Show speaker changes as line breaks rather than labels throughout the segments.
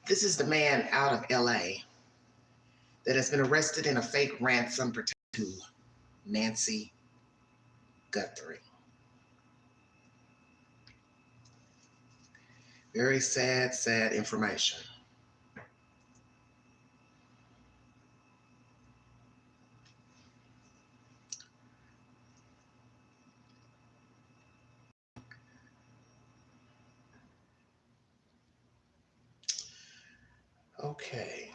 This is the man out of LA that has been arrested in a fake ransom pertaining to Nancy Guthrie. Very sad, sad information. Okay.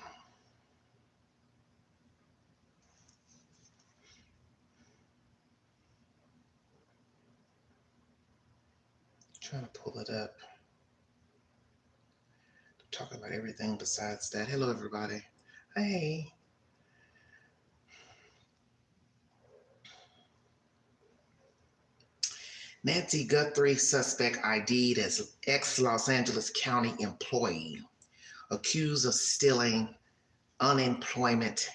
Trying to pull it up. Talking about everything besides that. Hello, everybody. Hey. Nancy Guthrie, suspect ID'd as ex-Los Angeles County employee, accused of stealing unemployment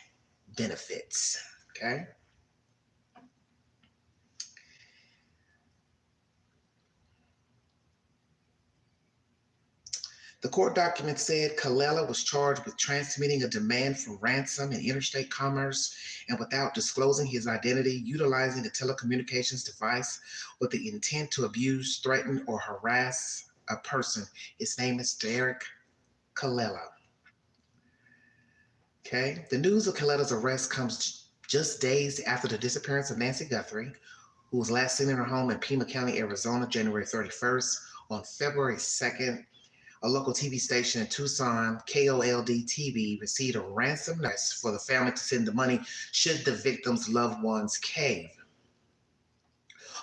benefits. Okay. The court document said Callella was charged with transmitting a demand for ransom in interstate commerce and without disclosing his identity, utilizing a telecommunications device with the intent to abuse, threaten, or harass a person. His name is Derrick Callella. Okay. The news of Callella's arrest comes just days after the disappearance of Nancy Guthrie, who was last seen in her home in Pima County, Arizona, January 31st. On February 2nd, a local TV station in Tucson, KOLD TV, received a ransom notice for the family to send the money should the victim's loved ones cave.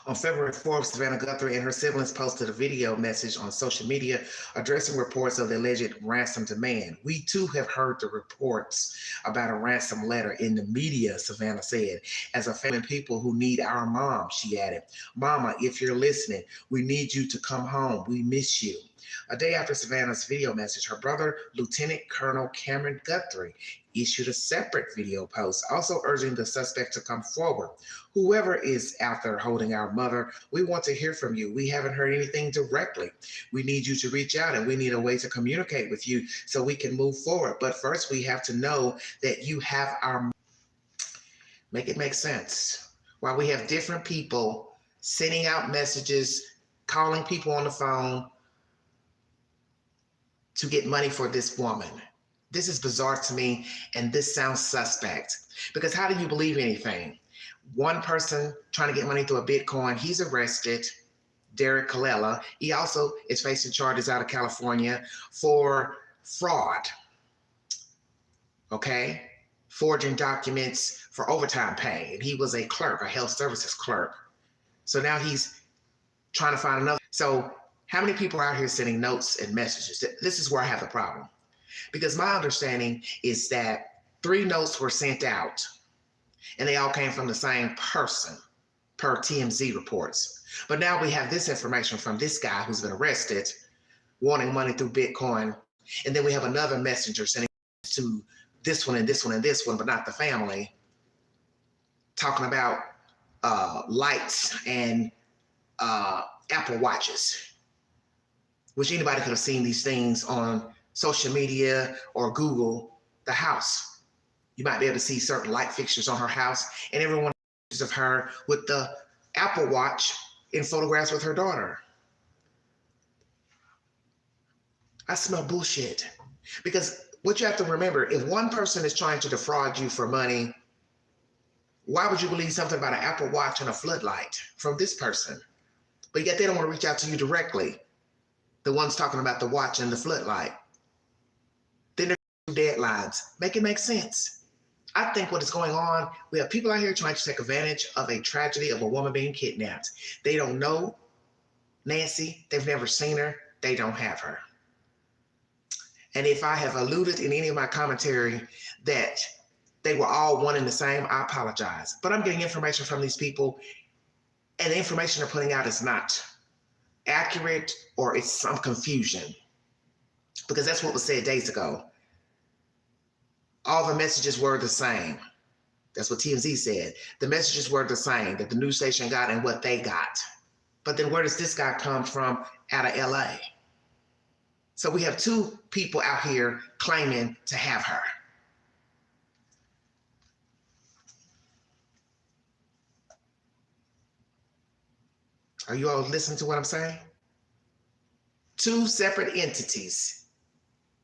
On February 4th, Savannah Guthrie and her siblings posted a video message on social media addressing reports of the alleged ransom demand. We too have heard the reports about a ransom letter in the media, Savannah said. As a family of people who need our mom, she added. Mama, if you're listening, we need you to come home. We miss you. A day after Savannah's video message, her brother, Lieutenant Colonel Cameron Guthrie, issued a separate video post, also urging the suspect to come forward. Whoever is out there holding our mother, we want to hear from you. We haven't heard anything directly. We need you to reach out, and we need a way to communicate with you so we can move forward. But first, we have to know that you have our... Make it make sense. While we have different people sending out messages, calling people on the phone to get money for this woman. This is bizarre to me, and this sounds suspect. Because how do you believe anything? One person trying to get money through a Bitcoin, he's arrested, Derrick Callella. He also is facing charges out of California for fraud, okay? Forging documents for overtime pay. And he was a clerk, a health services clerk. So now he's trying to find another. So how many people are out here sending notes and messages? This is where I have the problem. Because my understanding is that 3 notes were sent out and they all came from the same person per TMZ reports. But now we have this information from this guy who's been arrested wanting money through Bitcoin. And then we have another messenger sending to this one and this one and this one, but not the family, talking about lights and Apple Watches, which anybody could have seen these things on social media or Google the house. You might be able to see certain light fixtures on her house, and everyone of her with the Apple Watch in photographs with her daughter. I smell bullshit. Because what you have to remember, if one person is trying to defraud you for money, why would you believe something about an Apple Watch and a floodlight from this person? But yet they don't want to reach out to you directly. The ones talking about the watch and the floodlight. Then there's deadlines. Make it make sense. I think what is going on, we have people out here trying to take advantage of a tragedy of a woman being kidnapped. They don't know Nancy. They've never seen her. They don't have her. And if I have alluded in any of my commentary that they were all one and the same, I apologize. But I'm getting information from these people, and the information they're putting out is not accurate, or it's some confusion. Because that's what was said days ago. All the messages were the same. That's what TMZ said. The messages were the same that the news station got and what they got. But then where does this guy come from out of LA? So we have two people out here claiming to have her. Are you all listening to what I'm saying? Two separate entities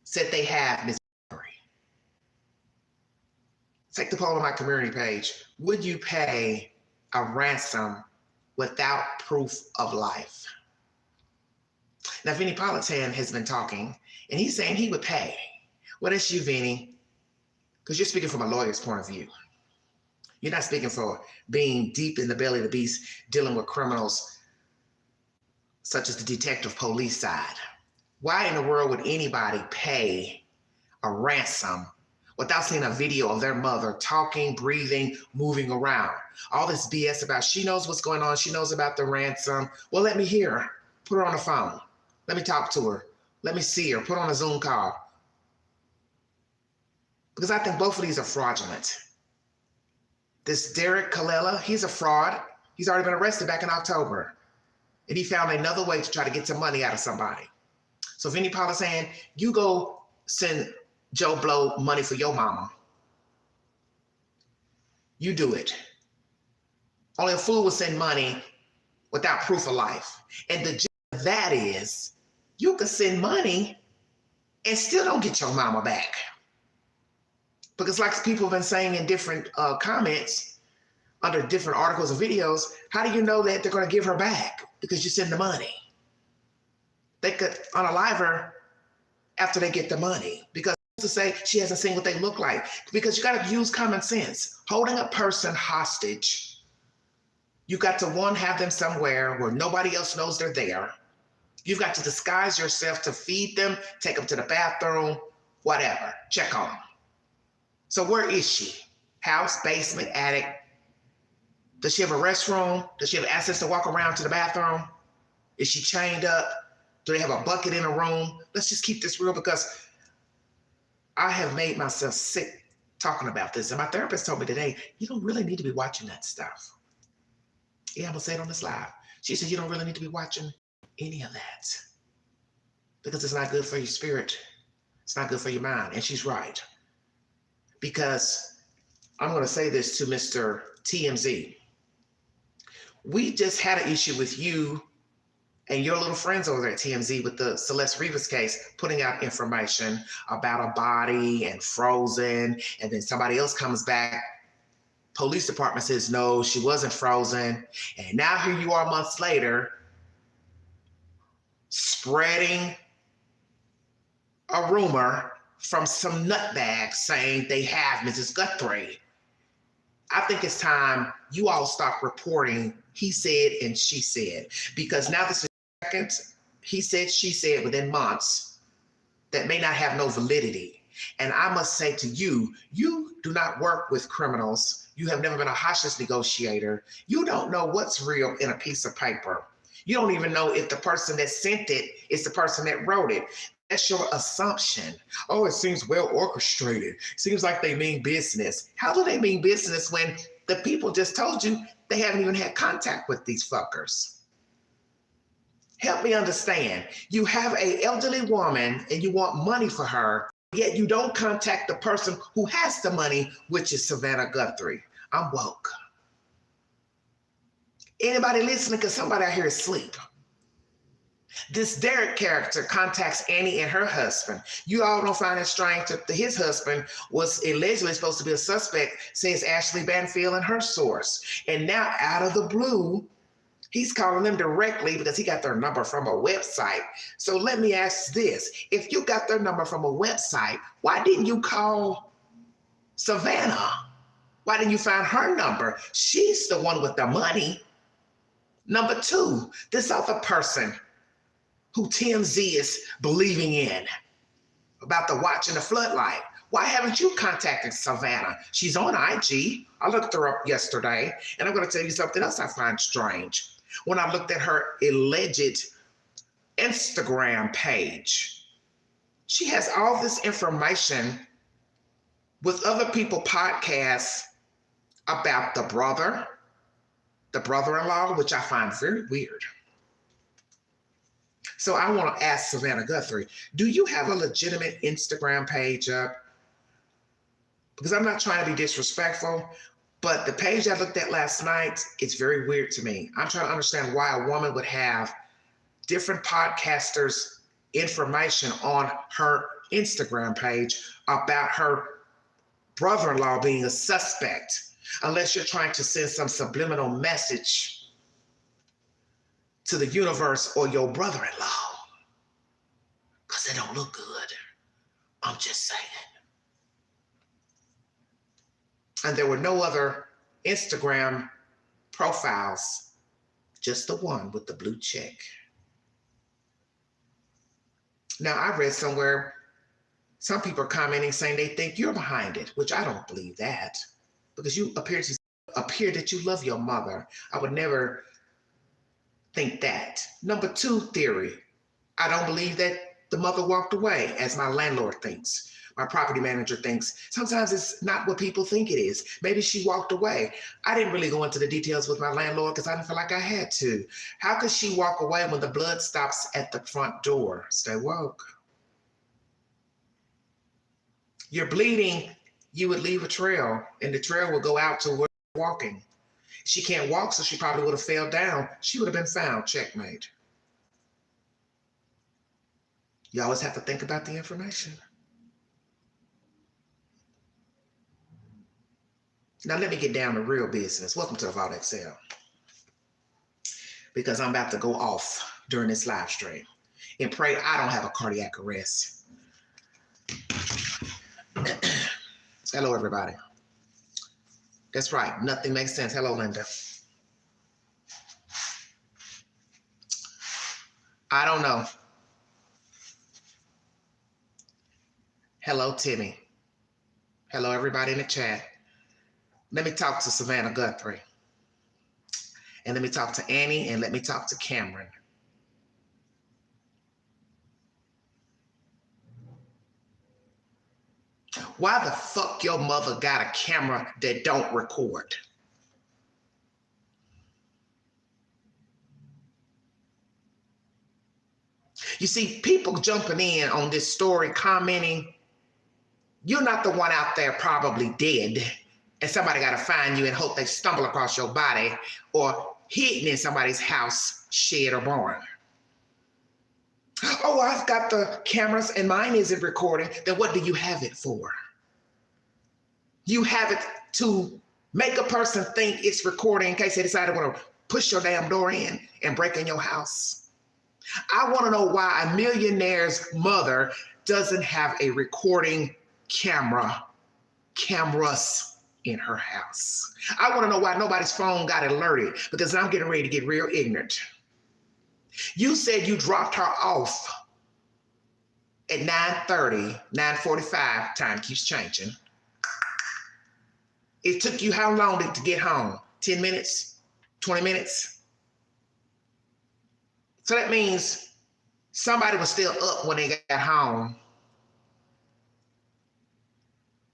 said they have Ms. Guthrie. Take the poll on my community page. Would you pay a ransom without proof of life? Now, Vinnie Politan has been talking, and he's saying he would pay. Well, that's you, Vinnie, because you're speaking from a lawyer's point of view. You're not speaking for being deep in the belly of the beast, dealing with criminals such as the detective police side. Why in the world would anybody pay a ransom without seeing a video of their mother talking, breathing, moving around? All this BS about she knows what's going on, she knows about the ransom. Well, let me hear her. Put her on the phone. Let me talk to her. Let me see her. Put on a Zoom call. Because I think both of these are fraudulent. This Derrick Callella, he's a fraud. He's already been arrested back in October. And he found another way to try to get some money out of somebody. So Vinnie Paul is saying, you go send Joe Blow money for your mama. You do it. Only a fool will send money without proof of life. And the gist of that is, you can send money and still don't get your mama back. Because like people have been saying in different comments, under different articles or videos, how do you know that they're going to give her back? Because you send the money. They could unalive her after they get the money, because to say she hasn't seen what they look like, because you got to use common sense. Holding a person hostage, you got to, one, have them somewhere where nobody else knows they're there. You've got to disguise yourself to feed them, take them to the bathroom, whatever, check on them. So where is she? House, basement, attic? Does she have a restroom? Does she have access to walk around to the bathroom? Is she chained up? Do they have a bucket in a room? Let's just keep this real, because I have made myself sick talking about this. And my therapist told me today, you don't really need to be watching that stuff. Yeah, I'm gonna say it on this live. She said, you don't really need to be watching any of that, because it's not good for your spirit. It's not good for your mind. And she's right. Because I'm gonna say this to Mr. TMZ. We just had an issue with you and your little friends over there at TMZ with the Celeste Rivas case, putting out information about a body and frozen, and then somebody else comes back. Police department says, no, she wasn't frozen. And now here you are months later, spreading a rumor from some nutbags saying they have Mrs. Guthrie. I think it's time you all stop reporting he said and she said, because now this is second he said, she said within months that may not have no validity. And I must say to you, you do not work with criminals. You have never been a hostage negotiator. You don't know what's real in a piece of paper. You don't even know if the person that sent it is the person that wrote it. That's your assumption. Oh, it seems well orchestrated. Seems like they mean business. How do they mean business when the people just told you they haven't even had contact with these fuckers? Help me understand. You have an elderly woman and you want money for her, yet you don't contact the person who has the money, which is Savannah Guthrie. I'm woke. Anybody listening? Because somebody out here is asleep. This Derrick character contacts Annie and her husband. You all don't find it strange that his husband was allegedly supposed to be a suspect, says Ashley Banfield and her source. And now out of the blue, he's calling them directly because he got their number from a website. So let me ask this. If you got their number from a website, why didn't you call Savannah? Why didn't you find her number? She's the one with the money. Number two, this other person who TMZ is believing in about the watch and the floodlight. Why haven't you contacted Savannah? She's on IG. I looked her up yesterday, and I'm going to tell you something else I find strange. When I looked at her alleged Instagram page, she has all this information with other people podcasts about the brother-in-law, which I find very weird. So I want to ask Savannah Guthrie, do you have a legitimate Instagram page up? Because I'm not trying to be disrespectful, but the page I looked at last night, it's very weird to me. I'm trying to understand why a woman would have different podcasters' information on her Instagram page about her brother-in-law being a suspect, unless you're trying to send some subliminal message to the universe or your brother-in-law, because they don't look good. I'm just saying. And there were no other Instagram profiles, just the one with the blue check. Now, I read somewhere, some people are commenting saying they think you're behind it, which I don't believe that, because you appear that you love your mother. I would never think that. Number two theory, I don't believe that the mother walked away, as my landlord thinks. My property manager thinks. Sometimes it's not what people think it is. Maybe she walked away. I didn't really go into the details with my landlord because I didn't feel like I had to. How could she walk away when the blood stops at the front door? Stay woke. You're bleeding, you would leave a trail, and the trail will go out to where you're walking. She can't walk, so she probably would have fell down. She would have been found. Checkmate. You always have to think about the information. Now let me get down to real business. Welcome to the Vault XL. Because I'm about to go off during this live stream. And pray I don't have a cardiac arrest. Hello, everybody. That's right. Nothing makes sense. Hello, Linda. I don't know. Hello, Timmy. Hello, everybody in the chat. Let me talk to Savannah Guthrie. And let me talk to Annie, and let me talk to Cameron. Why the fuck your mother got a camera that don't record? You see, people jumping in on this story, commenting, you're not the one out there probably dead, and somebody got to find you and hope they stumble across your body or hidden in somebody's house, shed, or barn. Oh, I've got the cameras and mine isn't recording. Then what do you have it for? You have it to make a person think it's recording in case they decide to want to push your damn door in and break in your house. I want to know why a millionaire's mother doesn't have a recording cameras in her house. I want to know why nobody's phone got alerted, because I'm getting ready to get real ignorant. You said you dropped her off at 9:30, 9:45, time keeps changing. It took you how long to get home? 10 minutes? 20 minutes? So that means somebody was still up when they got home.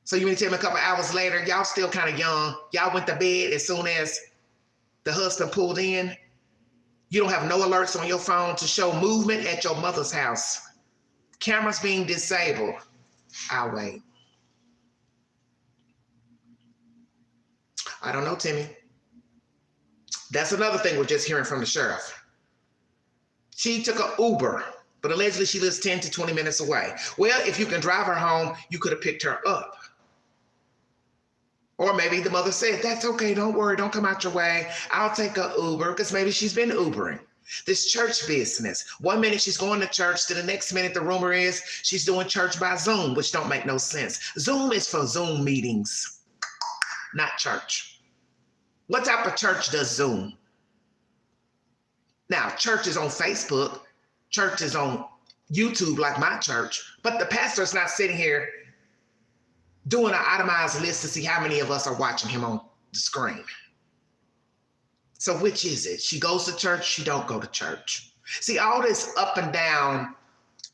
So you mean to tell me a couple hours later, y'all still kind of young, y'all went to bed as soon as the husband pulled in? You don't have no alerts on your phone to show movement at your mother's house. Cameras being disabled. I'll wait. I don't know, Timmy. That's another thing we're just hearing from the sheriff. She took an Uber, but allegedly she lives 10 to 20 minutes away. Well, if you can drive her home, you could have picked her up. Or maybe the mother said, that's okay, don't worry, don't come out your way. I'll take a Uber, because maybe she's been Ubering. This church business. 1 minute she's going to church, to the next minute the rumor is she's doing church by Zoom, which don't make no sense. Zoom is for Zoom meetings, not church. What type of church does Zoom? Now, church is on Facebook, church is on YouTube like my church, but the pastor's not sitting here doing an itemized list to see how many of us are watching him on the screen. So which is it? She goes to church, she don't go to church. See, all this up and down,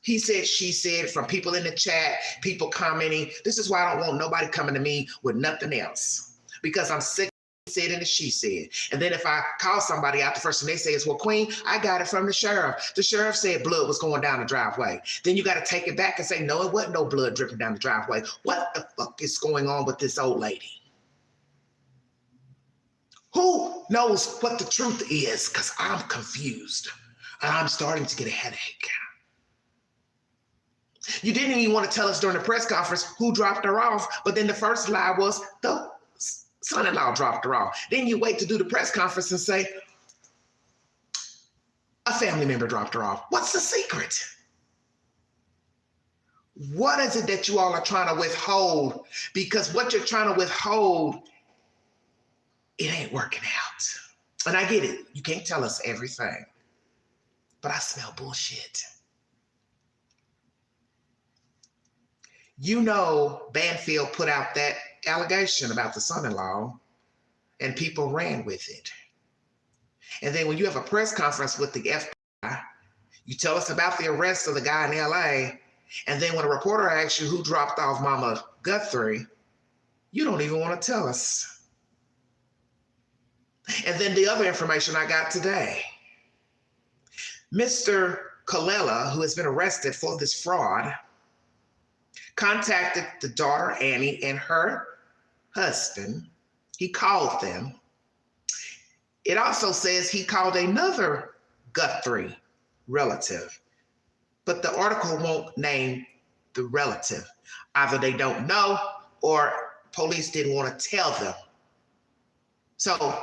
he said, she said, from people in the chat, people commenting. This is why I don't want nobody coming to me with nothing else, because I'm sick said and the she said. And then if I call somebody out, the first thing they say is, well, Queen, I got it from the sheriff. The sheriff said blood was going down the driveway. Then you got to take it back and say, no, it wasn't no blood dripping down the driveway. What the fuck is going on with this old lady? Who knows what the truth is? Because I'm confused. I'm starting to get a headache. You didn't even want to tell us during the press conference who dropped her off, but then the first lie was the son-in-law dropped her off. Then you wait to do the press conference and say, a family member dropped her off. What's the secret? What is it that you all are trying to withhold? Because what you're trying to withhold, it ain't working out. And I get it. You can't tell us everything. But I smell bullshit. You know, Banfield put out that allegation about the son-in-law and people ran with it. And then when you have a press conference with the FBI, you tell us about the arrest of the guy in LA. And then when a reporter asks you who dropped off Mama Guthrie, you don't even want to tell us. And then the other information I got today, Mr. Callella, who has been arrested for this fraud, contacted the daughter, Annie, and her husband. He called them. It also says he called another Guthrie relative, but the article won't name the relative. Either they don't know or police didn't want to tell them. So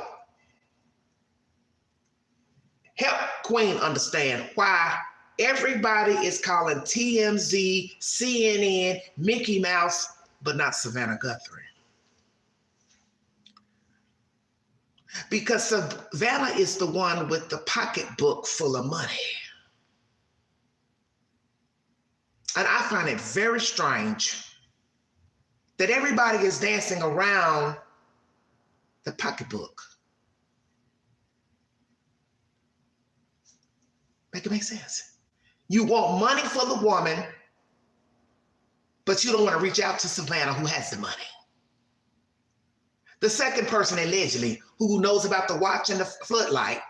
help Queen understand why everybody is calling TMZ, CNN, Mickey Mouse, but not Savannah Guthrie. Because Savannah is the one with the pocketbook full of money. And I find it very strange that everybody is dancing around the pocketbook. Make it make sense. You want money for the woman, but you don't want to reach out to Savannah, who has the money. The second person, allegedly, who knows about the watch and the floodlight,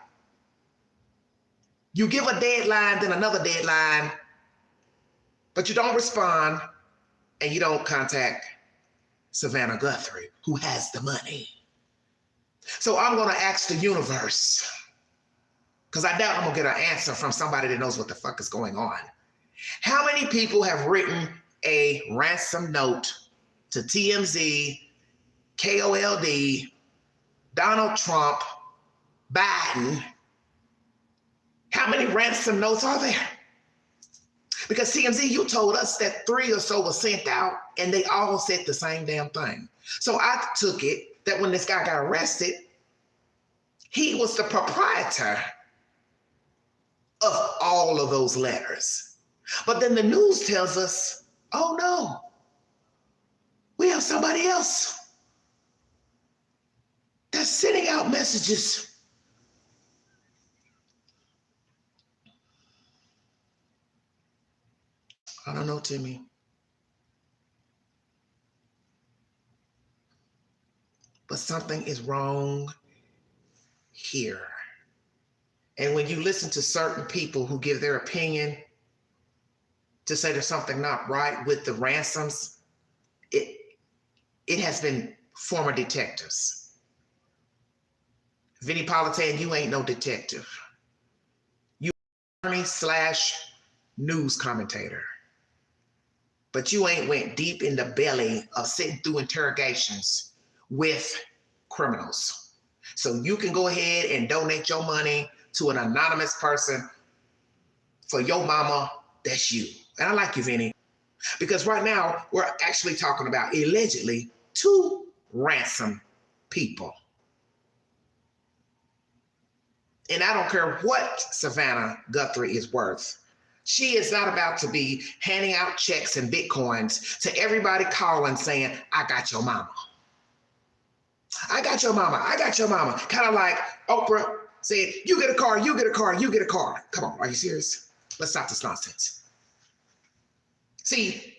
you give a deadline, then another deadline, but you don't respond, and you don't contact Savannah Guthrie, who has the money. So I'm going to ask the universe, because I doubt I'm going to get an answer from somebody that knows what the fuck is going on. How many people have written a ransom note to TMZ, KOLD, Donald Trump, Biden? How many ransom notes are there? Because TMZ, you told us that 3 or so were sent out and they all said the same damn thing. So I took it that when this guy got arrested, he was the proprietor of all of those letters. But then the news tells us, oh no, we have somebody else that's sending out messages. I don't know, Timmy. But something is wrong here. And when you listen to certain people who give their opinion to say there's something not right with the ransoms, it has been former detectives. Vinnie Politan, you ain't no detective. You attorney / news commentator. But you ain't went deep in the belly of sitting through interrogations with criminals. So you can go ahead and donate your money to an anonymous person for your mama. That's you. And I like you, Vinny, because right now we're actually talking about allegedly 2 ransom people. And I don't care what Savannah Guthrie is worth. She is not about to be handing out checks and Bitcoins to everybody calling saying, I got your mama. I got your mama. I got your mama. Kind of like Oprah said, you get a car, you get a car, you get a car. Come on, are you serious? Let's stop this nonsense. See,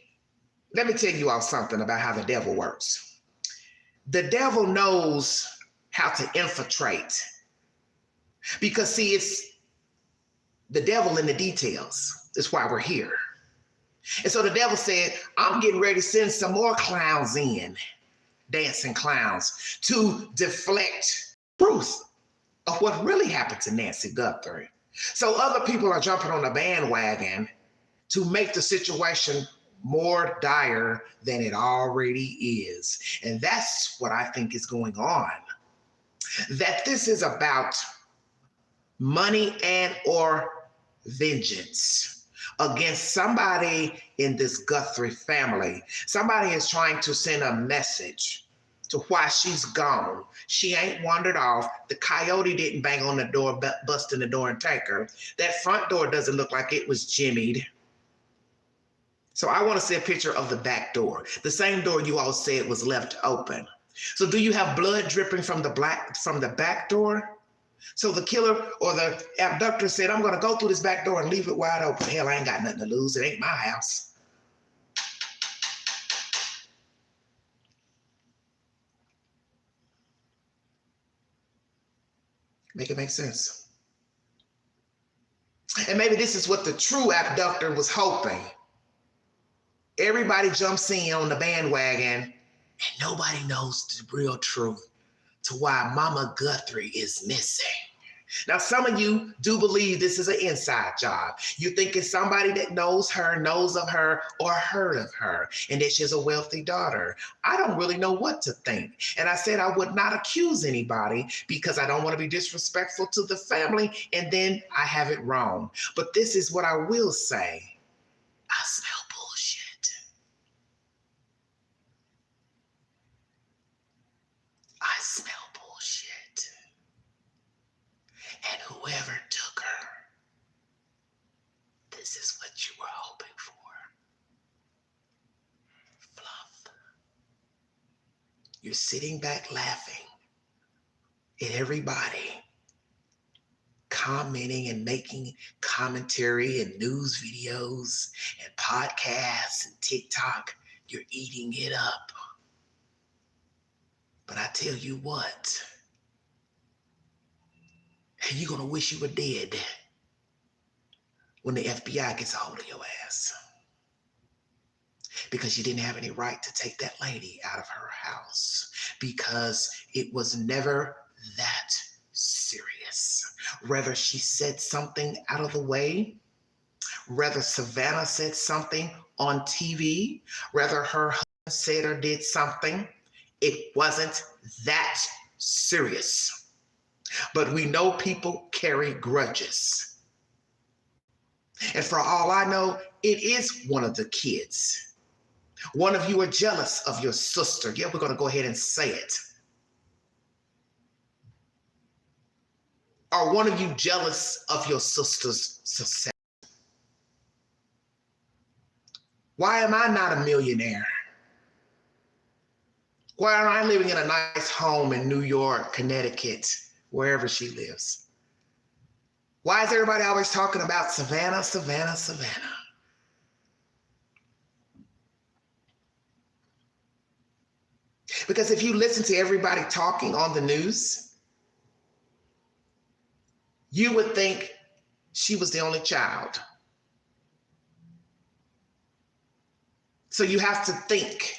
let me tell you all something about how the devil works. The devil knows how to infiltrate. Because see, it's the devil in the details. That's why we're here. And so the devil said, I'm getting ready to send some more clowns in, dancing clowns, to deflect truth of what really happened to Nancy Guthrie. So other people are jumping on the bandwagon to make the situation more dire than it already is. And that's what I think is going on. That this is about money and or vengeance against somebody in this Guthrie family. Somebody is trying to send a message to why she's gone. She ain't wandered off. The coyote didn't bang on the door, bust in the door and take her. That front door doesn't look like it was jimmied. So I want to see a picture of the back door, the same door you all said was left open. So do you have blood dripping from the back door? So the killer or the abductor said, I'm going to go through this back door and leave it wide open. Hell, I ain't got nothing to lose. It ain't my house. Make it make sense. And maybe this is what the true abductor was hoping. Everybody jumps in on the bandwagon and nobody knows the real truth to why Mama Guthrie is missing. Now, some of you do believe this is an inside job. You think it's somebody that knows her, knows of her, or heard of her, and that she's a wealthy daughter. I don't really know what to think. And I said I would not accuse anybody because I don't want to be disrespectful to the family, and then I have it wrong. But this is what I will say. I smell bullshit. I smell bullshit. And whoever took her, this is what you were hoping for. Fluff. You're sitting back laughing at everybody commenting and making commentary and news videos and podcasts and TikTok. You're eating it up. But I tell you what, you're going to wish you were dead when the FBI gets a hold of your ass. Because you didn't have any right to take that lady out of her house. Because it was never that serious. Whether she said something out of the way, whether Savannah said something on TV, whether her husband said or did something, it wasn't that serious. But we know people carry grudges. And for all I know, it is one of the kids. One of you are jealous of your sister. Yeah, we're going to go ahead and say it. Or one of you jealous of your sister's success. Why am I not a millionaire? Why am I living in a nice home in New York, Connecticut, wherever she lives? Why is everybody always talking about Savannah, Savannah, Savannah? Because if you listen to everybody talking on the news, you would think she was the only child. So you have to think,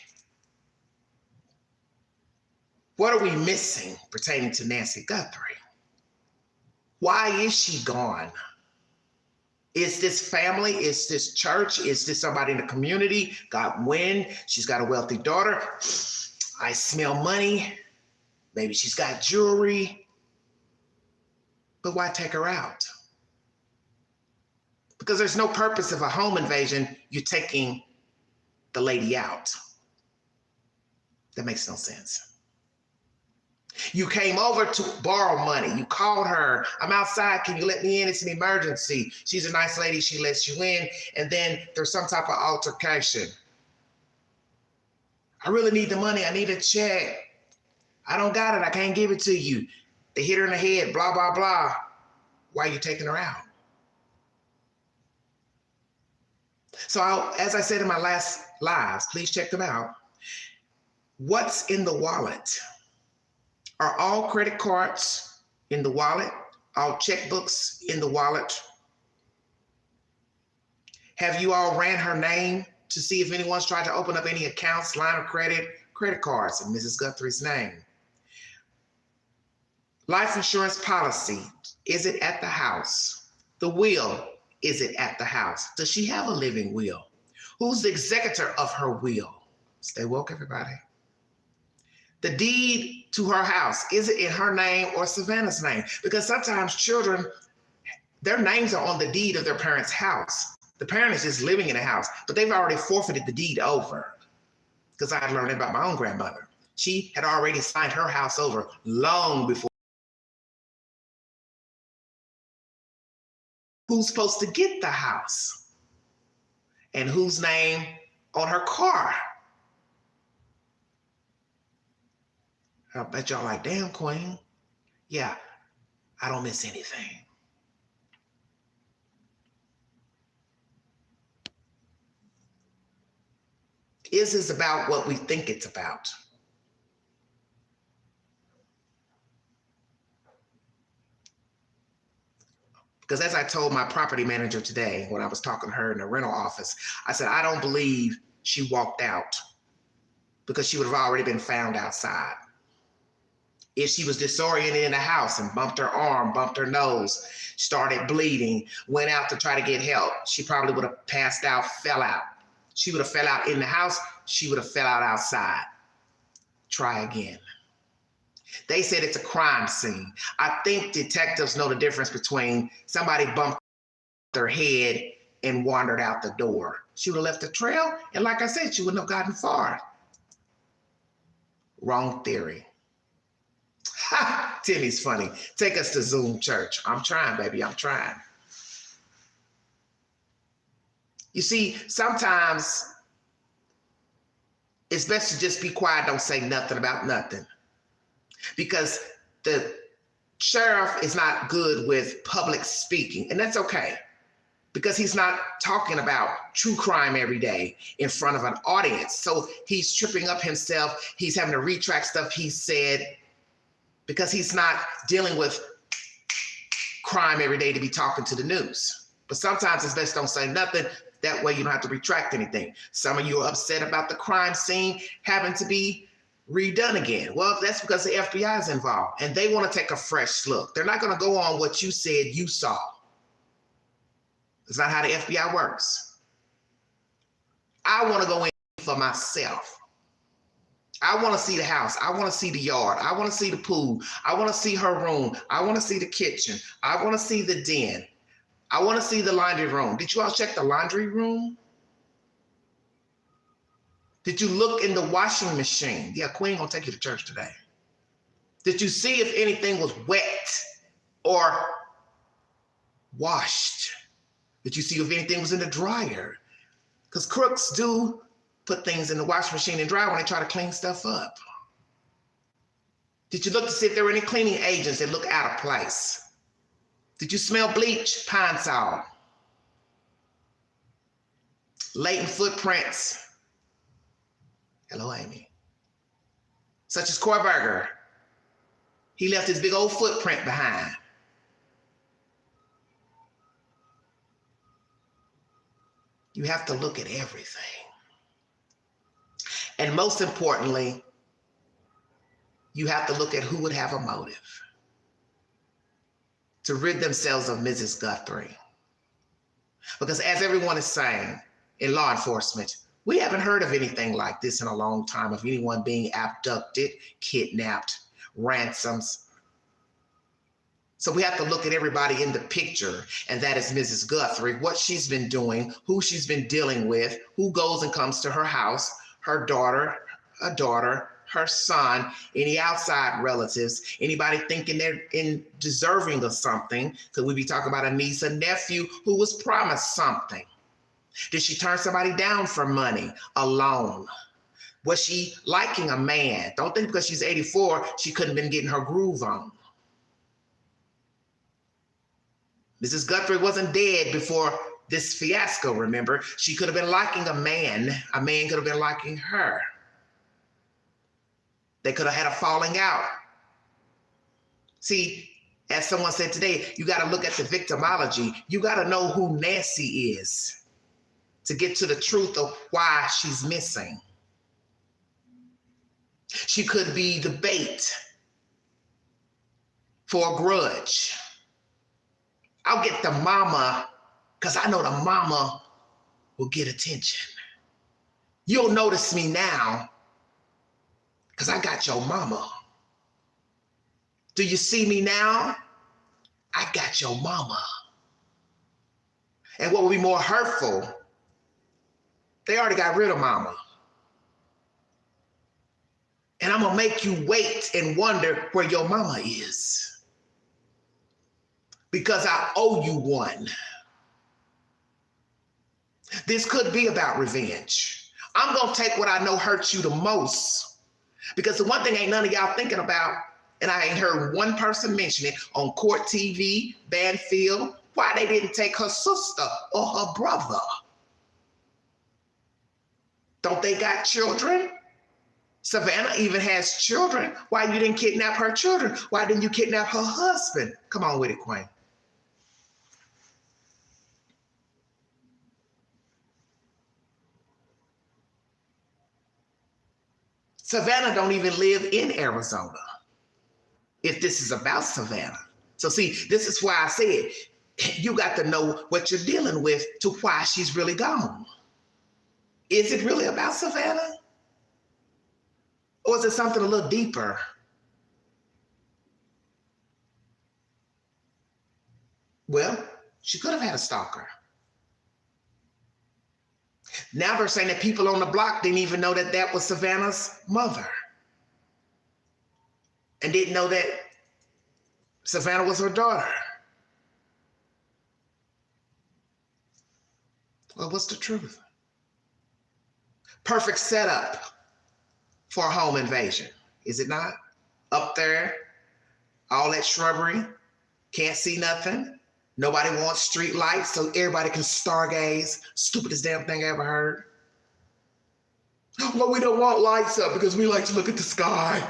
what are we missing pertaining to Nancy Guthrie? Why is she gone? Is this family? Is this church? Is this somebody in the community? Got wind? She's got a wealthy daughter. I smell money. Maybe she's got jewelry. But why take her out? Because there's no purpose of a home invasion. You're taking the lady out. That makes no sense. You came over to borrow money. You called her. I'm outside. Can you let me in? It's an emergency. She's a nice lady. She lets you in. And then there's some type of altercation. I really need the money. I need a check. I don't got it. I can't give it to you. They hit her in the head, blah, blah, blah. Why are you taking her out? So as I said in my last lives, please check them out. What's in the wallet? Are all credit cards in the wallet? All checkbooks in the wallet? Have you all ran her name to see if anyone's tried to open up any accounts, line of credit, credit cards in Mrs. Guthrie's name? Life insurance policy, is it at the house? The will, is it at the house? Does she have a living will? Who's the executor of her will? Stay woke, everybody. The deed to her house, is it in her name or Savannah's name? Because sometimes children, their names are on the deed of their parents' house. The parent is just living in the house, but they've already forfeited the deed over. Because I had learned about my own grandmother. She had already signed her house over long before. Who's supposed to get the house? And whose name on her car? I bet y'all like, damn, Queen. Yeah, I don't miss anything. Is this about what we think it's about? Because as I told my property manager today, when I was talking to her in the rental office, I said, I don't believe she walked out because she would have already been found outside. If she was disoriented in the house and bumped her arm, bumped her nose, started bleeding, went out to try to get help, she probably would have passed out, fell out. She would have fell out in the house. She would have fell out outside. Try again. They said it's a crime scene. I think detectives know the difference between somebody bumped their head and wandered out the door. She would have left a trail, and like I said, she wouldn't have gotten far. Wrong theory. Ha! Timmy's funny. Take us to Zoom church. I'm trying, baby. I'm trying. You see, sometimes it's best to just be quiet, don't say nothing about nothing. Because the sheriff is not good with public speaking, and that's okay. Because he's not talking about true crime every day in front of an audience. So he's tripping up himself. He's having to retract stuff he said because he's not dealing with crime every day to be talking to the news. But sometimes it's best don't say nothing. That way you don't have to retract anything. Some of you are upset about the crime scene having to be redone again. Well, that's because the FBI is involved and they want to take a fresh look. They're not going to go on what you said you saw. It's not how the FBI works. I want to go in for myself. I want to see the house. I want to see the yard. I want to see the pool. I want to see her room. I want to see the kitchen. I want to see the den. I want to see the laundry room. Did you all check the laundry room? Did you look in the washing machine? Yeah, Queen gonna take you to church today. Did you see if anything was wet or washed? Did you see if anything was in the dryer? Because crooks do put things in the washing machine and dryer when they try to clean stuff up. Did you look to see if there were any cleaning agents that look out of place? Did you smell bleach, Pine Sol? Latent footprints. Hello, Amy. Such as Korberger. He left his big old footprint behind. You have to look at everything. And most importantly, you have to look at who would have a motive to rid themselves of Mrs. Guthrie. Because as everyone is saying in law enforcement, we haven't heard of anything like this in a long time, of anyone being abducted, kidnapped, ransoms. So we have to look at everybody in the picture, and that is Mrs. Guthrie, what she's been doing, who she's been dealing with, who goes and comes to her house, her daughter, a daughter, her son, any outside relatives, anybody thinking they're deserving of something. Could we be talking about a niece, a nephew who was promised something? Did she turn somebody down for money, a loan? Was she liking a man? Don't think because she's 84, she couldn't have been getting her groove on. Mrs. Guthrie wasn't dead before this fiasco, remember? She could have been liking a man could have been liking her. They could have had a falling out. See, as someone said today, you got to look at the victimology. You got to know who Nancy is to get to the truth of why she's missing. She could be the bait for a grudge. I'll get the mama because I know the mama will get attention. You'll notice me now because I got your mama. Do you see me now? I got your mama. And what would be more hurtful, they already got rid of mama. And I'm gonna make you wait and wonder where your mama is. Because I owe you one. This could be about revenge. I'm gonna take what I know hurts you the most. Because the one thing ain't none of y'all thinking about, and I ain't heard one person mention it on court TV, Banfield, why they didn't take her sister or her brother. Don't they got children? Savannah even has children. Why you didn't kidnap her children? Why didn't you kidnap her husband? Come on with it, Queen. Savannah don't even live in Arizona, if this is about Savannah. So see, this is why I said, you got to know what you're dealing with to why she's really gone. Is it really about Savannah? Or is it something a little deeper? Well, she could have had a stalker. Now they're saying that people on the block didn't even know that that was Savannah's mother. And didn't know that Savannah was her daughter. Well, what's the truth? Perfect setup for a home invasion, is it not? Up there, all that shrubbery, can't see nothing. Nobody wants street lights so everybody can stargaze. Stupidest damn thing I ever heard. Well, we don't want lights up because we like to look at the sky.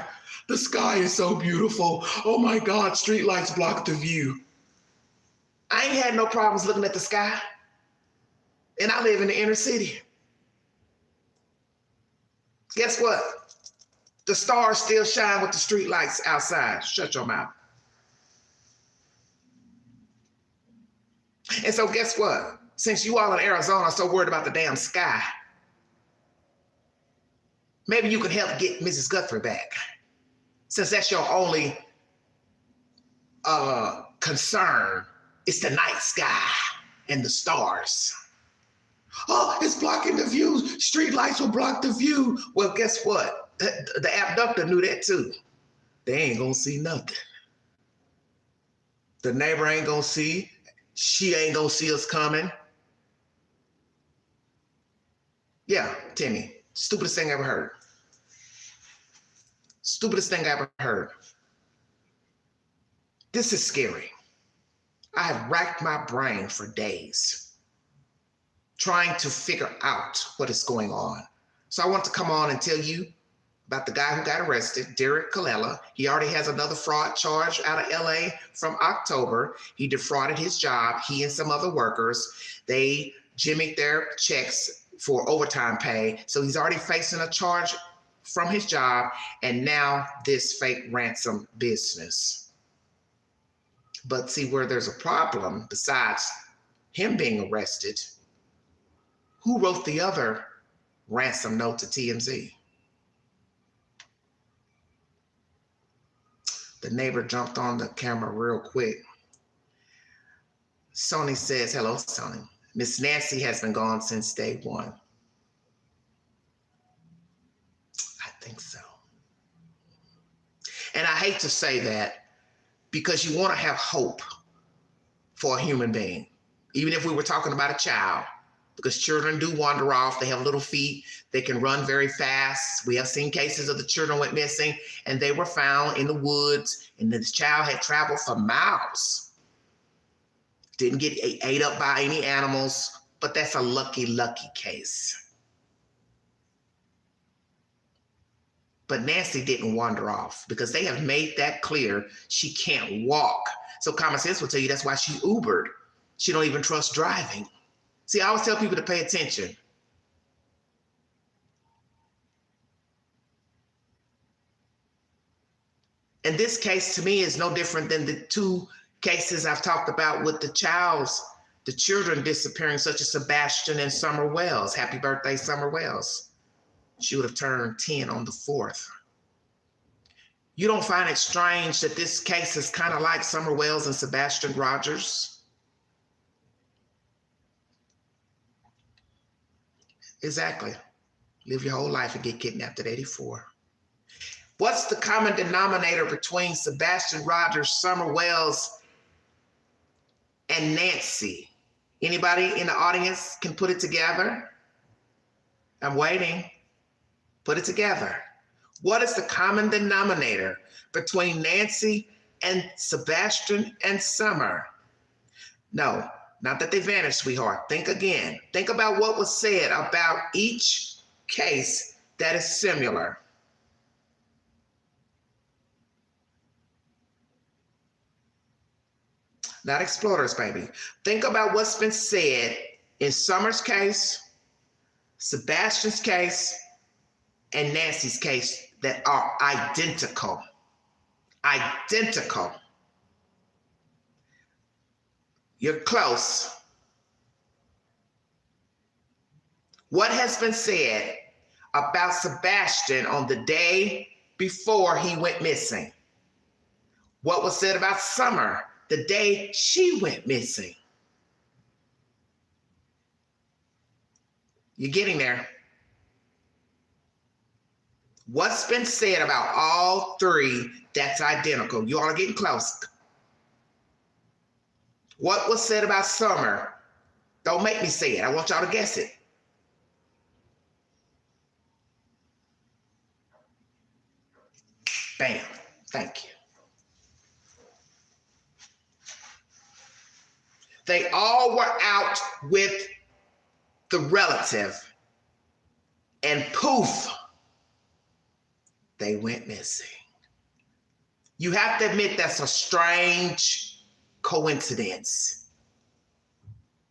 The sky is so beautiful. Oh my God, street lights block the view. I ain't had no problems looking at the sky. And I live in the inner city. Guess what? The stars still shine with the street lights outside. Shut your mouth. And so guess what? Since you all in Arizona are so worried about the damn sky, maybe you could help get Mrs. Guthrie back. Since that's your only concern, it's the night sky and the stars. Oh, it's blocking the view. Street lights will block the view. Well, guess what? The abductor knew that too. They ain't gonna see nothing. The neighbor ain't gonna see. She ain't gonna see us coming. Yeah, Timmy, stupidest thing I ever heard. Stupidest thing I ever heard. This is scary. I have racked my brain for days trying to figure out what is going on. So I want to come on and tell you about the guy who got arrested, Derrick Callella. He already has another fraud charge out of LA from October. He defrauded his job, he and some other workers. They jimmied their checks for overtime pay. So he's already facing a charge from his job, and now this fake ransom business. But see, where there's a problem, besides him being arrested, who wrote the other ransom note to TMZ? The neighbor jumped on the camera real quick. Sony says, hello, Sony. Miss Nancy has been gone since day one. I think so. And I hate to say that because you want to have hope for a human being, even if we were talking about a child, because children do wander off. They have little feet. They can run very fast. We have seen cases of the children went missing and they were found in the woods, and this child had traveled for miles. Didn't get ate up by any animals, but that's a lucky, lucky case. But Nancy didn't wander off because they have made that clear. She can't walk. So common sense will tell you that's why she Ubered. She don't even trust driving. See, I always tell people to pay attention. And this case to me is no different than the two cases I've talked about with the children disappearing, such as Sebastian and Summer Wells. Happy birthday, Summer Wells. She would have turned 10 on the 4th. You don't find it strange that this case is kind of like Summer Wells and Sebastian Rogers? Exactly. Live your whole life and get kidnapped at 84. What's the common denominator between Sebastian Rogers, Summer Wells, and Nancy? Anybody in the audience can put it together? I'm waiting. Put it together. What is the common denominator between Nancy and Sebastian and Summer? No, not that they vanished, sweetheart. Think again. Think about what was said about each case that is similar. Not explorers, baby. Think about what's been said in Summer's case, Sebastian's case, and Nancy's case that are identical. Identical. You're close. What has been said about Sebastian on the day before he went missing? What was said about Summer the day she went missing? You're getting there. What's been said about all three that's identical? You all are getting close. What was said about Summer? Don't make me say it. I want y'all to guess it. Bam. Thank you. They all were out with the relative, and poof, they went missing. You have to admit that's a strange coincidence.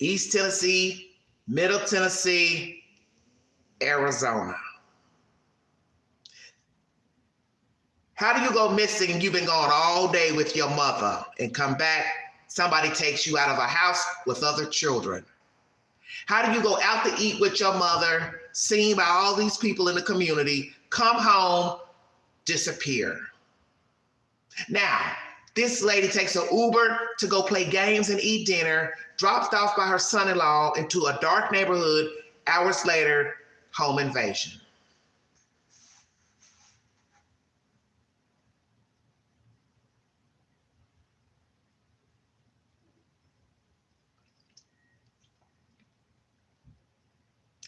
East Tennessee, Middle Tennessee, Arizona. How do you go missing and you've been gone all day with your mother and come back, somebody takes you out of a house with other children? How do you go out to eat with your mother, seen by all these people in the community, come home, disappear? Now, this lady takes an Uber to go play games and eat dinner, dropped off by her son-in-law into a dark neighborhood. Hours later, home invasion.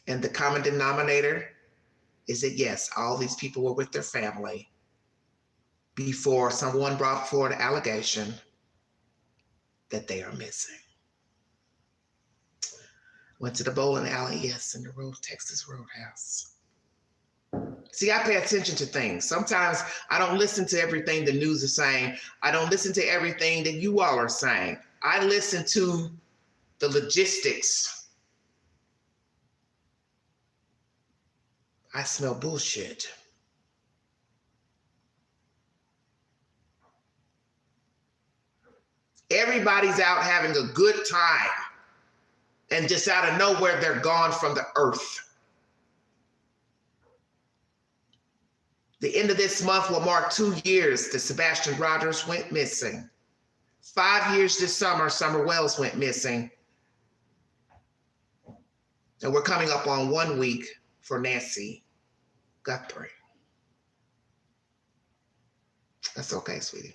And the common denominator is that, yes, all these people were with their family before someone brought forward an allegation that they are missing. Went to the bowling alley, yes, in the Texas Roadhouse. See, I pay attention to things. Sometimes I don't listen to everything the news is saying. I don't listen to everything that you all are saying. I listen to the logistics. I smell bullshit. Everybody's out having a good time, and just out of nowhere, they're gone from the earth. The end of this month will mark 2 years that Sebastian Rogers went missing. 5 years this summer, Summer Wells went missing. And we're coming up on 1 week for Nancy Guthrie. That's okay, sweetie.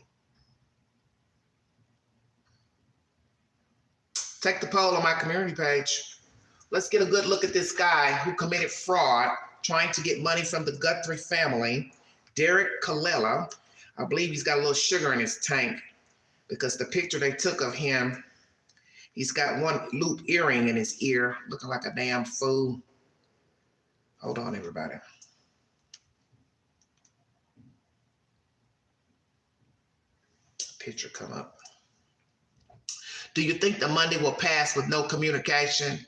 Take the poll on my community page. Let's get a good look at this guy who committed fraud trying to get money from the Guthrie family, Derrick Callella. I believe he's got a little sugar in his tank because the picture they took of him, he's got one loop earring in his ear, looking like a damn fool. Hold on, everybody. picture come up. Do you think the Monday will pass with no communication?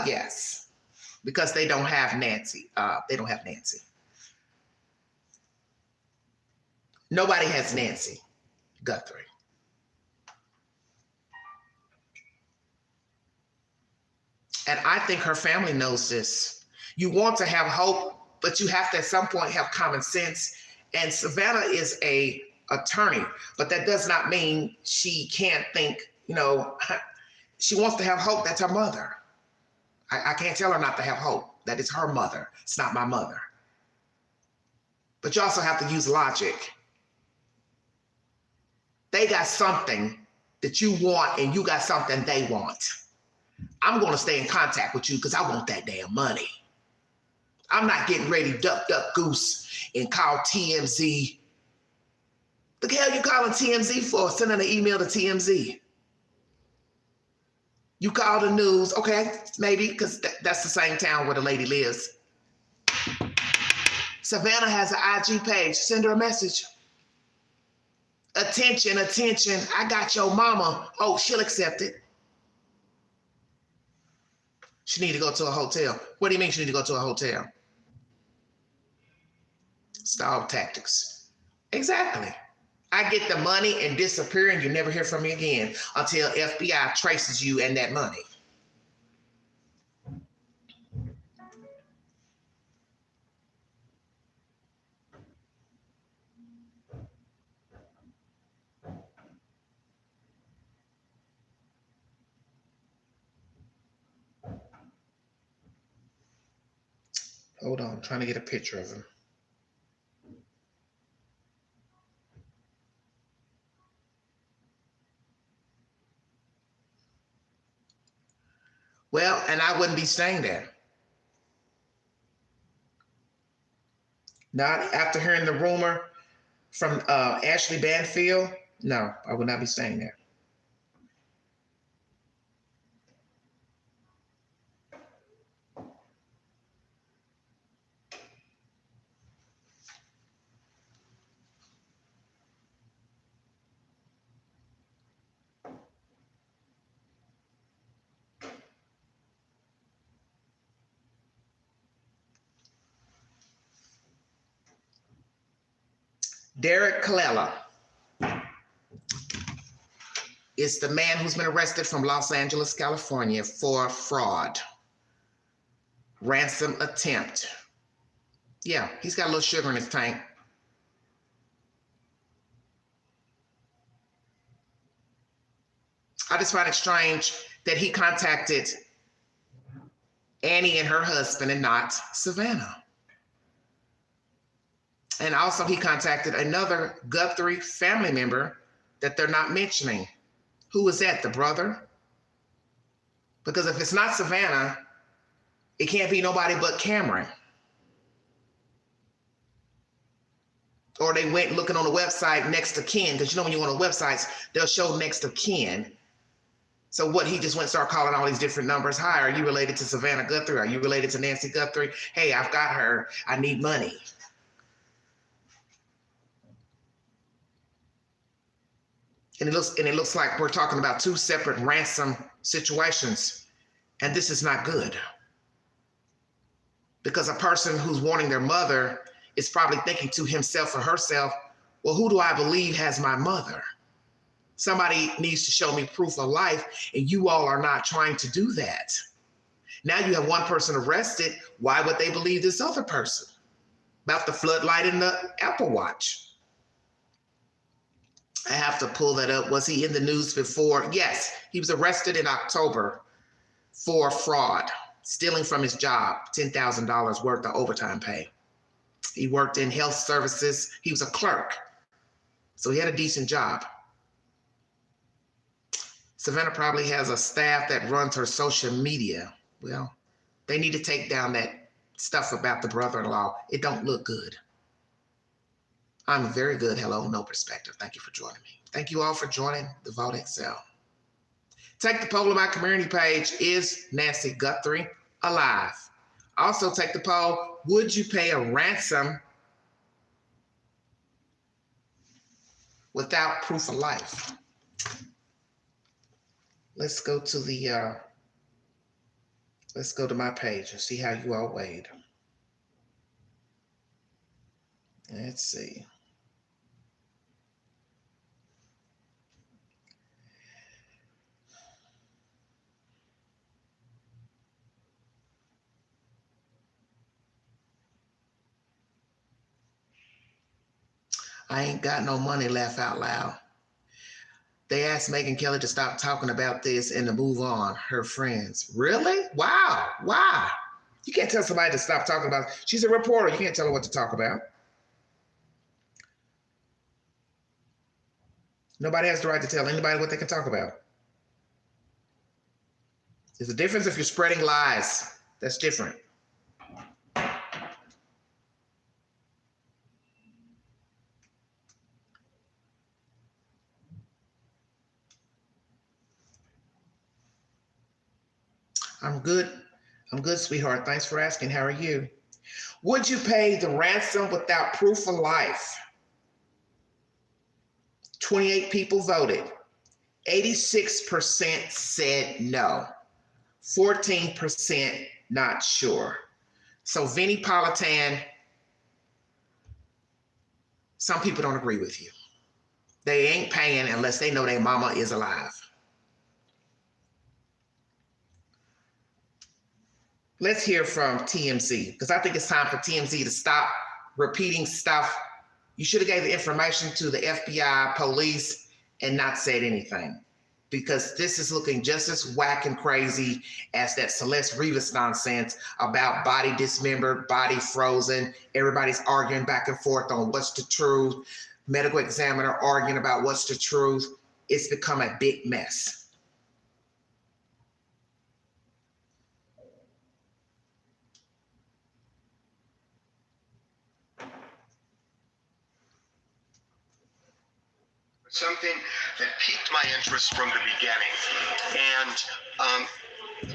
Yes, because they don't have Nancy. They don't have Nancy. Nobody has Nancy Guthrie. And I think her family knows this. You want to have hope, but you have to at some point have common sense. And Savannah is an attorney, but that does not mean she can't think, you know, she wants to have hope. That's her mother. I can't tell her not to have hope. That is her mother. It's not my mother. But you also have to use logic. They got something that you want and you got something they want. I'm going to stay in contact with you because I want that damn money. I'm not getting ready to duck, goose and call TMZ. The hell you calling TMZ for? Sending an email to TMZ. You call the news, okay, maybe, because that's the same town where the lady lives. Savannah has an IG page. Send her a message. Attention, attention, I got your mama. Oh, she'll accept it. She need to go to a hotel. What do you mean she need to go to a hotel? Stall tactics. Exactly. I get the money and disappear and you never hear from me again until FBI traces you and that money. Hold on, I'm trying to get a picture of him. Well, and I wouldn't be staying there. Not after hearing the rumor from Ashley Banfield. No, I would not be staying there. Derrick Callella is the man who's been arrested from Los Angeles, California for fraud. Ransom attempt. Yeah, he's got a little sugar in his tank. I just find it strange that he contacted Annie and her husband and not Savannah. And also he contacted another Guthrie family member that they're not mentioning. Who was that, the brother? Because if it's not Savannah, it can't be nobody but Cameron. Or they went looking on the website next to kin, because you know when you go on the websites, they'll show next to kin. So what, he just went and started calling all these different numbers. Hi, are you related to Savannah Guthrie? Are you related to Nancy Guthrie? Hey, I've got her, I need money. And it looks like we're talking about two separate ransom situations. And this is not good. Because a person who's wanting their mother is probably thinking to himself or herself, well, who do I believe has my mother? Somebody needs to show me proof of life, and you all are not trying to do that. Now you have one person arrested. Why would they believe this other person? About the floodlight in the Apple Watch. I have to pull that up. Was he in the news before? Yes, he was arrested in October for fraud, stealing from his job, $10,000 worth of overtime pay. He worked in health services. He was a clerk, so he had a decent job. Savannah probably has a staff that runs her social media. Well, they need to take down that stuff about the brother-in-law. It don't look good. I'm very good. Hello, no perspective. Thank you for joining me. Thank you all for joining the Vote Excel. Take the poll on my community page. Is Nancy Guthrie alive? Also take the poll. Would you pay a ransom without proof of life. Let's go to the let's go to my page and see how you all weighed. Let's see. I ain't got no money, laugh out loud. They asked Megyn Kelly to stop talking about this and to move on. Her friends. Really? Wow. Why? You can't tell somebody to stop talking about it. She's a reporter. You can't tell her what to talk about. Nobody has the right to tell anybody what they can talk about. There's a difference if you're spreading lies. That's different. I'm good. I'm good, sweetheart. Thanks for asking. How are you? Would you pay the ransom without proof of life? 28 people voted. 86% said no. 14% not sure. So Vinnie Politan, some people don't agree with you. They ain't paying unless they know their mama is alive. Let's hear from TMZ, because I think it's time for TMZ to stop repeating stuff. You should have gave the information to the FBI, police, and not said anything, because this is looking just as whack and crazy as that Celeste Rivas nonsense about body dismembered, body frozen. Everybody's arguing back and forth on what's the truth. Medical examiner arguing about what's the truth. It's become a big mess.
Something that piqued my interest from the beginning. And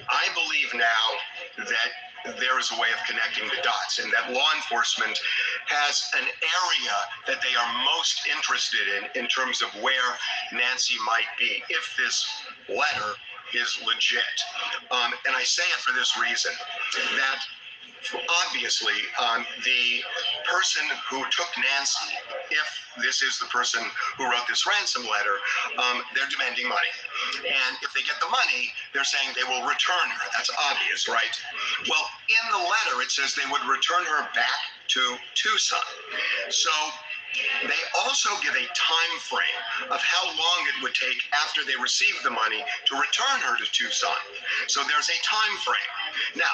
I believe now that there is a way of connecting the dots, and that law enforcement has an area that they are most interested in terms of where Nancy might be, if this letter is legit. And I say it for this reason, that obviously, the person who took Nancy, if this is the person who wrote this ransom letter, they're demanding money. And if they get the money, they're saying they will return her. That's obvious, right? Well, in the letter, it says they would return her back to Tucson. So they also give a time frame of how long it would take after they receive the money to return her to Tucson. So there's a time frame. Now,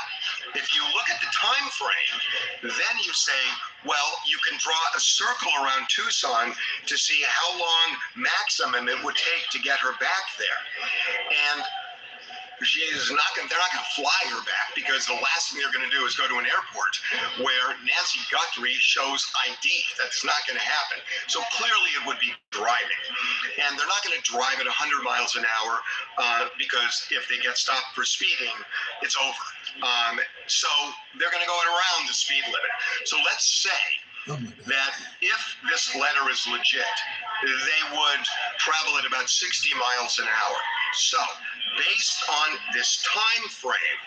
if you look at the time frame, then you say, well, you can draw a circle around Tucson to see how long maximum it would take to get her back there. And they're not going to fly her back, because the last thing they're going to do is go to an airport where Nancy Guthrie shows ID. That's not going to happen. So clearly it would be driving. And they're not going to drive at 100 miles an hour because if they get stopped for speeding, it's over. So they're going to go around the speed limit. So let's say that if this letter is legit, they would travel at about 60 miles an hour. So based on this time frame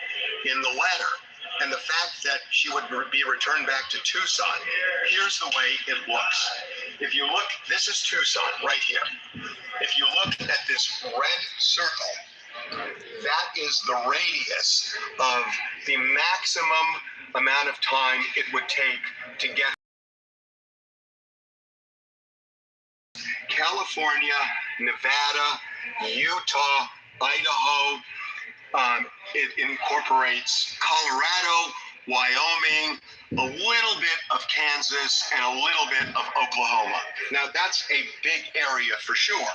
in the letter and the fact that she would be returned back to Tucson, here's the way it looks. If you look, this is Tucson right here. If you look at this red circle, that is the radius of the maximum amount of time it would take to get California, Nevada, Utah, Idaho. It incorporates Colorado, Wyoming, a little bit of Kansas, and a little bit of Oklahoma. Now, that's a big area for sure.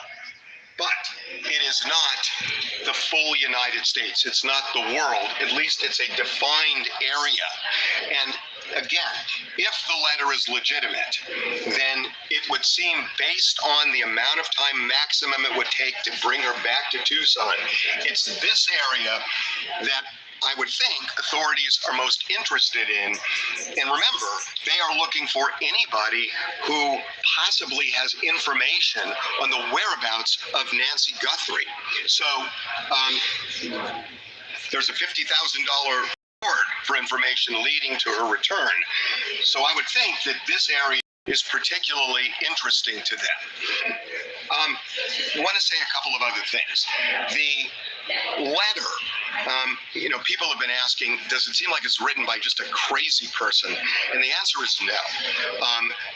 But it is not the full United States. It's not the world. At least it's a defined area. And again, if the letter is legitimate, then it would seem, based on the amount of time maximum it would take to bring her back to Tucson, it's this area that I would think authorities are most interested in. And remember, they are looking for anybody who possibly has information on the whereabouts of Nancy Guthrie. So there's a $50,000 reward for information leading to her return. So I would think that this area is particularly interesting to them. I want to say a couple of other things. The letter, people have been asking, does it seem like it's written by just a crazy person? And the answer is no.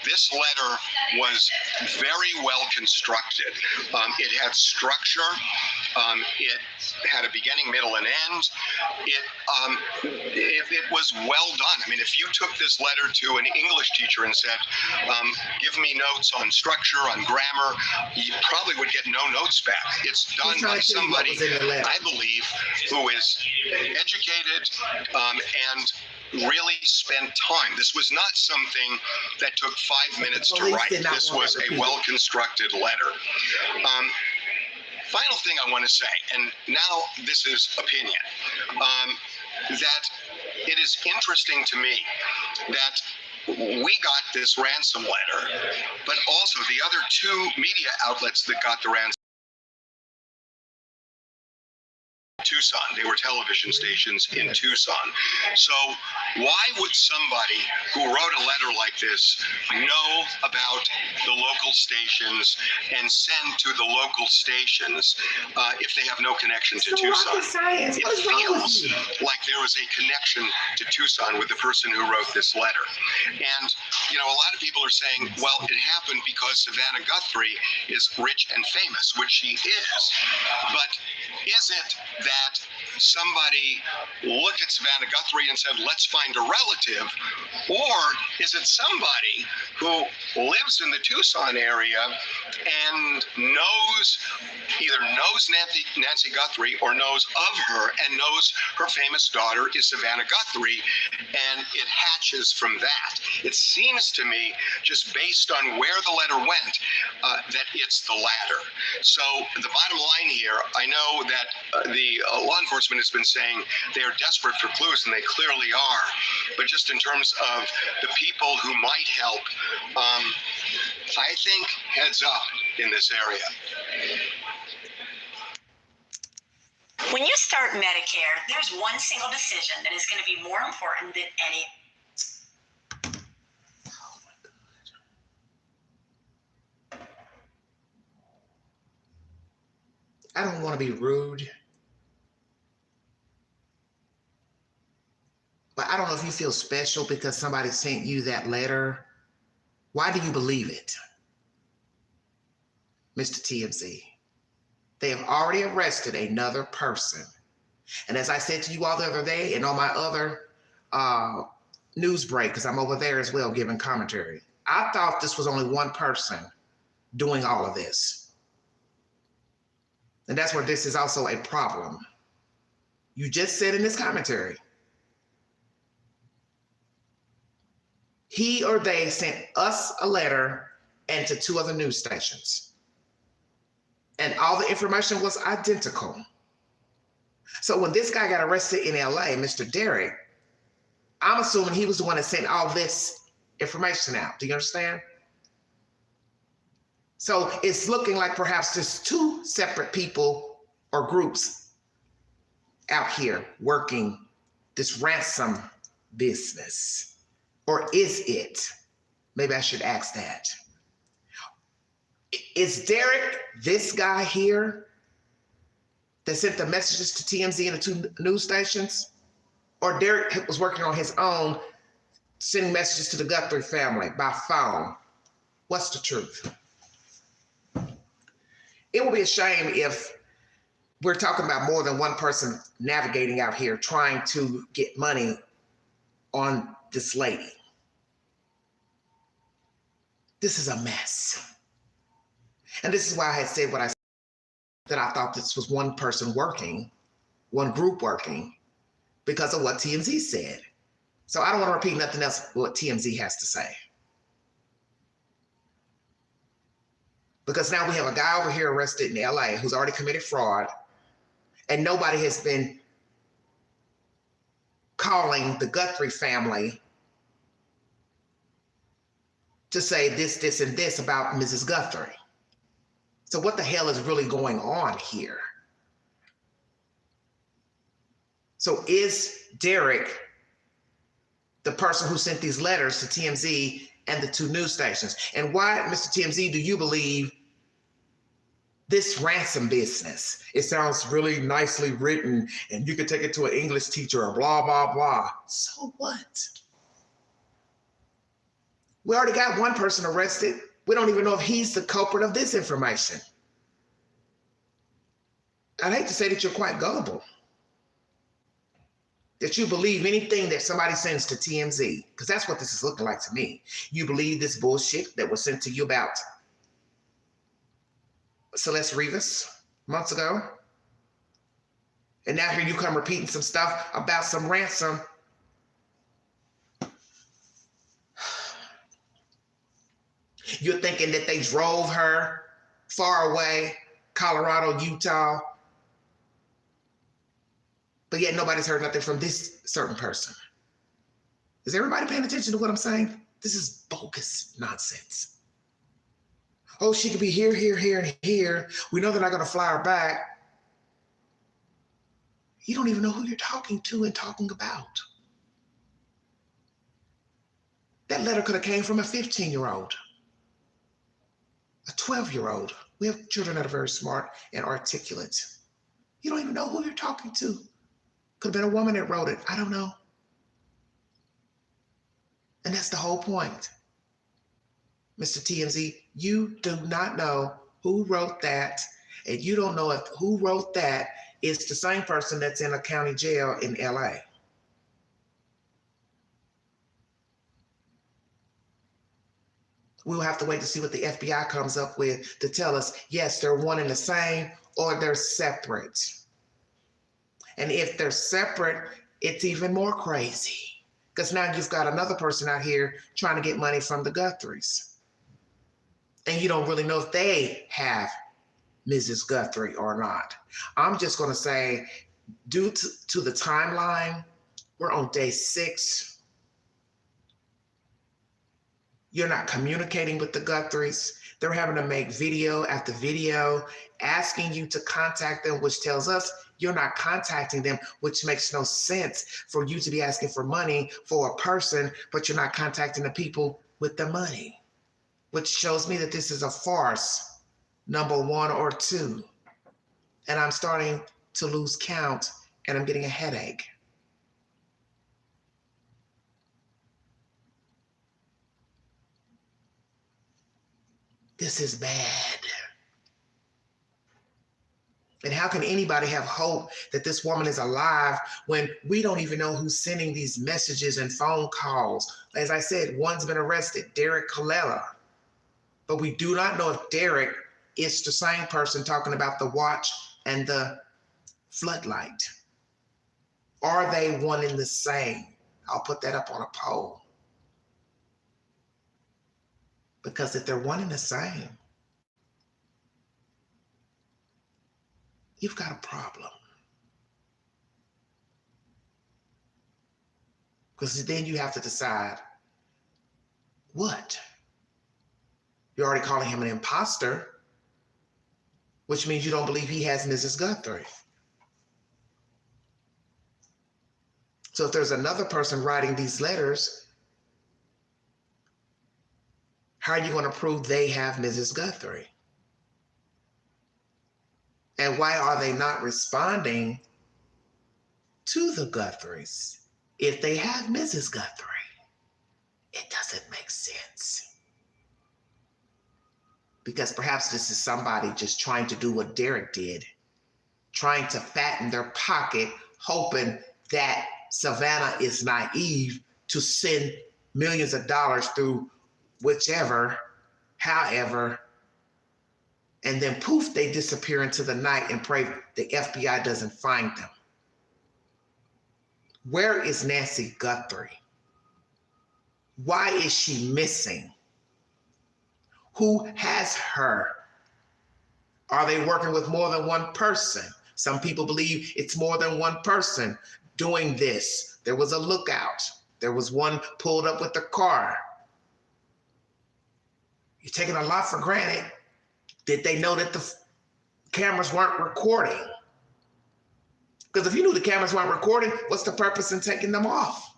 This letter was very well constructed. It had structure. It had a beginning, middle, and end. It was well done. I mean, if you took this letter to an English teacher and said, give me notes on structure, on grammar, you probably would get no notes back. It's done by somebody, I believe, who is educated and really spent time. This was not something that took 5 minutes to write. This was a well-constructed letter. Final thing I want to say, and now this is opinion, that it is interesting to me that we got this ransom letter, but also the other two media outlets that got the ransom, Tucson. They were television stations in Tucson. So why would somebody who wrote a letter like this know about the local stations and send to the local stations if they have no connection to Tucson? It feels like there was a connection to Tucson with the person who wrote this letter. And, a lot of people are saying, well, it happened because Savannah Guthrie is rich and famous, which she is. But is it that somebody looked at Savannah Guthrie and said, let's find a relative? Or is it somebody who lives in the Tucson area and either knows Nancy Guthrie or knows of her and knows her famous daughter is Savannah Guthrie, and it hatches from that? It seems to me, just based on where the letter went, that it's the latter. So the bottom line here, I know that the law enforcement has been saying they are desperate for clues, and they clearly are. But just in terms of the people who might help, I think heads up in this area.
When you start Medicare, there's one single decision that is going to be more important than any.
I don't want to be rude, but I don't know if you feel special because somebody sent you that letter. Why do you believe it, Mr. TMZ? They have already arrested another person. And as I said to you all the other day and on my other news break, because I'm over there as well giving commentary, I thought this was only one person doing all of this. And that's where this is also a problem. You just said in this commentary, he or they sent us a letter and to two other news stations. And all the information was identical. So when this guy got arrested in LA, Mr. Derrick, I'm assuming he was the one that sent all this information out. Do you understand? So it's looking like perhaps there's two separate people or groups out here working this ransom business. Or is it? Maybe I should ask that. Is Derrick this guy here that sent the messages to TMZ and the two news stations? Or Derrick was working on his own, sending messages to the Guthrie family by phone? What's the truth? It will be a shame if we're talking about more than one person navigating out here trying to get money on this lady. This is a mess. And this is why I had said what I said, that I thought this was one person working, one group working, because of what TMZ said. So I don't want to repeat nothing else what TMZ has to say. Because now we have a guy over here arrested in LA who's already committed fraud, and nobody has been calling the Guthrie family to say this, this, and this about Mrs. Guthrie. So what the hell is really going on here? So is Derrick the person who sent these letters to TMZ and the two news stations? And why, Mr. TMZ, do you believe this ransom business? It sounds really nicely written and you could take it to an English teacher and blah, blah, blah. So what? We already got one person arrested. We don't even know if he's the culprit of this information. I'd hate to say that you're quite gullible, that you believe anything that somebody sends to TMZ, because that's what this is looking like to me. You believe this bullshit that was sent to you about Celeste Rivas months ago. And now here you come repeating some stuff about some ransom. You're thinking that they drove her far away, Colorado, Utah. But yet nobody's heard nothing from this certain person. Is everybody paying attention to what I'm saying? This is bogus nonsense. Oh, she could be here, here, here, and here. We know they're not going to fly her back. You don't even know who you're talking to and talking about. That letter could have came from a 15-year-old, a 12-year-old. We have children that are very smart and articulate. You don't even know who you're talking to. Could have been a woman that wrote it. I don't know. And that's the whole point. Mr. TMZ, you do not know who wrote that, and you don't know if who wrote that is the same person that's in a county jail in LA. We'll have to wait to see what the FBI comes up with to tell us, yes, they're one and the same, or they're separate. And if they're separate, it's even more crazy, because now you've got another person out here trying to get money from the Guthries. And you don't really know if they have Mrs. Guthrie or not. I'm just going to say, due to the timeline, we're on day 6. You're not communicating with the Guthries. They're having to make video after video asking you to contact them, which tells us you're not contacting them, which makes no sense for you to be asking for money for a person, but you're not contacting the people with the money, which shows me that this is a farce, number 1 or 2. And I'm starting to lose count and I'm getting a headache. This is bad. And how can anybody have hope that this woman is alive when we don't even know who's sending these messages and phone calls? As I said, one's been arrested, Derrick Callella. But we do not know if Derrick is the same person talking about the watch and the floodlight. Are they one and the same? I'll put that up on a poll. Because if they're one and the same, you've got a problem. Because then you have to decide what? You're already calling him an imposter, which means you don't believe he has Mrs. Guthrie. So if there's another person writing these letters, how are you going to prove they have Mrs. Guthrie? And why are they not responding to the Guthries if they have Mrs. Guthrie? It doesn't make sense. Because perhaps this is somebody just trying to do what Derrick did, trying to fatten their pocket, hoping that Savannah is naive to send millions of dollars through whichever, however, and then poof, they disappear into the night and pray the FBI doesn't find them. Where is Nancy Guthrie? Why is she missing? Who has her? Are they working with more than one person? Some people believe it's more than one person. doing this. There was a lookout. There was one pulled up with the car. You're taking a lot for granted. Did they know that the cameras weren't recording? Because if you knew the cameras weren't recording, what's the purpose in taking them off?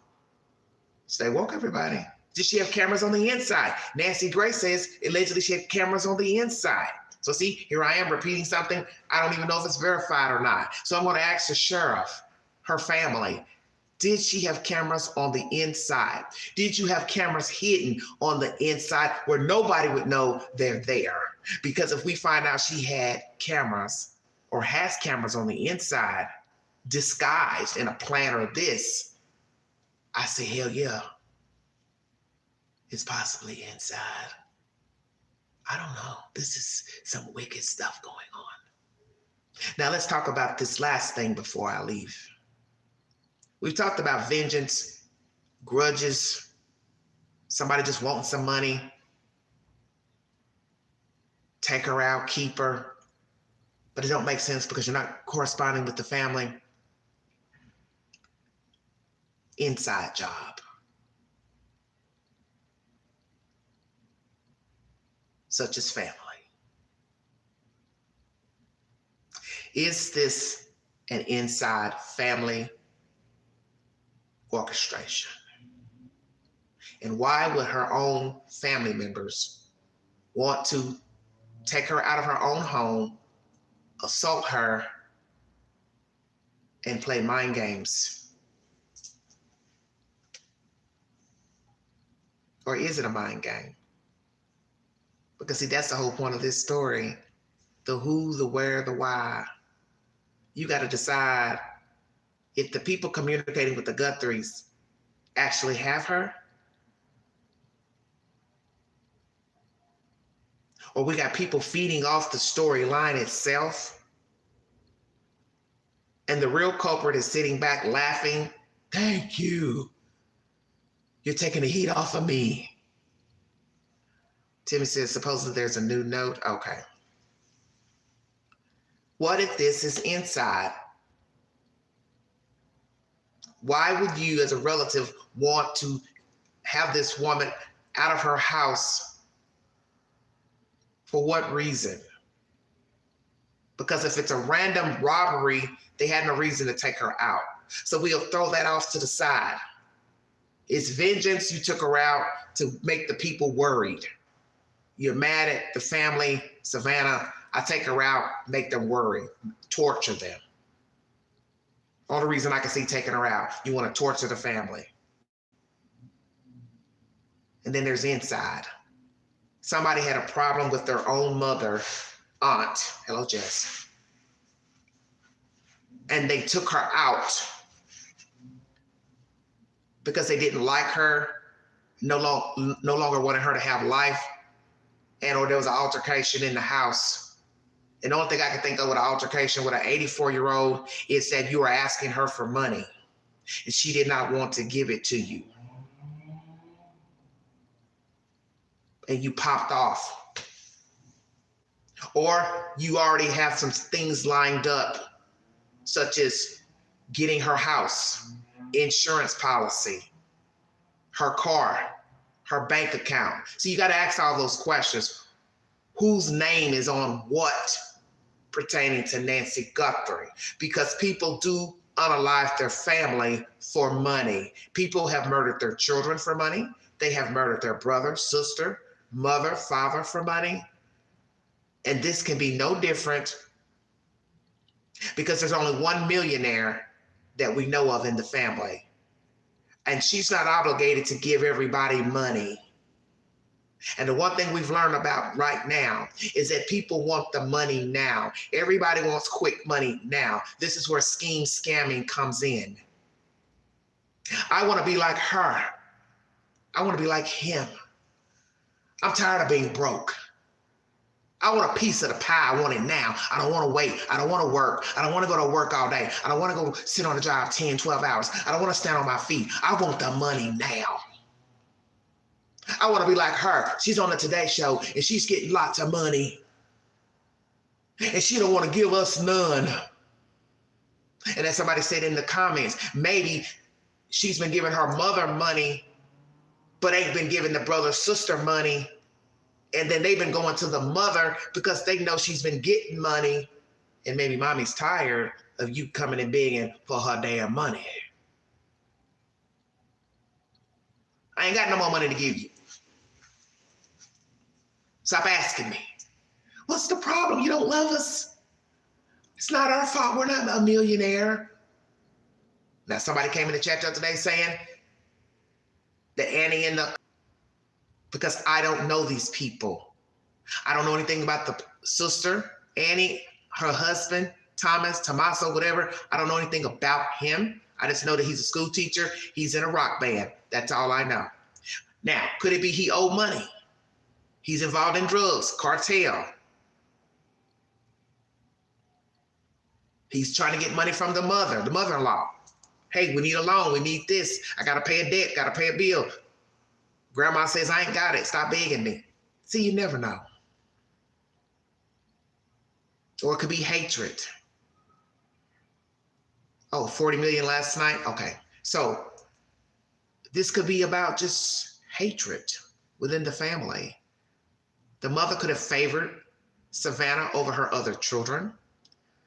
Stay woke, everybody. Did she have cameras on the inside? Nancy Grace says allegedly she had cameras on the inside. So see, here I am repeating something. I don't even know if it's verified or not. So I'm going to ask the sheriff, her family, did she have cameras on the inside? Did you have cameras hidden on the inside where nobody would know they're there? Because if we find out she had cameras or has cameras on the inside, disguised in a plan or this, I say, hell yeah, it's possibly inside. I don't know. This is some wicked stuff going on. Now let's talk about this last thing before I leave. We've talked about vengeance, grudges, somebody just wanting some money, take her out, keep her, but it don't make sense because you're not corresponding with the family. Inside job. Such as family. Is this an inside family orchestration? And why would her own family members want to take her out of her own home, assault her, and play mind games? Or is it a mind game? Because see, that's the whole point of this story. The who, the where, the why. You got to decide if the people communicating with the Guthries actually have her, or we got people feeding off the storyline itself, and the real culprit is sitting back laughing. Thank you. You're taking the heat off of me. Timmy says, supposedly there's a new note. Okay. What if this is inside? Why would you, as a relative, want to have this woman out of her house? For what reason? Because if it's a random robbery, they had no reason to take her out. So we'll throw that off to the side. It's vengeance. You took her out to make the people worried. You're mad at the family, Savannah. I take her out, make them worry, torture them. Only reason I can see taking her out, you want to torture the family. And then there's inside. Somebody had a problem with their own mother, aunt, hello Jess, and they took her out because they didn't like her, no longer wanted her to have life, and or there was an altercation in the house. And the only thing I can think of with an altercation with an 84-year-old is that you are asking her for money and she did not want to give it to you. And you popped off. Or you already have some things lined up, such as getting her house, insurance policy, her car, her bank account. So you got to ask all those questions. Whose name is on what pertaining to Nancy Guthrie? Because people do unalive their family for money. People have murdered their children for money. They have murdered their brother, sister, mother, father for money. And this can be no different because there's only one millionaire that we know of in the family. And she's not obligated to give everybody money. And the one thing we've learned about right now is that people want the money now. Everybody wants quick money now. This is where scamming comes in. I want to be like her. I want to be like him. I'm tired of being broke. I want a piece of the pie. I want it now. I don't want to wait. I don't want to work. I don't want to go to work all day. I don't want to go sit on a job 10, 12 hours. I don't want to stand on my feet. I want the money now. I want to be like her. She's on the Today Show and she's getting lots of money. And she don't want to give us none. And as somebody said in the comments, maybe she's been giving her mother money, but ain't been giving the brother sister money. And then they've been going to the mother because they know she's been getting money. And maybe mommy's tired of you coming and begging for her damn money. I ain't got no more money to give you. Stop asking me. What's the problem? You don't love us? It's not our fault. We're not a millionaire. Now, somebody came in the chat the other day saying that Annie and the, because I don't know these people. I don't know anything about the sister, Annie, her husband, Tommaso, whatever. I don't know anything about him. I just know that he's a school teacher. He's in a rock band. That's all I know. Now, could it be he owed money? He's involved in drugs, cartel. He's trying to get money from the mother-in-law. Hey, we need a loan. We need this. I got to pay a debt, got to pay a bill. Grandma says, I ain't got it. Stop begging me. See, you never know. Or it could be hatred. Oh, 40 million last night? Okay. So this could be about just hatred within the family. The mother could have favored Savannah over her other children.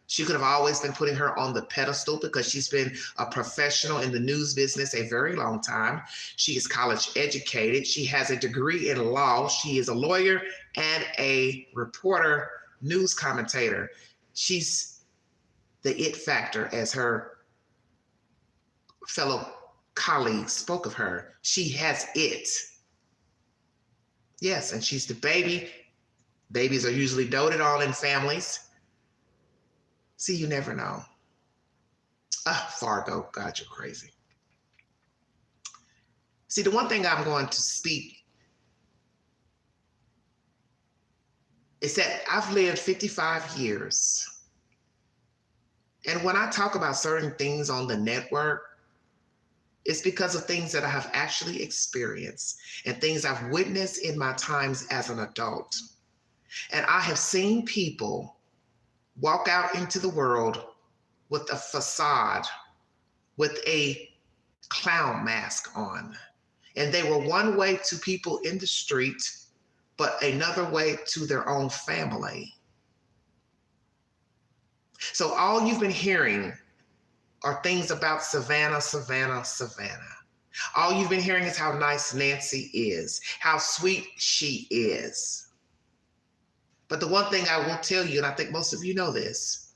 She could have always been putting her on the pedestal because she's been a professional in the news business a very long time. She is college educated. She has a degree in law. She is a lawyer and a reporter, news commentator. She's the it factor, as her fellow colleagues spoke of her. She has it. Yes, and she's the baby. Babies are usually doted on in families. See, you never know. Fargo, God, you're crazy. See, the one thing I'm going to speak is that I've lived 55 years. And when I talk about certain things on the network, it's because of things that I have actually experienced and things I've witnessed in my times as an adult. And I have seen people walk out into the world with a facade, with a clown mask on. And they were one way to people in the street, but another way to their own family. So all you've been hearing are things about Savannah. All you've been hearing is how nice Nancy is, how sweet she is. But the one thing I will tell you, and I think most of you know this,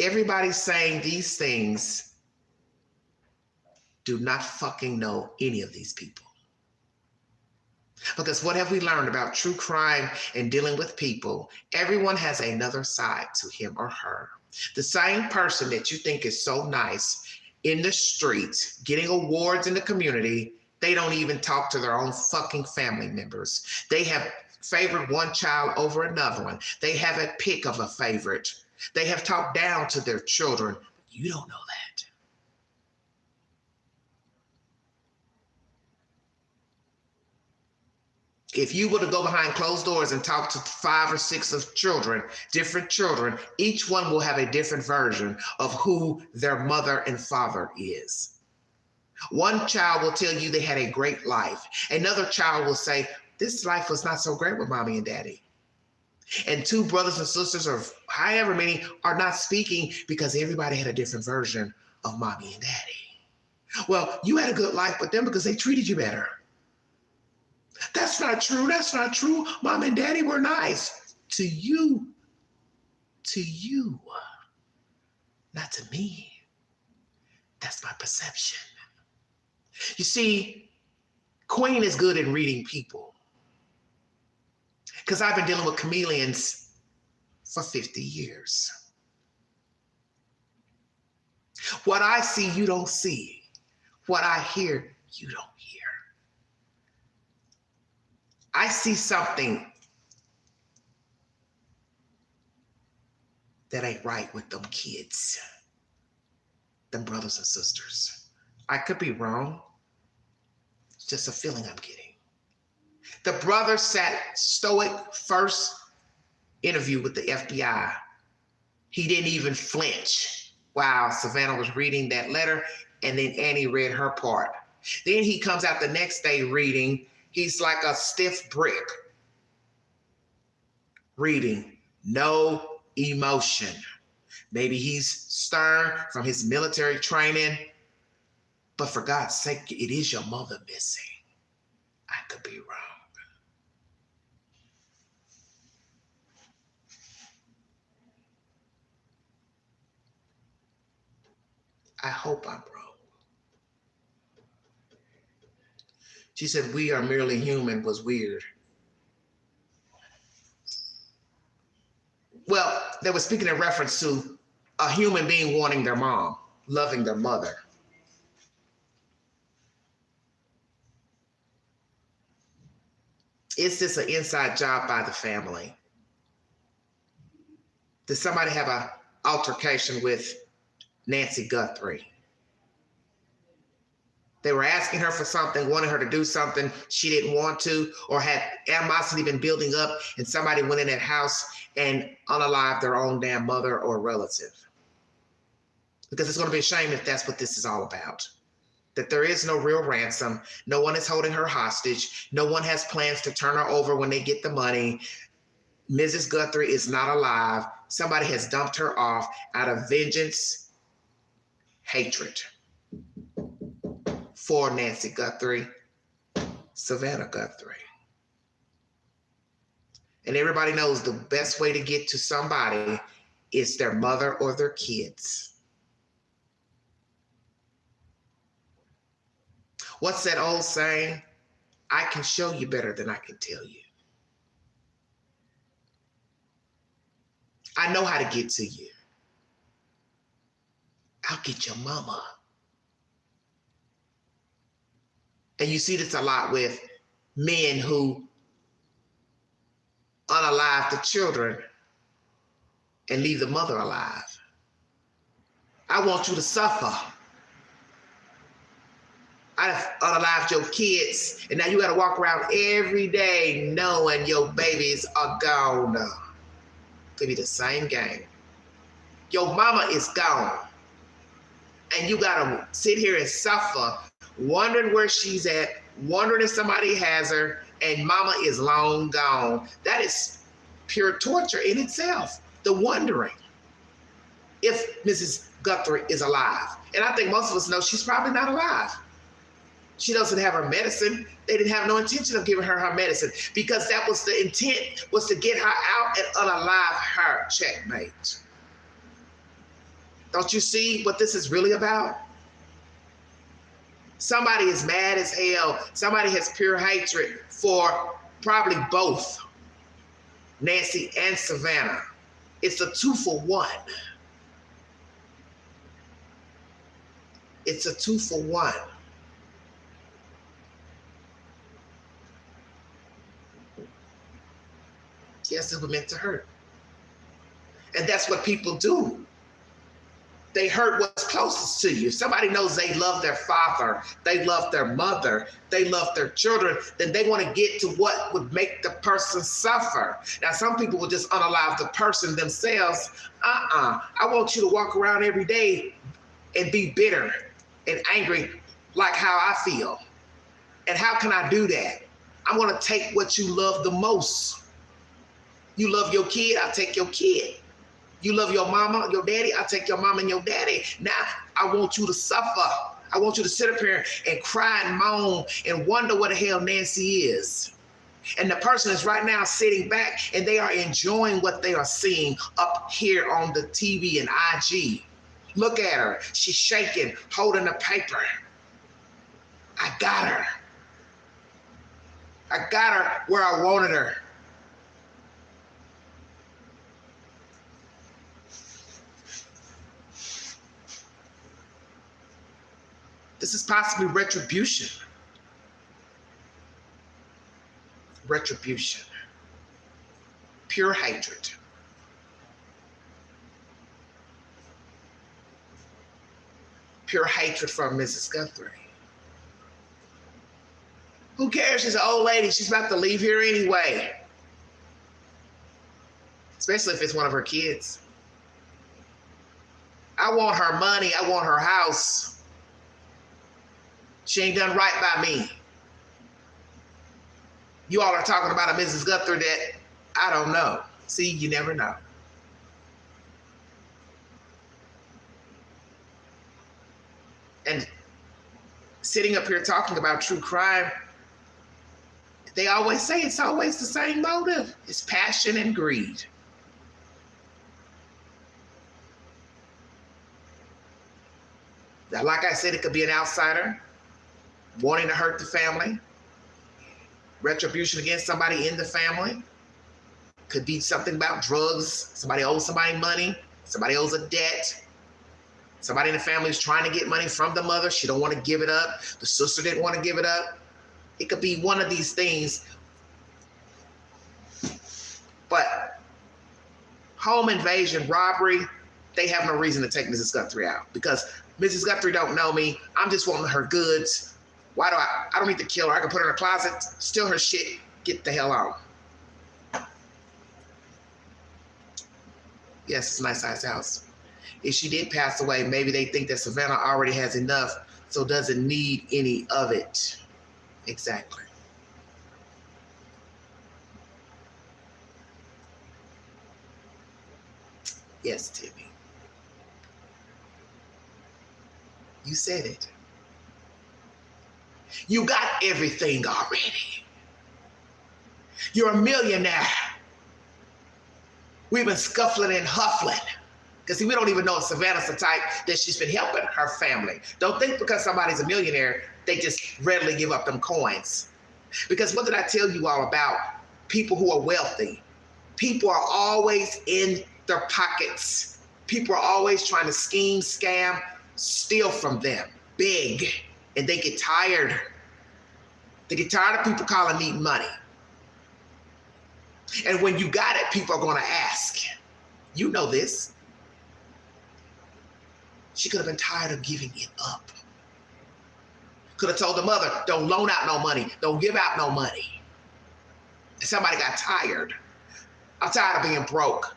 everybody saying these things do not fucking know any of these people. Because what have we learned about true crime and dealing with people? Everyone has another side to him or her. The same person that you think is so nice in the streets, getting awards in the community, they don't even talk to their own fucking family members. They have favored one child over another one. They have a pick of a favorite. They have talked down to their children. You don't know that. If you were to go behind closed doors and talk to 5 or 6 of children, different children, each one will have a different version of who their mother and father is. One child will tell you they had a great life. Another child will say, this life was not so great with mommy and daddy. And 2 brothers and sisters, or however many, are not speaking because everybody had a different version of mommy and daddy. Well, you had a good life with them because they treated you better. That's not true. That's not true. Mom and daddy were nice to you. To you. Not to me. That's my perception. You see, Queen is good at reading people. Because I've been dealing with chameleons for 50 years. What I see, you don't see. What I hear, you don't hear. I see something that ain't right with them kids, them brothers and sisters. I could be wrong. It's just a feeling I'm getting. The brother sat stoic first interview with the FBI. He didn't even flinch while Savannah was reading that letter, and then Annie read her part. Then he comes out the next day reading. He's like a stiff brick. Reading, no emotion. Maybe he's stern from his military training, but for God's sake, it is your mother missing. I could be wrong. I hope I'm wrong. She said, "We are merely human" was weird. Well, they were speaking in reference to a human being wanting their mom, loving their mother. Is this an inside job by the family? Did somebody have an altercation with Nancy Guthrie? They were asking her for something, wanting her to do something she didn't want to, or had animosity been building up, and somebody went in that house and unalived their own damn mother or relative. Because it's going to be a shame if that's what this is all about. That there is no real ransom. No one is holding her hostage. No one has plans to turn her over when they get the money. Mrs. Guthrie is not alive. Somebody has dumped her off out of vengeance, hatred for Nancy Guthrie, Savannah Guthrie. And everybody knows the best way to get to somebody is their mother or their kids. What's that old saying? I can show you better than I can tell you. I know how to get to you. I'll get your mama. And you see this a lot with men who unalive the children and leave the mother alive. I want you to suffer. I've unalived your kids, and now you got to walk around every day knowing your babies are gone. Could be the same game. Your mama is gone, and you got to sit here and suffer, wondering where she's at, wondering if somebody has her, and mama is long gone. That is pure torture in itself, the wondering if Mrs. Guthrie is alive. And I think most of us know she's probably not alive. She doesn't have her medicine. They didn't have no intention of giving her medicine because that was the intent, was to get her out and unalive her. Checkmate. Don't you see what this is really about? Somebody is mad as hell. Somebody has pure hatred for probably both Nancy and Savannah. It's a 2-for-1. It's a 2-for-1. Yes, it was meant to hurt. And that's what people do. They hurt what's closest to you. Somebody knows they love their father, they love their mother, they love their children, then they want to get to what would make the person suffer. Now, some people will just unalive the person themselves. I want you to walk around every day and be bitter and angry like how I feel. And how can I do that? I'm going to take what you love the most. You love your kid, I'll take your kid. You love your mama, your daddy, I'll take your mama and your daddy. Now, I want you to suffer. I want you to sit up here and cry and moan and wonder what the hell Nancy is. And the person is right now sitting back and they are enjoying what they are seeing up here on the TV and IG. Look at her. She's shaking, holding the paper. I got her. I got her where I wanted her. This is possibly retribution. Retribution. Pure hatred. Pure hatred for Mrs. Guthrie. Who cares? She's an old lady. She's about to leave here anyway. Especially if it's one of her kids. I want her money. I want her house. She ain't done right by me. You all are talking about a Mrs. Guthrie that I don't know. See, you never know. And sitting up here talking about true crime, they always say it's always the same motive. It's passion and greed. Now, like I said, it could be an outsider wanting to hurt the family. Retribution against somebody in the family. Could be something about drugs. Somebody owes somebody money. Somebody owes a debt. Somebody in the family is trying to get money from the mother. She don't want to give it up. The sister didn't want to give it up. It could be one of these things. But home invasion, robbery, they have no reason to take Mrs. Guthrie out because Mrs. Guthrie don't know me. I'm just wanting her goods. Why do I don't need to kill her. I can put her in a closet, steal her shit, get the hell out. Yes, it's a nice sized house. If she did pass away, maybe they think that Savannah already has enough, so doesn't need any of it. Exactly. Yes, Timmy. You said it. You got everything already. You're a millionaire. We've been scuffling and huffling. Because see, we don't even know if Savannah's the type that she's been helping her family. Don't think because somebody's a millionaire, they just readily give up them coins. Because what did I tell you all about people who are wealthy? People are always in their pockets. People are always trying to scheme, scam, steal from them, beg, and they get tired. They get tired of people calling needing money. And when you got it, people are going to ask. You know this. She could have been tired of giving it up. Could have told the mother, don't loan out no money. Don't give out no money. And somebody got tired. I'm tired of being broke.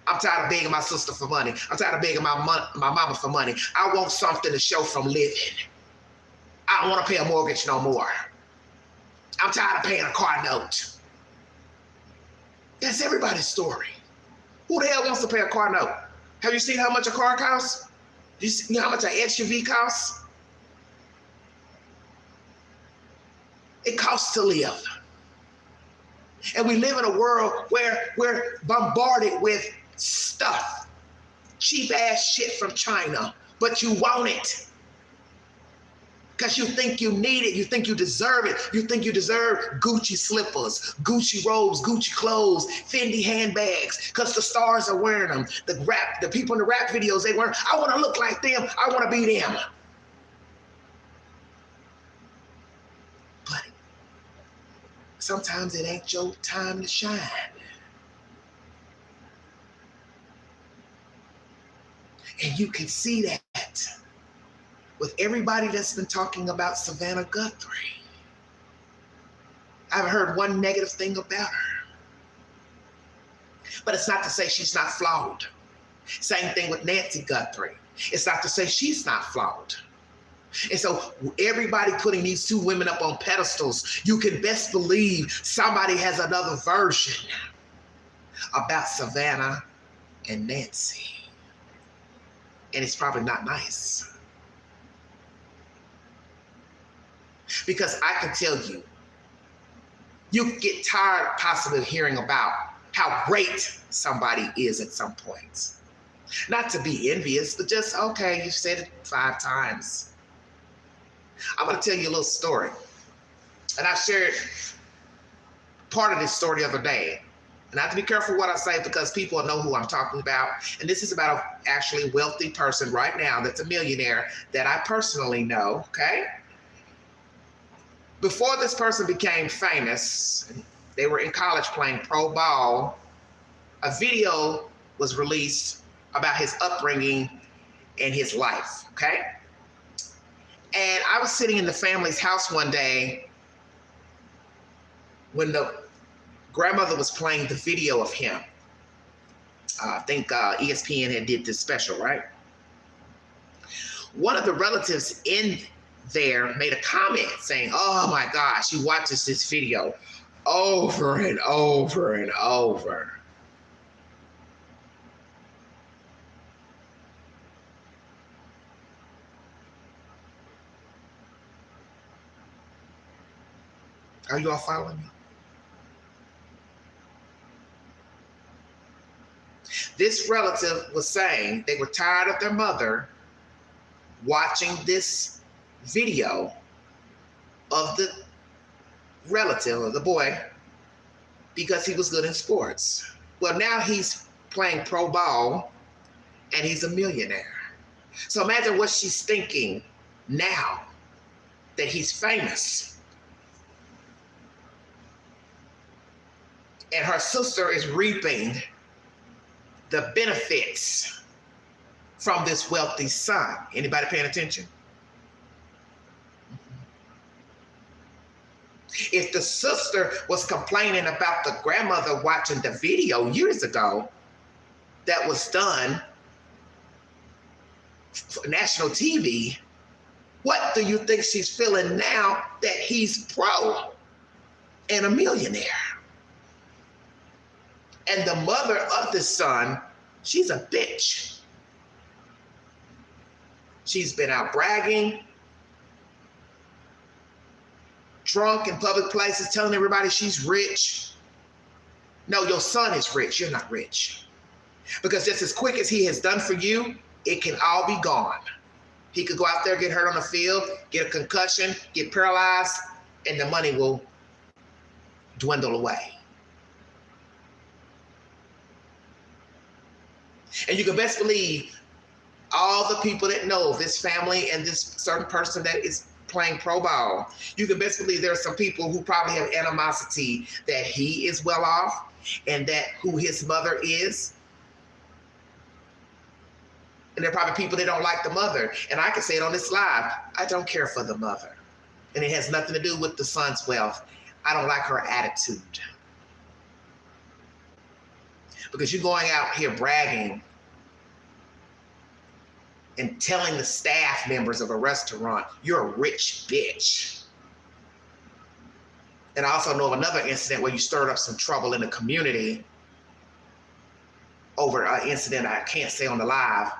I'm tired of begging my sister for money. I'm tired of begging my mama for money. I want something to show from living. I don't want to pay a mortgage no more. I'm tired of paying a car note. That's everybody's story. Who the hell wants to pay a car note? Have you seen how much a car costs? Do you see how much an SUV costs? It costs to live. And we live in a world where we're bombarded with stuff. Cheap ass shit from China, but you want it. Because you think you need it, you think you deserve it. You think you deserve Gucci slippers, Gucci robes, Gucci clothes, Fendi handbags, because the stars are wearing them. The people in the rap videos, they wear, I want to look like them, I want to be them. But sometimes it ain't your time to shine. And you can see that with everybody that's been talking about Savannah Guthrie. I haven't heard one negative thing about her. But it's not to say she's not flawed. Same thing with Nancy Guthrie. It's not to say she's not flawed. And so everybody putting these two women up on pedestals, you can best believe somebody has another version about Savannah and Nancy. And it's probably not nice. Because I can tell you, you get tired possibly of hearing about how great somebody is at some points. Not to be envious, but just, okay, you've said it 5 times. I'm going to tell you a little story. And I shared part of this story the other day. And I have to be careful what I say because people know who I'm talking about. And this is about an actually wealthy person right now that's a millionaire that I personally know, okay? Before this person became famous, they were in college playing pro ball. A video was released about his upbringing and his life, okay? And I was sitting in the family's house one day when the grandmother was playing the video of him. I think ESPN had did this special, right? one of the relatives in there made a comment saying, oh my gosh, she watches this video over and over and over. Are you all following me? This relative was saying they were tired of their mother watching this video of the relative of the boy because he was good in sports. Well, now he's playing pro ball and he's a millionaire. So imagine what she's thinking now that he's famous. And her sister is reaping the benefits from this wealthy son. Anybody paying attention? If the sister was complaining about the grandmother watching the video years ago that was done for national TV, what do you think she's feeling now that he's pro and a millionaire? And the mother of the son, she's a bitch. She's been out bragging, drunk in public places, telling everybody she's rich. No, your son is rich. You're not rich. Because just as quick as he has done for you, it can all be gone. He could go out there, get hurt on the field, get a concussion, get paralyzed, and the money will dwindle away. And you can best believe all the people that know this family and this certain person that is playing pro ball, you can best believe there are some people who probably have animosity that he is well off and that who his mother is. And there are probably people that don't like the mother. And I can say it on this live, I don't care for the mother. And it has nothing to do with the son's wealth. I don't like her attitude. Because you're going out here bragging and telling the staff members of a restaurant, you're a rich bitch. And I also know of another incident where you stirred up some trouble in the community over an incident I can't say on the live,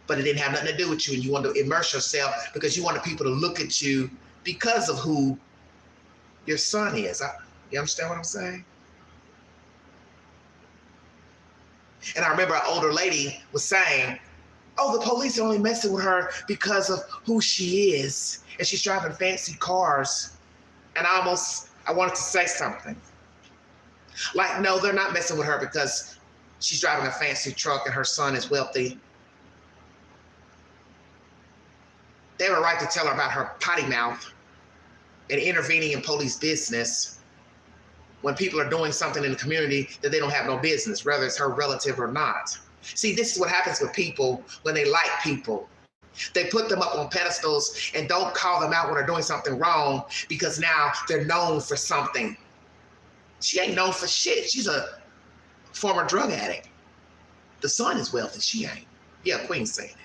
but it didn't have nothing to do with you, and you wanted to immerse yourself because you wanted people to look at you because of who your son is. You understand what I'm saying? And I remember an older lady was saying, oh, the police are only messing with her because of who she is. And she's driving fancy cars. And I wanted to say something. Like, no, they're not messing with her because she's driving a fancy truck and her son is wealthy. They have a right to tell her about her potty mouth and intervening in police business when people are doing something in the community that they don't have no business, whether it's her relative or not. See, this is what happens with people when they like people. They put them up on pedestals and don't call them out when they're doing something wrong because now they're known for something. She ain't known for shit. She's a former drug addict. The son is wealthy, she ain't. Yeah, Queen's saying it.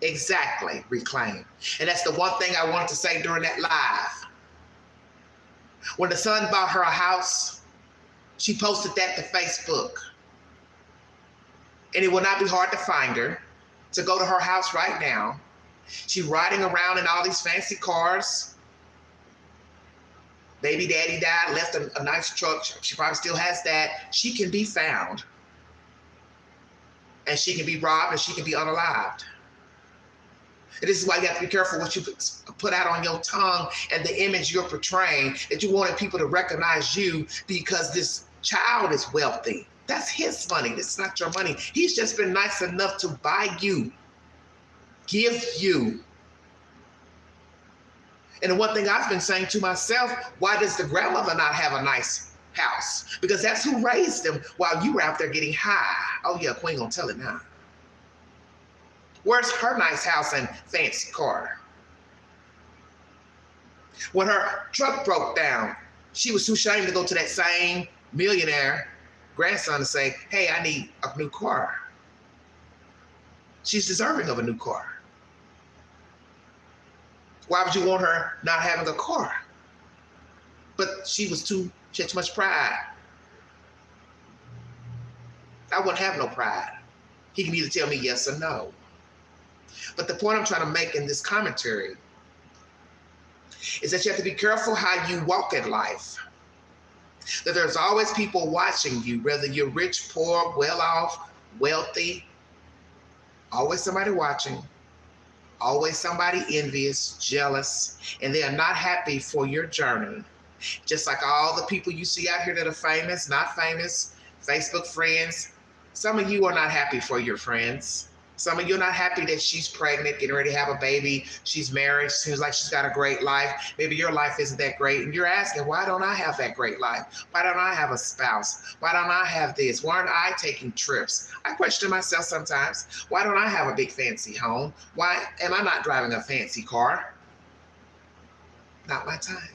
Exactly, reclaim. And that's the one thing I wanted to say during that live. When the son bought her a house, she posted that to Facebook. And it will not be hard to find her, to go to her house right now. She's riding around in all these fancy cars. Baby daddy died, left a nice truck. She probably still has that. She can be found. And she can be robbed and she can be unalived. And this is why you have to be careful what you put out on your tongue and the image you're portraying, that you wanted people to recognize you because this child is wealthy. That's his money. This is not your money. He's just been nice enough to buy you, give you. And the one thing I've been saying to myself, why does the grandmother not have a nice house? Because that's who raised them while you were out there getting high. Oh yeah, Queen gonna tell it now. Where's her nice house and fancy car? When her truck broke down, she was too ashamed to go to that same millionaire grandson and say, hey, I need a new car. She's deserving of a new car. Why would you want her not having a car? But she had too much pride. I wouldn't have no pride. He can either tell me yes or no. But the point I'm trying to make in this commentary is that you have to be careful how you walk in life. That there's always people watching you, whether you're rich, poor, well off, wealthy, always somebody watching, always somebody envious, jealous, and they are not happy for your journey. Just like all the people you see out here that are famous, not famous, Facebook friends, some of you are not happy for your friends. Some of you are not happy that she's pregnant, getting ready to have a baby. She's married. Seems like she's got a great life. Maybe your life isn't that great. And you're asking, why don't I have that great life? Why don't I have a spouse? Why don't I have this? Why aren't I taking trips? I question myself sometimes. Why don't I have a big fancy home? Why am I not driving a fancy car? Not my time.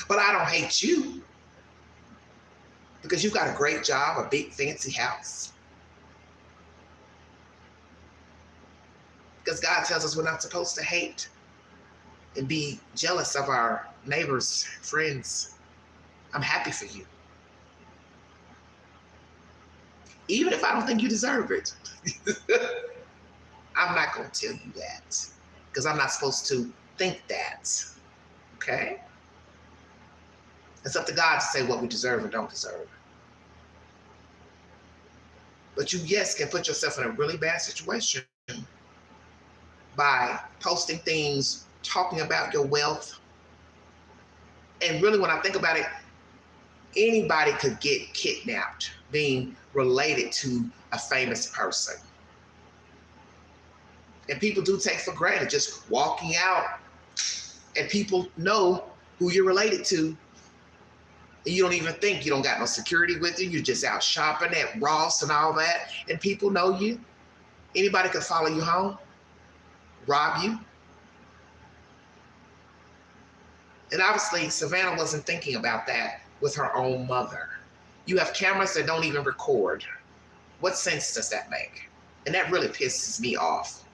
But I don't hate you. Because you've got a great job, a big fancy house. Because God tells us we're not supposed to hate and be jealous of our neighbors, friends. I'm happy for you. Even if I don't think you deserve it. I'm not going to tell you that. Because I'm not supposed to think that. Okay? It's up to God to say what we deserve and don't deserve. But you, yes, can put yourself in a really bad situation by posting things, talking about your wealth. And really, when I think about it, anybody could get kidnapped being related to a famous person. And people do take for granted just walking out and people know who you're related to. And you don't even think, you don't got no security with you. You're just out shopping at Ross and all that. And people know you. Anybody could follow you home, rob you. And obviously, Savannah wasn't thinking about that with her own mother. You have cameras that don't even record. What sense does that make? And that really pisses me off.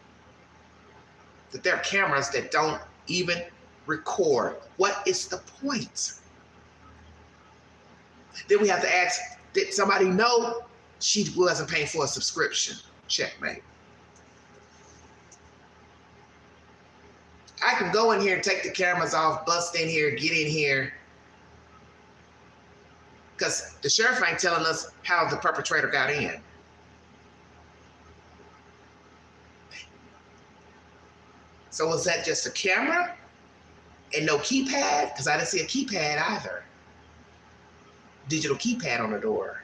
That there are cameras that don't even record. What is the point? Then we have to ask, did somebody know she wasn't paying for a subscription? Checkmate. I can go in here and take the cameras off, bust in here, get in here. Because the sheriff ain't telling us how the perpetrator got in. So was that just a camera and no keypad? Because I didn't see a keypad either. Digital keypad on the door.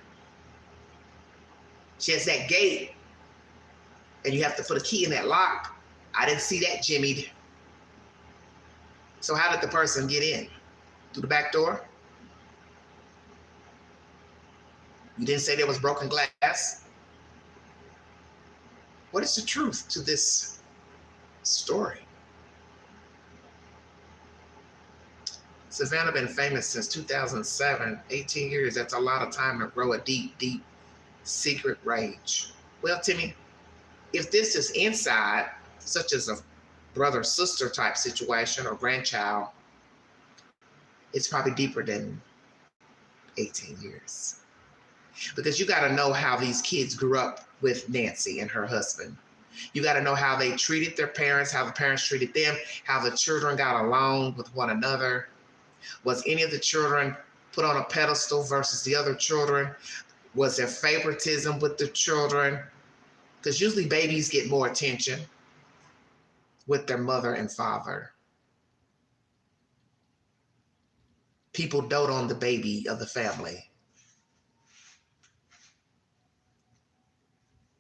She has that gate and you have to put a key in that lock. I didn't see that jimmied. So how did the person get in? Through the back door? You didn't say there was broken glass? What is the truth to this story? Savannah been famous since 2007, 18 years. That's a lot of time to grow a deep, deep secret rage. Well, Timmy, if this is inside, such as a brother-sister type situation or grandchild, it's probably deeper than 18 years. Because you got to know how these kids grew up with Nancy and her husband. You got to know how they treated their parents, how the parents treated them, how the children got along with one another. Was any of the children put on a pedestal versus the other children? Was there favoritism with the children? Because usually babies get more attention with their mother and father. People dote on the baby of the family.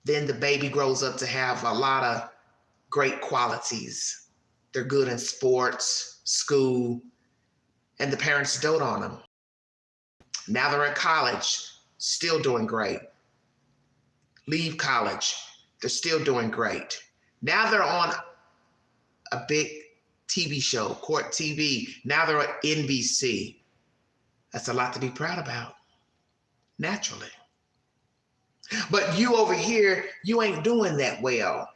Then the baby grows up to have a lot of great qualities. They're good in sports, school, and the parents dote on them. Now they're in college, still doing great. Leave college, they're still doing great. Now they're on a big TV show, Court TV. Now they're at NBC. That's a lot to be proud about, naturally. But you over here, you ain't doing that well.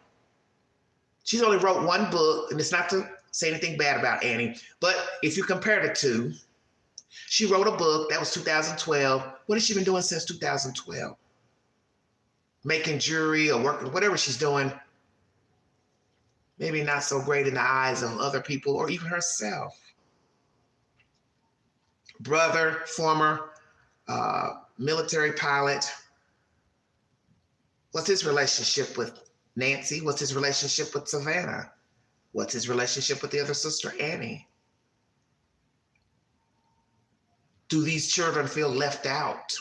She's only wrote one book, and it's not to say anything bad about Annie, but if you compare the two, she wrote a book, that was 2012. What has she been doing since 2012? Making jewelry or working, whatever she's doing, maybe not so great in the eyes of other people or even herself. Brother, former military pilot. What's his relationship with Nancy? What's his relationship with Savannah? What's his relationship with the other sister, Annie? Do these children feel left out?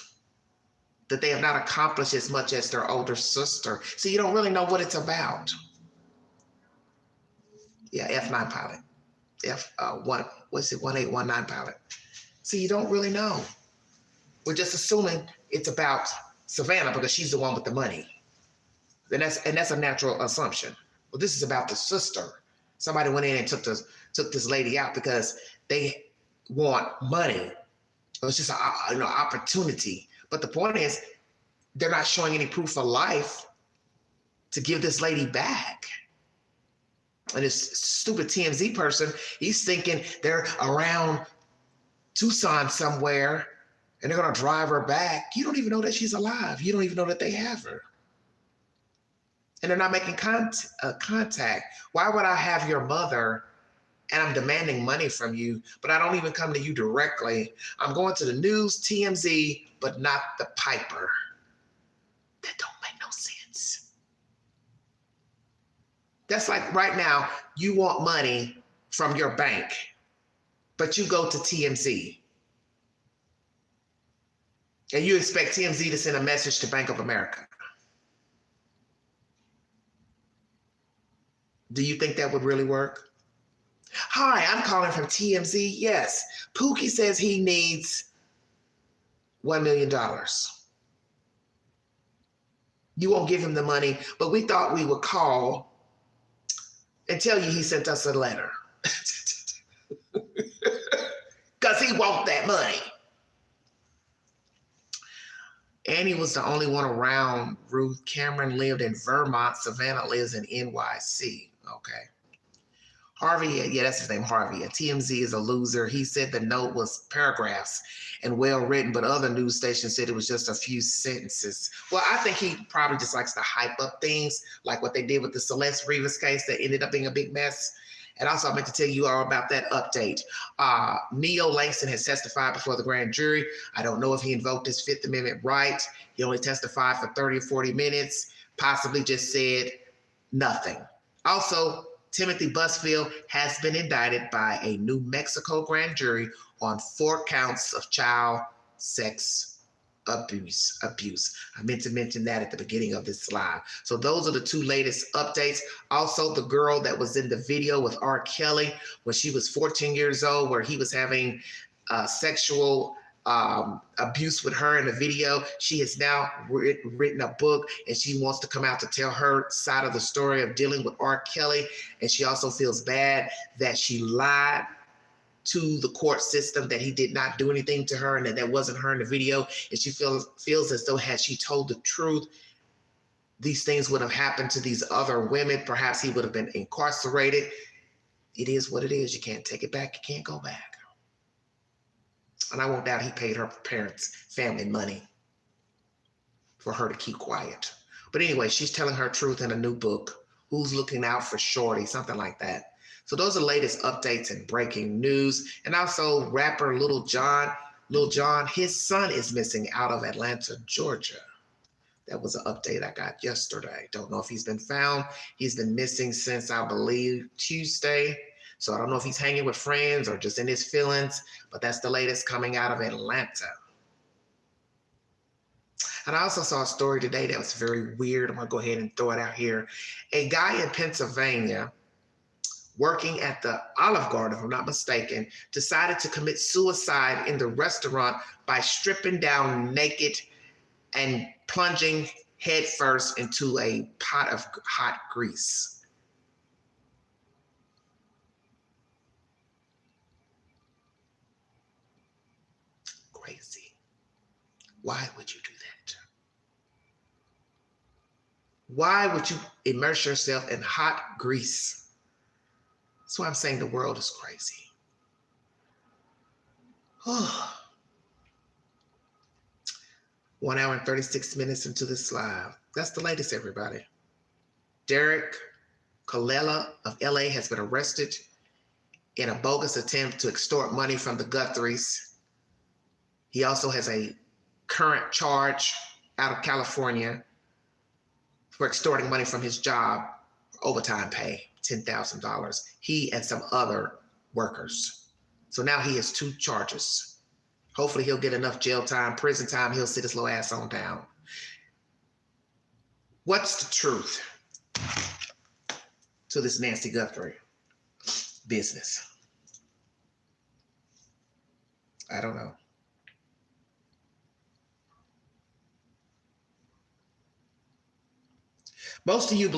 That they have not accomplished as much as their older sister? So you don't really know what it's about. Yeah, F9 pilot. What's it, 1819 pilot. So you don't really know. We're just assuming it's about Savannah because she's the one with the money. And that's a natural assumption. Well, this is about the sister. Somebody went in and took this lady out because they want money. It was just an opportunity. But the point is, they're not showing any proof of life to give this lady back. And this stupid TMZ person, he's thinking they're around Tucson somewhere and they're going to drive her back. You don't even know that she's alive. You don't even know that they have her. And they're not making contact. Why would I have your mother and I'm demanding money from you, but I don't even come to you directly? I'm going to the news, TMZ, but not the Piper. That don't make no sense. That's like right now, you want money from your bank, but you go to TMZ. And you expect TMZ to send a message to Bank of America. Do you think that would really work? Hi, I'm calling from TMZ. Yes, Pookie says he needs $1 million. You won't give him the money, but we thought we would call and tell you he sent us a letter. Because he wants that money. Annie was the only one around Ruth. Cameron lived in Vermont. Savannah lives in NYC. Okay. Harvey, yeah, that's his name, Harvey. TMZ is a loser. He said the note was paragraphs and well written, but other news stations said it was just a few sentences. Well, I think he probably just likes to hype up things, like what they did with the Celeste Rivas case that ended up being a big mess. And also, I meant to tell you all about that update. Neo Langston has testified before the grand jury. I don't know if he invoked his Fifth Amendment right. He only testified for 30 or 40 minutes, possibly just said nothing. Also, Timothy Busfield has been indicted by a New Mexico grand jury on 4 counts of child sex abuse. I meant to mention that at the beginning of this slide. So those are the 2 latest updates. Also, the girl that was in the video with R. Kelly when she was 14 years old, where he was having sexual abuse with her in the video. She has now written a book, and she wants to come out to tell her side of the story of dealing with R. Kelly. And she also feels bad that she lied to the court system, that he did not do anything to her and that wasn't her in the video. And she feels as though had she told the truth, these things would have happened to these other women. Perhaps he would have been incarcerated. It is what it is. You can't take it back. You can't go back. And I won't doubt he paid her parents' family money for her to keep quiet. But anyway, she's telling her truth in a new book. Who's looking out for Shorty? Something like that. So those are the latest updates and breaking news. And also rapper Lil Jon, his son is missing out of Atlanta, Georgia. That was an update I got yesterday. Don't know if he's been found. He's been missing since, I believe, Tuesday. So I don't know if he's hanging with friends or just in his feelings, but that's the latest coming out of Atlanta. And I also saw a story today that was very weird. I'm gonna go ahead and throw it out here. A guy in Pennsylvania working at the Olive Garden, if I'm not mistaken, decided to commit suicide in the restaurant by stripping down naked and plunging headfirst into a pot of hot grease. Crazy. Why would you do that? Why would you immerse yourself in hot grease? That's why I'm saying the world is crazy. 1 hour and 36 minutes into this live. That's the latest, everybody. Derrick Callella of LA has been arrested in a bogus attempt to extort money from the Guthries. He also has a current charge out of California for extorting money from his job, overtime pay, $10,000. He and some other workers. So now he has 2 charges. Hopefully he'll get enough jail time, prison time, he'll sit his little ass on down. What's the truth to this Nancy Guthrie business? I don't know. Most of you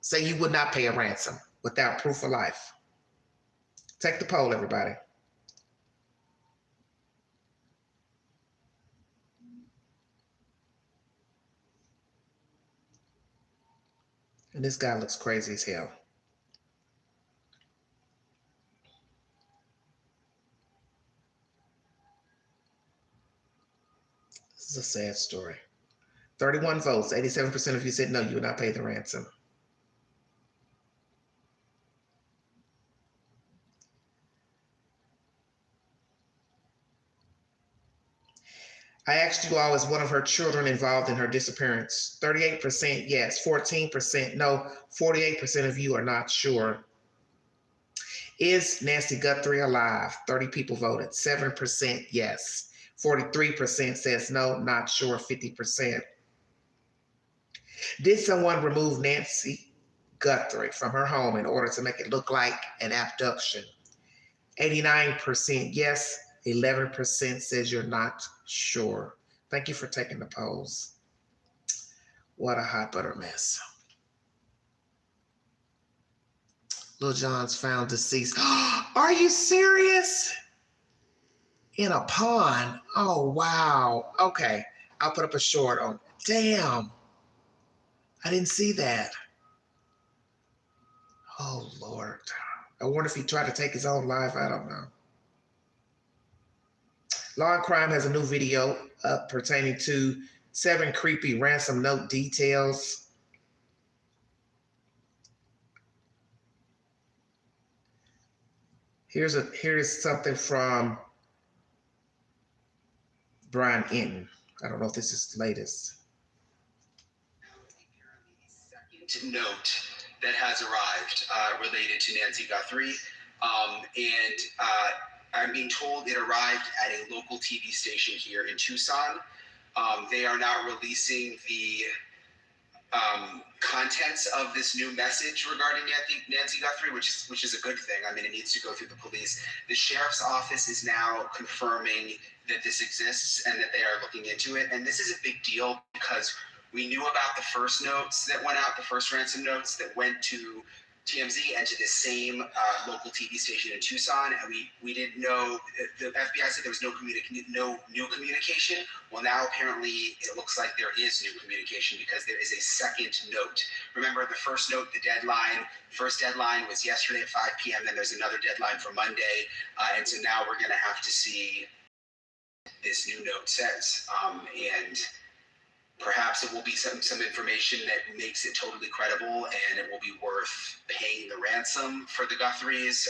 say you would not pay a ransom without proof of life. Take the poll, everybody. And this guy looks crazy as hell. This is a sad story. 31 votes, 87% of you said no, you would not pay the ransom. I asked you all, is one of her children involved in her disappearance? 38% yes, 14% no, 48% of you are not sure. Is Nancy Guthrie alive? 30 people voted, 7% yes, 43% says no, not sure, 50%. Did someone remove Nancy Guthrie from her home in order to make it look like an abduction? 89% yes, 11% says you're not sure. Thank you for taking the polls. What a hot butter mess. Lil Jon's found deceased. Are you serious? In a pond? Oh, wow. Okay, I'll put up a short on. Damn. I didn't see that. Oh, Lord. I wonder if he tried to take his own life. I don't know. Law and Crime has a new video pertaining to 7 creepy ransom note details. Here's something from Brian Enton. I don't know if this is the latest.
Second note that has arrived related to Nancy Guthrie, and I'm being told it arrived at a local TV station here in Tucson. They are not releasing the contents of this new message regarding Nancy Guthrie, which is a good thing. I mean, it needs to go through the police. The sheriff's office is now confirming that this exists and that they are looking into it. And this is a big deal because we knew about the first notes that went out, the first ransom notes that went to TMZ and to the same local TV station in Tucson, and we didn't know. The FBI said there was no new communication. Well, now apparently it looks like there is new communication because there is a second note. Remember the first note, first deadline was yesterday at 5 p.m. Then there's another deadline for Monday, and so now we're going to have to see this new note says, and perhaps it will be some information that makes it totally credible and it will be worth paying the ransom for the Guthries.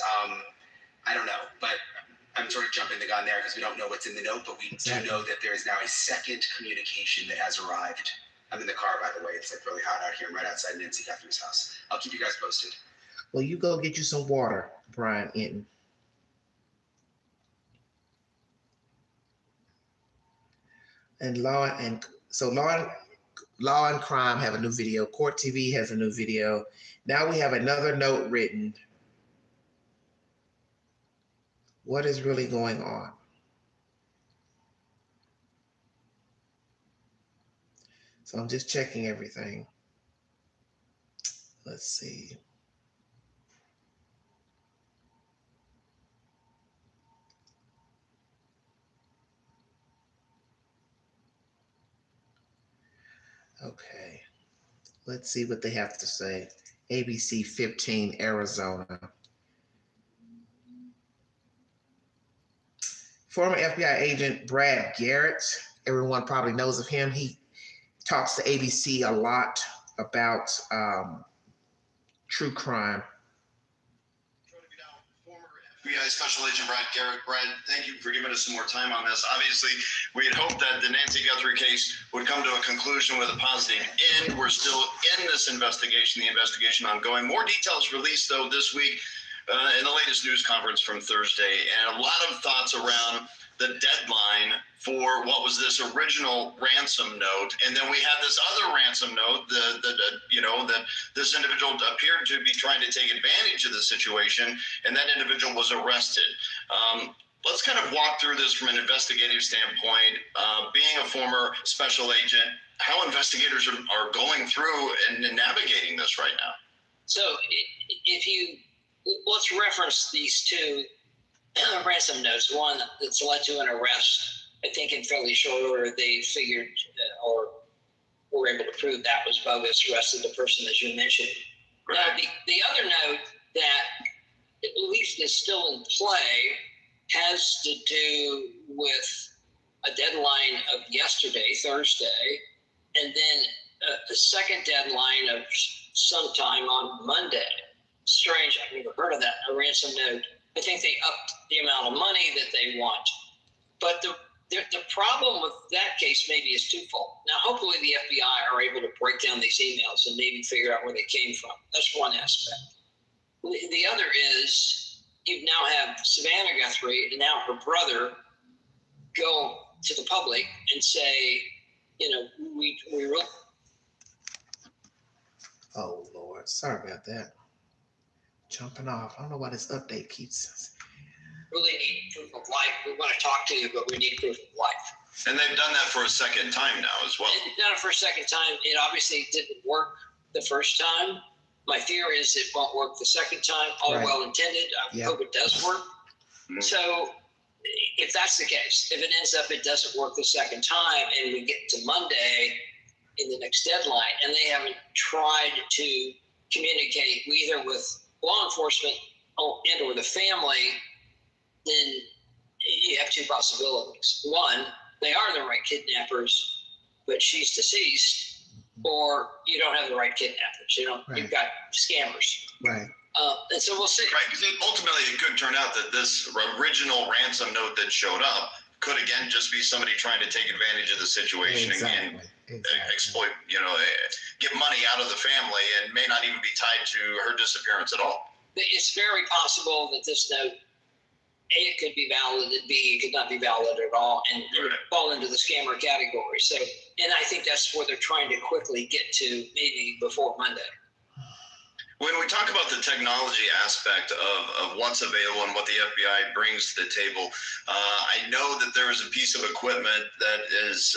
I don't know, but I'm sort of jumping the gun there because we don't know what's in the note, but we do know that there is now a second communication that has arrived. I'm in the car, by the way. It's like really hot out here. I'm right outside Nancy Guthrie's house. I'll keep you guys posted.
Well, you go get you some water, Brian Enton. And Law and Crime have a new video. Court TV has a new video. Now we have another note written. What is really going on? So I'm just checking everything. Let's see. Okay. Let's see what they have to say. ABC 15, Arizona. Former FBI agent Brad Garrett, everyone probably knows of him. He talks to ABC a lot about true crime.
FBI Special Agent Brad Garrett. Brad, thank you for giving us some more time on this. Obviously, we had hoped that the Nancy Guthrie case would come to a conclusion with a positive end. We're still in this investigation, the investigation ongoing. More details released, though, this week in the latest news conference from Thursday, and a lot of thoughts around the deadline for what was this original ransom note, and then we had this other ransom note that this individual appeared to be trying to take advantage of the situation, and that individual was arrested. Let's kind of walk through this from an investigative standpoint. Being a former special agent, how investigators are going through and navigating this right now.
So let's reference these two ransom notes. One that's led to an arrest. I think in fairly short order, they figured or were able to prove that was bogus, arrested the person, as you mentioned.
Right.
Now, the other note that at least is still in play has to do with a deadline of yesterday, Thursday, and then a second deadline of sometime on Monday. Strange, I've never heard of that, a ransom note. I think they upped the amount of money that they want. But the problem with that case maybe is twofold. Now, hopefully the FBI are able to break down these emails and maybe figure out where they came from. That's one aspect. The other is you now have Savannah Guthrie and now her brother go to the public and say, we really...
Oh, Lord. Sorry about that. Jumping off. I don't know why this update keeps...
really need proof of life. We want to talk to you, but we need proof of life.
And they've done that for a second time now as well.
They've done it for a second time. It obviously didn't work the first time. My fear is it won't work the second time. All
Right.
well intended. I hope it does work.
Mhm.
So if that's the case, if it ends up it doesn't work the second time and we get to Monday in the next deadline and they haven't tried to communicate either with law enforcement and or the family, then you have two possibilities. One, they are the right kidnappers, but she's deceased, or you don't have the right kidnappers. You've got scammers.
Right.
And so we'll see.
Right, because ultimately it could turn out that this original ransom note that showed up could again just be somebody trying to take advantage of the situation and exploit, get money out of the family, and may not even be tied to her disappearance at all.
It's very possible that this note, A, it could be valid, and B, it could not be valid at all, and it would fall into the scammer category. So, and I think that's where they're trying to quickly get to, maybe before Monday.
When we talk about the technology aspect of what's available and what the FBI brings to the table, I know that there is a piece of equipment that is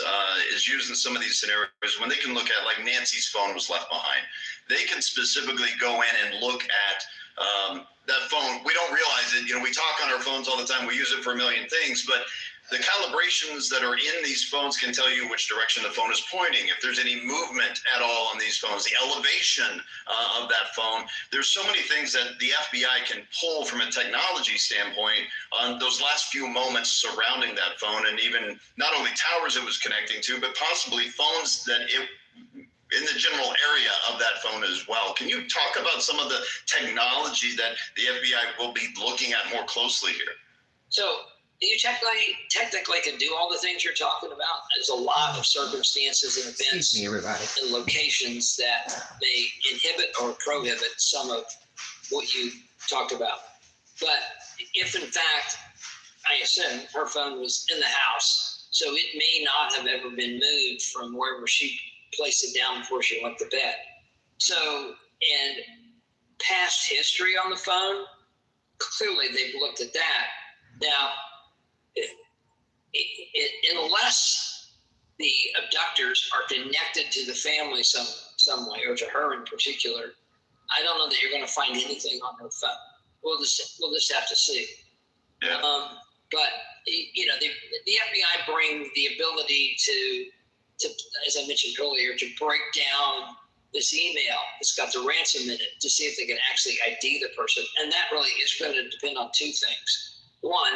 used in some of these scenarios when they can look at, like Nancy's phone was left behind. They can specifically go in and look at that phone. We don't realize it. We talk on our phones all the time. We use it for a million things, but the calibrations that are in these phones can tell you which direction the phone is pointing, if there's any movement at all on these phones, the elevation of that phone. There's so many things that the FBI can pull from a technology standpoint on those last few moments surrounding that phone, and even not only towers it was connecting to, but possibly phones that it in the general area of that phone as well. Can you talk about some of the technology that the FBI will be looking at more closely here?
So you technically can do all the things you're talking about. There's a lot of circumstances and events
Excuse me, everybody.
and locations that may inhibit or prohibit some of what you talked about. But if in fact, I assume her phone was in the house, so it may not have ever been moved from wherever she placed it down before she went to bed. So, and past history on the phone, clearly they've looked at that. Now, unless the abductors are connected to the family some way, or to her in particular, I don't know that you're going to find anything on her phone. We'll just have to see.
Yeah.
But the FBI bring the ability to, as I mentioned earlier, to break down this email that's got the ransom in it to see if they can actually ID the person. And that really is going to depend on two things. One,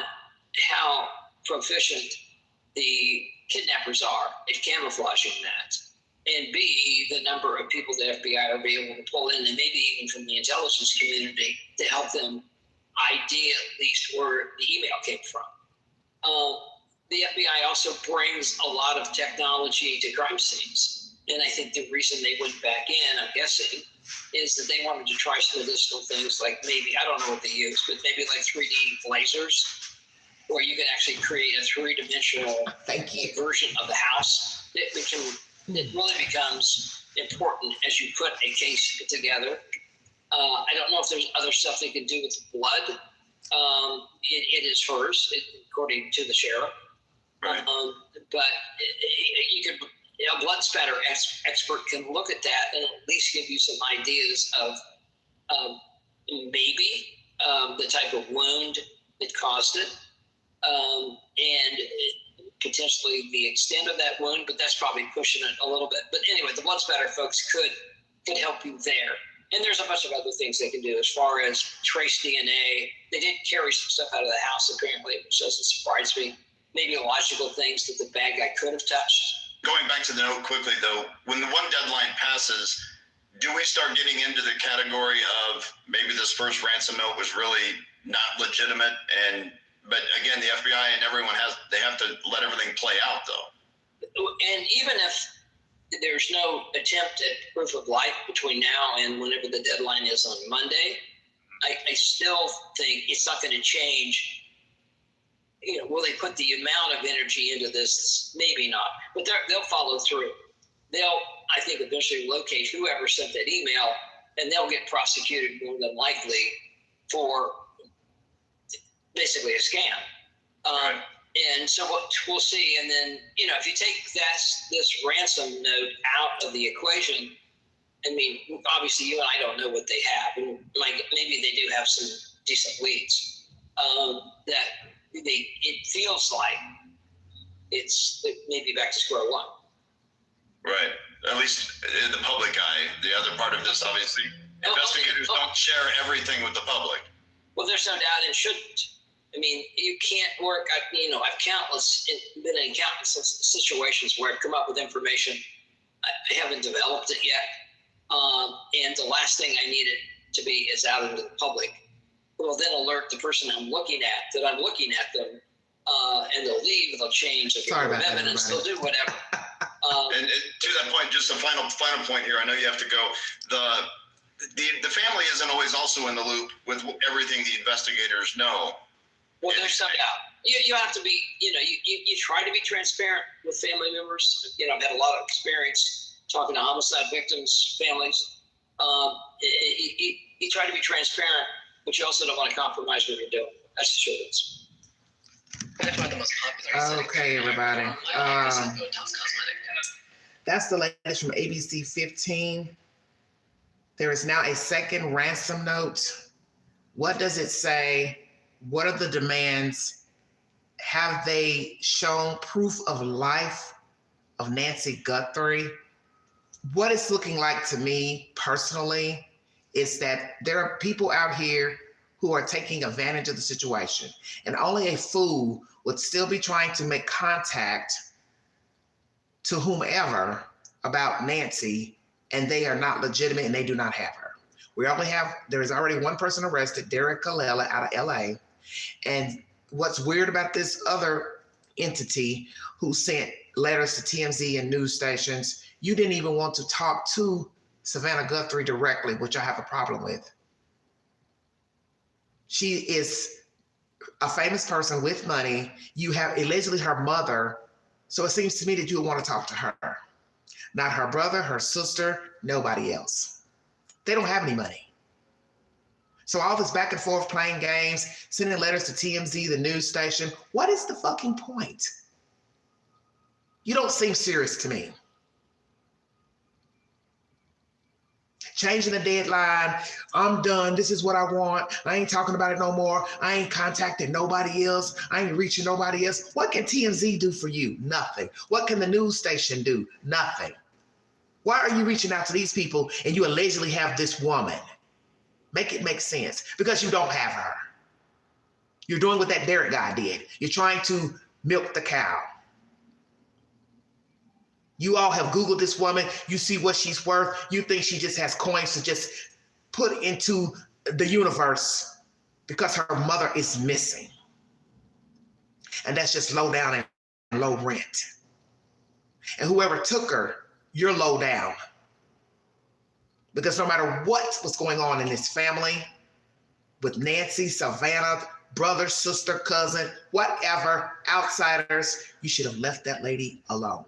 how proficient the kidnappers are at camouflaging that. And B, the number of people the FBI are be able to pull in, and maybe even from the intelligence community, to help them ID at least where the email came from. The FBI also brings a lot of technology to crime scenes. And I think the reason they went back in, I'm guessing, is that they wanted to try some additional things like maybe, I don't know what they use, but maybe like 3D lasers, where you can actually create a three-dimensional version of the house. It really becomes important as you put a case together. I don't know if there's other stuff they can do with blood. It is hers, according to the sheriff.
Right.
But you could, a blood spatter expert can look at that and at least give you some ideas of maybe the type of wound that caused it, and potentially the extent of that wound, but that's probably pushing it a little bit. But anyway, the blood spatter folks could help you there. And there's a bunch of other things they can do as far as trace DNA. They did carry some stuff out of the house, apparently, which doesn't surprise me. Maybe illogical things that the bad guy could have touched. Going back to the note quickly, though, when the one deadline passes, do we start getting into the category of maybe this first ransom note was really not legitimate? But again, the FBI and everyone they have to let everything play out, though. And even if there's no attempt at proof of life between now and whenever the deadline is on Monday, I still think it's not going to change. Will they put the amount of energy into this? Maybe not, but they'll follow through. They'll, I think, eventually locate whoever sent that email, and they'll get prosecuted more than likely for basically a scam. Right. And so we'll see. And then, if you take this ransom note out of the equation, I mean, obviously you and I don't know what they have. And maybe they do have some decent leads. It feels like it's maybe back to square one. Right. At least in the public eye. The other part of this, obviously, investigators don't share everything with the public. Well, there's no doubt and shouldn't. I mean, you can't work. I've been in countless situations where I've come up with information. I haven't developed it yet. And the last thing I need it to be is out into the public. Will then alert the person I'm looking at that I'm looking at them, and they'll leave, they'll change, they'll get evidence, they'll do whatever. And to that point, just a final point here. I know you have to go. The family isn't always also in the loop with everything the investigators know. Well, there's some doubt. You have to be, you try to be transparent with family members. I've had a lot of experience talking to homicide victims, families. You try to be transparent, but you also don't want to compromise what you're doing. That's the truth. That's one of the most popular.
Okay, everybody. That's the latest from ABC 15. There is now a second ransom note. What does it say? What are the demands? Have they shown proof of life of Nancy Guthrie? What it's looking like to me personally is that there are people out here who are taking advantage of the situation, and only a fool would still be trying to make contact to whomever about Nancy, and they are not legitimate and they do not have her. There is already one person arrested, Derrick Callella out of LA. And what's weird about this other entity who sent letters to TMZ and news stations, you didn't even want to talk to Savannah Guthrie directly, which I have a problem with. She is a famous person with money. You have allegedly her mother. So it seems to me that you would want to talk to her, not her brother, her sister, nobody else. They don't have any money. So all this back and forth playing games, sending letters to TMZ, the news station, what is the fucking point? You don't seem serious to me. Changing the deadline, I'm done, this is what I want, I ain't talking about it no more, I ain't contacting nobody else, I ain't reaching nobody else. What can TMZ do for you? Nothing. What can the news station do? Nothing. Why are you reaching out to these people and you allegedly have this woman? Make it make sense. Because you don't have her. You're doing what that Derrick guy did. You're trying to milk the cow. You all have Googled this woman. You see what she's worth. You think she just has coins to just put into the universe because her mother is missing. And that's just low down and low rent. And whoever took her, you're low down. Because no matter what was going on in this family, with Nancy, Savannah, brother, sister, cousin, whatever, outsiders, you should have left that lady alone.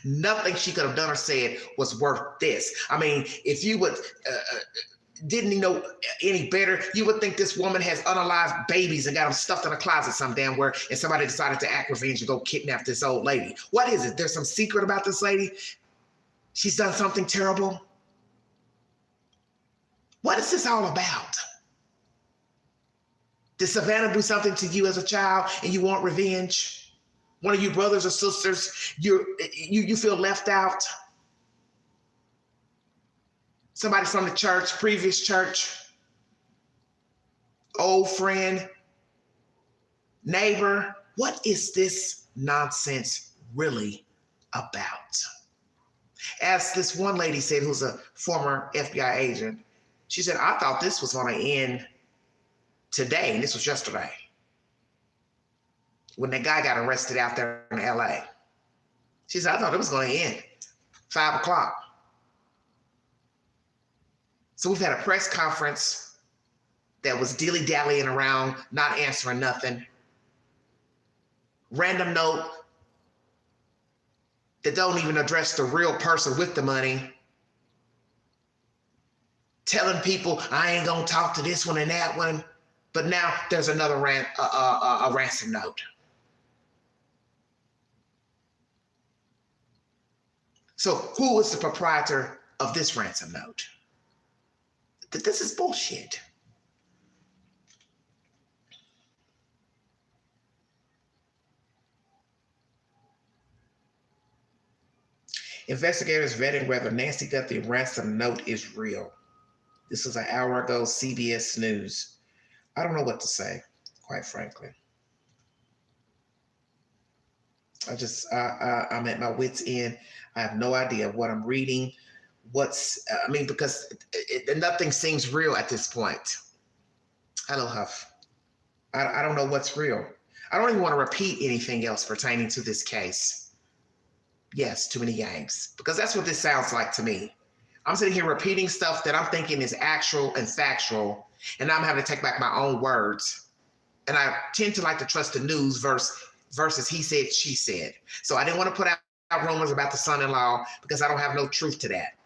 Nothing she could have done or said was worth this. I mean, if you would, didn't know any better, you would think this woman has unalived babies and got them stuffed in a closet some damn where, and somebody decided to act revenge and go kidnap this old lady. What is it? There's some secret about this lady? She's done something terrible? What is this all about? Did Savannah do something to you as a child and you want revenge? One of you brothers or sisters, you feel left out? Somebody from the church, previous church, old friend, neighbor. What is this nonsense really about? As this one lady said, who's a former FBI agent, she said, I thought this was going to end today, and this was yesterday, when that guy got arrested out there in LA. She said, I thought it was going to end 5 o'clock. So we've had a press conference that was dilly-dallying around, not answering nothing. Random note that don't even address the real person with the money. Telling people, I ain't gonna talk to this one and that one. But now there's another ransom note. So who is the proprietor of this ransom note? This is bullshit. Investigators vetting whether Nancy Guthrie ransom note is real. This was an hour ago, CBS News. I don't know what to say, quite frankly. I'm at my wit's end. I have no idea what I'm reading. Because nothing seems real at this point. Hello, Huff. I don't know what's real. I don't even want to repeat anything else pertaining to this case. Yes, too many games. Because that's what this sounds like to me. I'm sitting here repeating stuff that I'm thinking is actual and factual, and now I'm having to take back my own words. And I tend to like to trust the news versus he said, she said. So I didn't want to put out rumors about the son-in-law because I don't have no truth to that.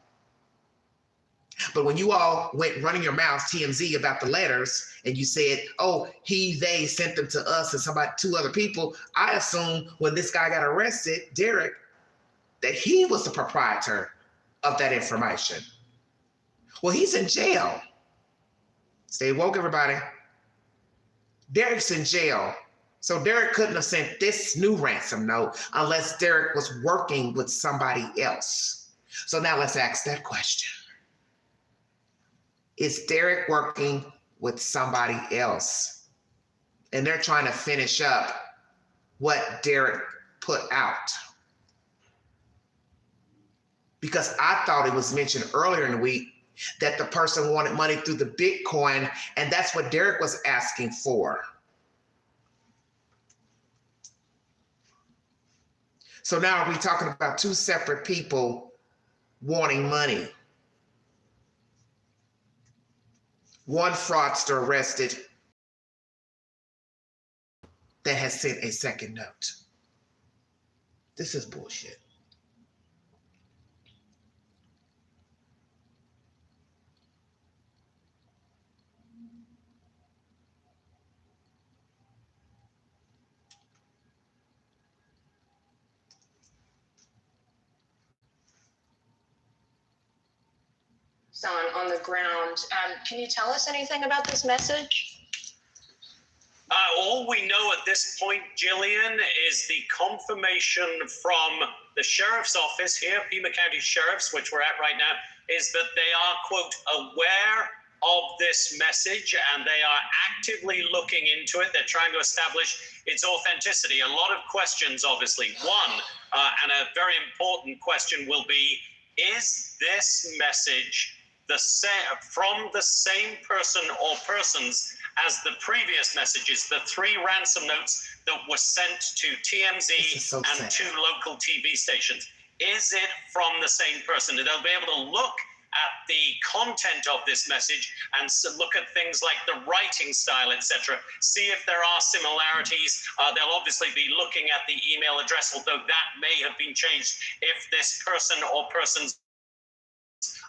But when you all went running your mouths, TMZ, about the letters, and you said, oh, they sent them to us and two other people, I assumed when this guy got arrested, Derrick, that he was the proprietor of that information. Well, he's in jail. Stay woke, everybody. Derrick's in jail. So Derrick couldn't have sent this new ransom note unless Derrick was working with somebody else. So now let's ask that question. Is Derrick working with somebody else? And they're trying to finish up what Derrick put out. Because I thought it was mentioned earlier in the week that the person wanted money through the Bitcoin, and that's what Derrick was asking for. So now are we talking about two separate people wanting money? One fraudster arrested that has sent a second note. This is bullshit.
On the ground. Can you tell us anything about this message? All we know at this point, Gillian, is the confirmation from the sheriff's office here, Pima County Sheriff's, which we're at right now, is that they are, quote, aware of this message and they are actively looking into it. They're trying to establish its authenticity. A lot of questions, obviously. One, and a very important question will be, is this message from the same person or persons as the previous messages, the 3 ransom notes that were sent to TMZ and 2 local TV stations? Is it from the same person? And they'll be able to look at the content of this message and look at things like the writing style, etc. See if there are similarities. They'll obviously be looking at the email address, although that may have been changed if this person or persons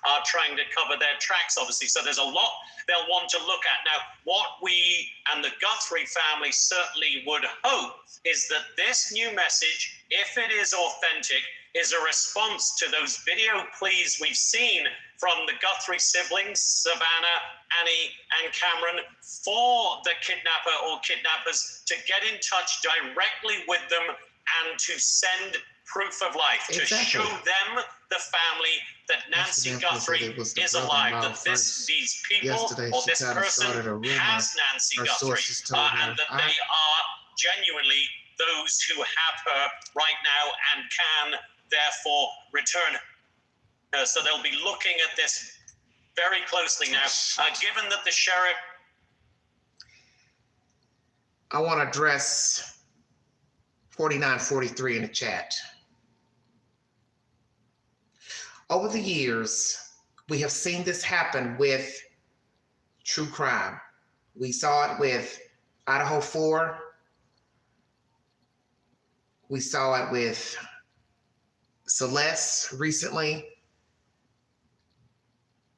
are trying to cover their tracks, obviously. So there's a lot they'll want to look at. Now, what we and the Guthrie family certainly would hope is that this new message, if it is authentic, is a response to those video pleas we've seen from the Guthrie siblings, Savannah, Annie, and Cameron, for the kidnapper or kidnappers to get in touch directly with them and to send proof of life, to show them, the family, that Nancy Guthrie is alive, that these people or this person has Nancy Guthrie, and that they are genuinely those who have her right now and can therefore return her. So they'll be looking at this very closely now. Given that the sheriff...
I want to address 4943 in the chat. Over the years, we have seen this happen with true crime. We saw it with Idaho 4. We saw it with Celeste recently.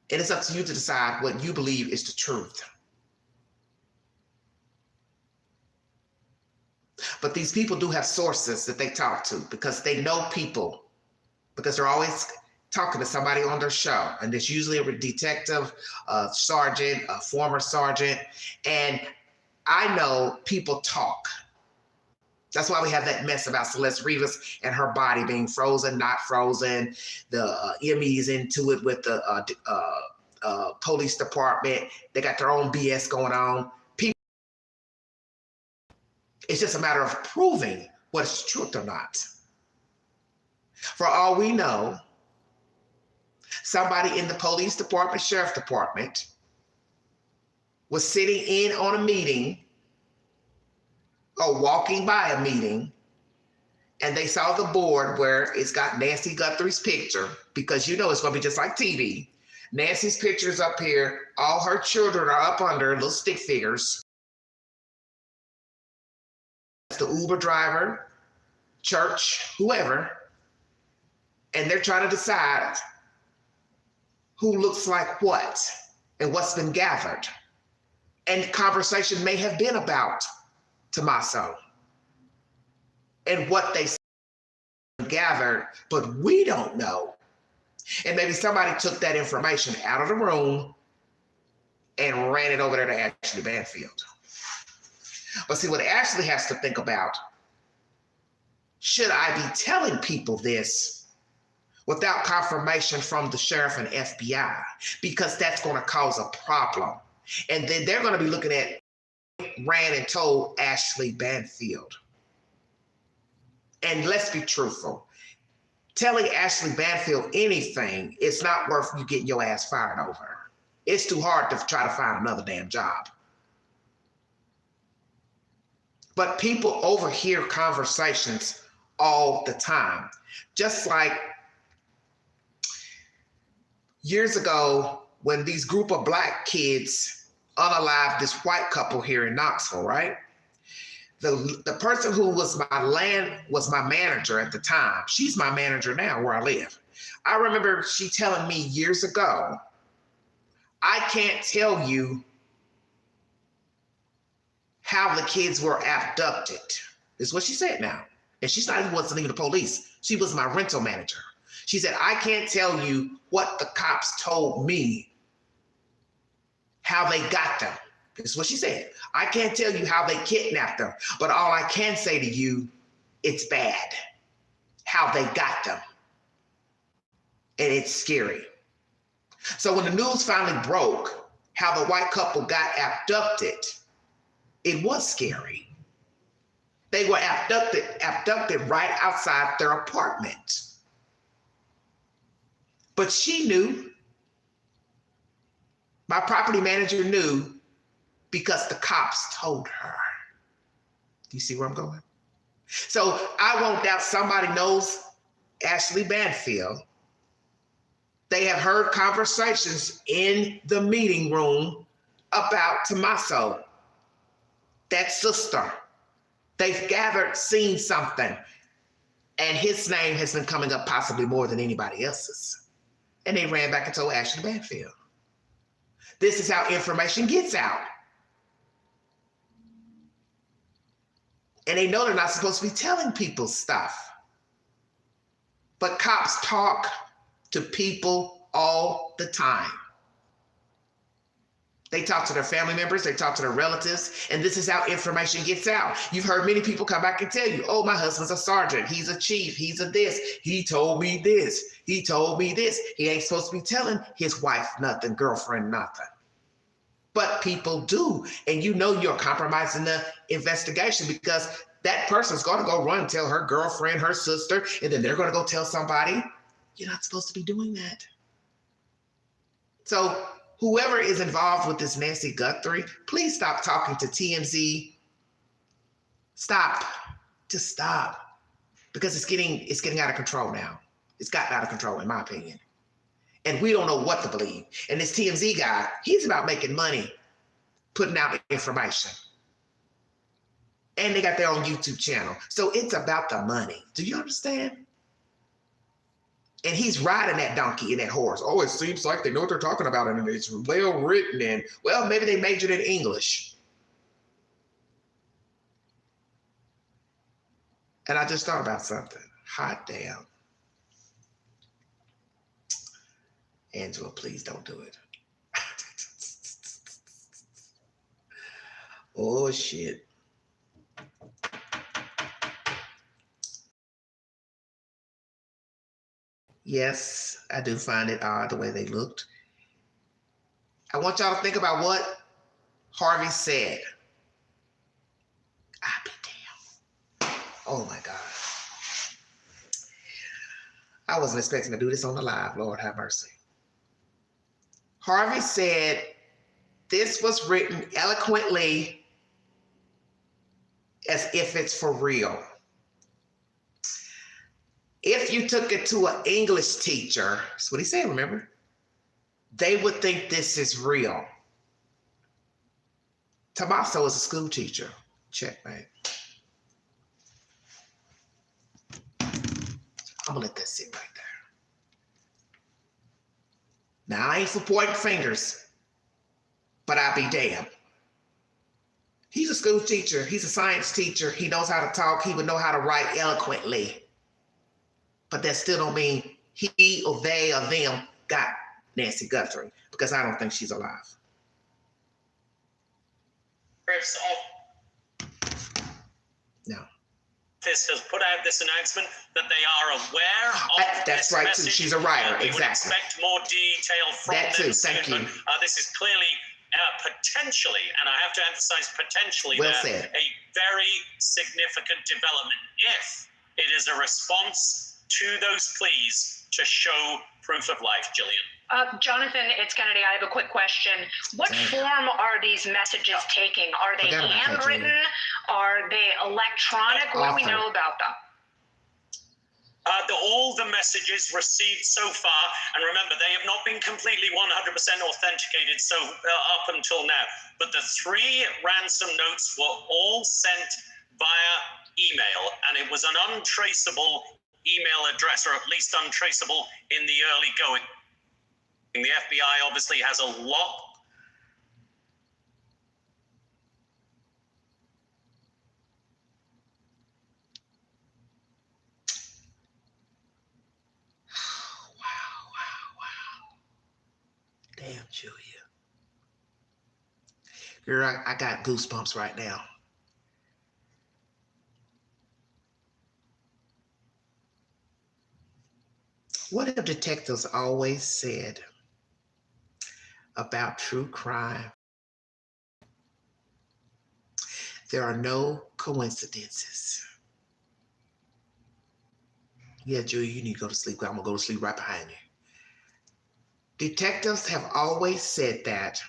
It is up to you to decide what you believe is the truth. But these people do have sources that they talk to because they know people, because they're always talking to somebody on their show. And there's usually a detective, a sergeant, a former sergeant. And I know people talk. That's why we have that mess about Celeste Rivas and her body being frozen, not frozen. The ME's into it with the police department. They got their own BS going on. People, it's just a matter of proving what is truth or not. For all we know, somebody in the police department, sheriff department, was sitting in on a meeting or walking by a meeting, and they saw the board where it's got Nancy Guthrie's picture, because you know it's going to be just like TV. Nancy's picture's up here. All her children are up under little stick figures. The Uber driver, church, whoever, and they're trying to decide who looks like what and what's been gathered. And conversation may have been about Tommaso and what they gathered, but we don't know. And maybe somebody took that information out of the room and ran it over there to Ashley Banfield. But see, what Ashley has to think about, should I be telling people this without confirmation from the sheriff and FBI? Because that's going to cause a problem. And then they're going to be looking at ran and told Ashley Banfield. And let's be truthful. Telling Ashley Banfield anything, it's not worth you getting your ass fired over. It's too hard to try to find another damn job. But people overhear conversations all the time. Just like years ago, when these group of Black kids unalived this white couple here in Knoxville, right? The person who was my manager at the time. She's my manager now where I live. I remember she telling me years ago, I can't tell you how the kids were abducted. Is what she said now. And she's not even wasn't even the police. She was my rental manager. She said, I can't tell you what the cops told me, how they got them. This is what she said. I can't tell you how they kidnapped them, but all I can say to you, it's bad how they got them. And it's scary. So when the news finally broke, how the white couple got abducted, it was scary. They were abducted right outside their apartment. But she knew, my property manager knew, because the cops told her. Do you see where I'm going? So I won't doubt somebody knows Ashley Banfield. They have heard conversations in the meeting room about Tommaso, that sister. They've gathered, seen something, and his name has been coming up possibly more than anybody else's. And they ran back and told Ashley Banfield. This is how information gets out. And they know they're not supposed to be telling people stuff. But cops talk to people all the time. They talk to their family members, they talk to their relatives, and this is how information gets out. You've heard many people come back and tell you, oh, my husband's a sergeant, he's a chief, he's a this, he told me this, he told me this. He ain't supposed to be telling his wife nothing, girlfriend nothing. But people do, and you know you're compromising the investigation because that person's going to go run and tell her girlfriend, her sister, and then they're going to go tell somebody. You're not supposed to be doing that. So whoever is involved with this Nancy Guthrie, please stop talking to TMZ. Stop. Just stop. Because it's getting out of control now. It's gotten out of control, in my opinion. And we don't know what to believe. And this TMZ guy, he's about making money, putting out information. And they got their own YouTube channel. So it's about the money. Do you understand? And he's riding that donkey and that horse. Oh, it seems like they know what they're talking about and it's well written. And, well, maybe they majored in English. And I just thought about something. Hot damn. Angela, please don't do it. Oh, shit. Yes, I do find it odd the way they looked. I want y'all to think about what Harvey said. I'll be damned. Oh my God. I wasn't expecting to do this on the live, Lord have mercy. Harvey said this was written eloquently as if it's for real. If you took it to an English teacher, that's what he said, remember? They would think this is real. Tommaso is a school teacher. Checkmate. I'm gonna let that sit right there. Now, I ain't for pointing fingers, but I'll be damned. He's a school teacher. He's a science teacher. He knows how to talk. He would know how to write eloquently. But that still don't mean he or they or them got Nancy Guthrie, because I don't think she's alive. No.
This has put out this announcement that they are aware of
that's
this
right
message.
too. She's a writer,
We
exactly.
would expect more detail from
that
them
too. Thank
soon,
you.
but, this is clearly potentially, and I have to emphasize potentially,
Well said.
a very significant development if it is a response to those pleas to show proof of life, Gillian.
Jonathan, it's Kennedy. I have a quick question. What form are these messages taking? Are they handwritten? Are they electronic? What do we know about them?
All the messages received so far, and remember, they have not been completely 100% authenticated up until now, but the 3 ransom notes were all sent via email, and it was an untraceable email address, or at least untraceable in the early going. The FBI obviously has a lot.
Damn, Julia. Girl, I got goosebumps right now. What have detectives always said about true crime? There are no coincidences. Yeah, Julia, you need to go to sleep. I'm gonna go to sleep right behind you. Detectives have always said that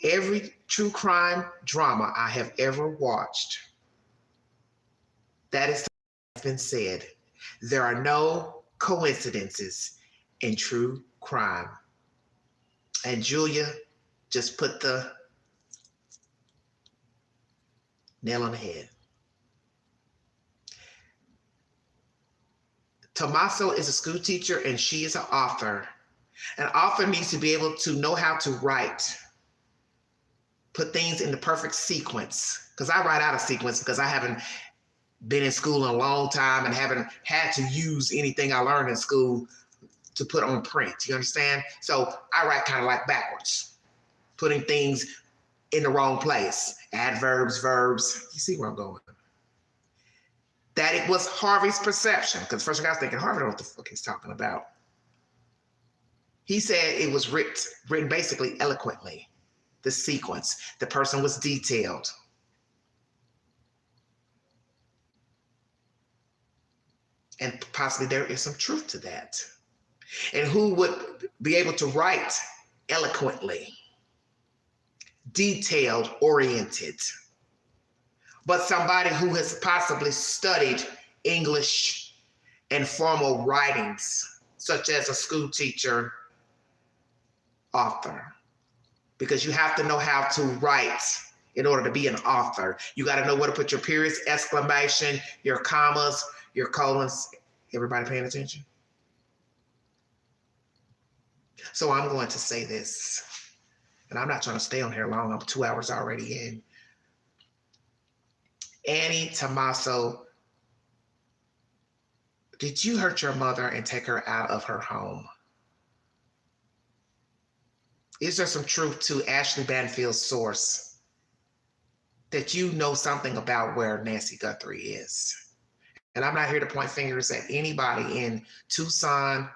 every true crime drama I have ever watched, that has been said. There are no coincidences in true crime. And Julia just put the nail on the head. Tommaso is a school teacher and she is an author. An author needs to be able to know how to write, put things in the perfect sequence. Because I write out of sequence because I haven't been in school in a long time and haven't had to use anything I learned in school to put on print. You understand? So I write kind of like backwards, putting things in the wrong place. Adverbs, verbs. You see where I'm going? That it was Harvey's perception, because first thing I was thinking, Harvey don't know what the fuck he's talking about. He said it was written basically eloquently, the sequence. The person was detailed. And possibly there is some truth to that. And who would be able to write eloquently, detailed, oriented, but somebody who has possibly studied English and formal writings, such as a school teacher, author, because you have to know how to write in order to be an author. You got to know where to put your periods, exclamation, your commas, your colons. Everybody paying attention? So I'm going to say this, and I'm not trying to stay on here long. I'm 2 hours already in. Annie Tommaso, did you hurt your mother and take her out of her home? Is there some truth to Ashley Banfield's source that you know something about where Nancy Guthrie is? And I'm not here to point fingers at anybody in Tucson,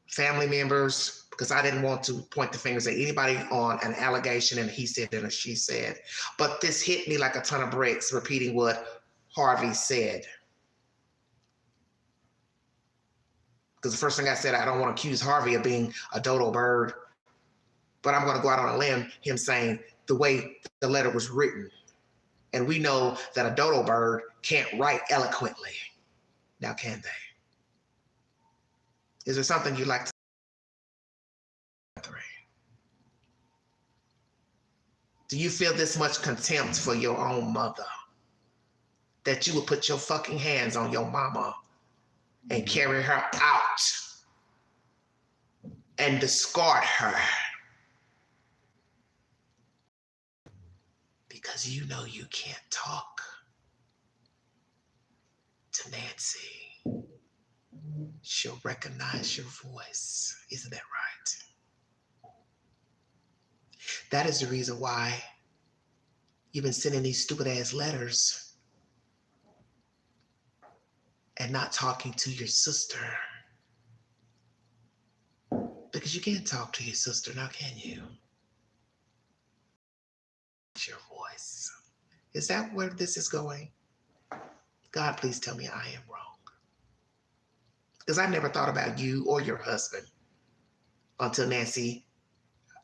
family members, because I didn't want to point the fingers at anybody on an allegation and a he said and a she said. But this hit me like a ton of bricks, repeating what Harvey said. Because the first thing I said, I don't want to accuse Harvey of being a dodo bird, but I'm going to go out on a limb, him saying the way the letter was written. And we know that a dodo bird can't write eloquently. Now, can they? Is there something you'd like to say? Do you feel this much contempt for your own mother that you would put your fucking hands on your mama and carry her out and discard her because you know you can't talk to Nancy? She'll recognize your voice. Isn't that right? That is the reason why you've been sending these stupid ass letters and not talking to your sister. Because you can't talk to your sister now, can you? Your voice. Is that where this is going? God, please tell me I am wrong. Because I never thought about you or your husband until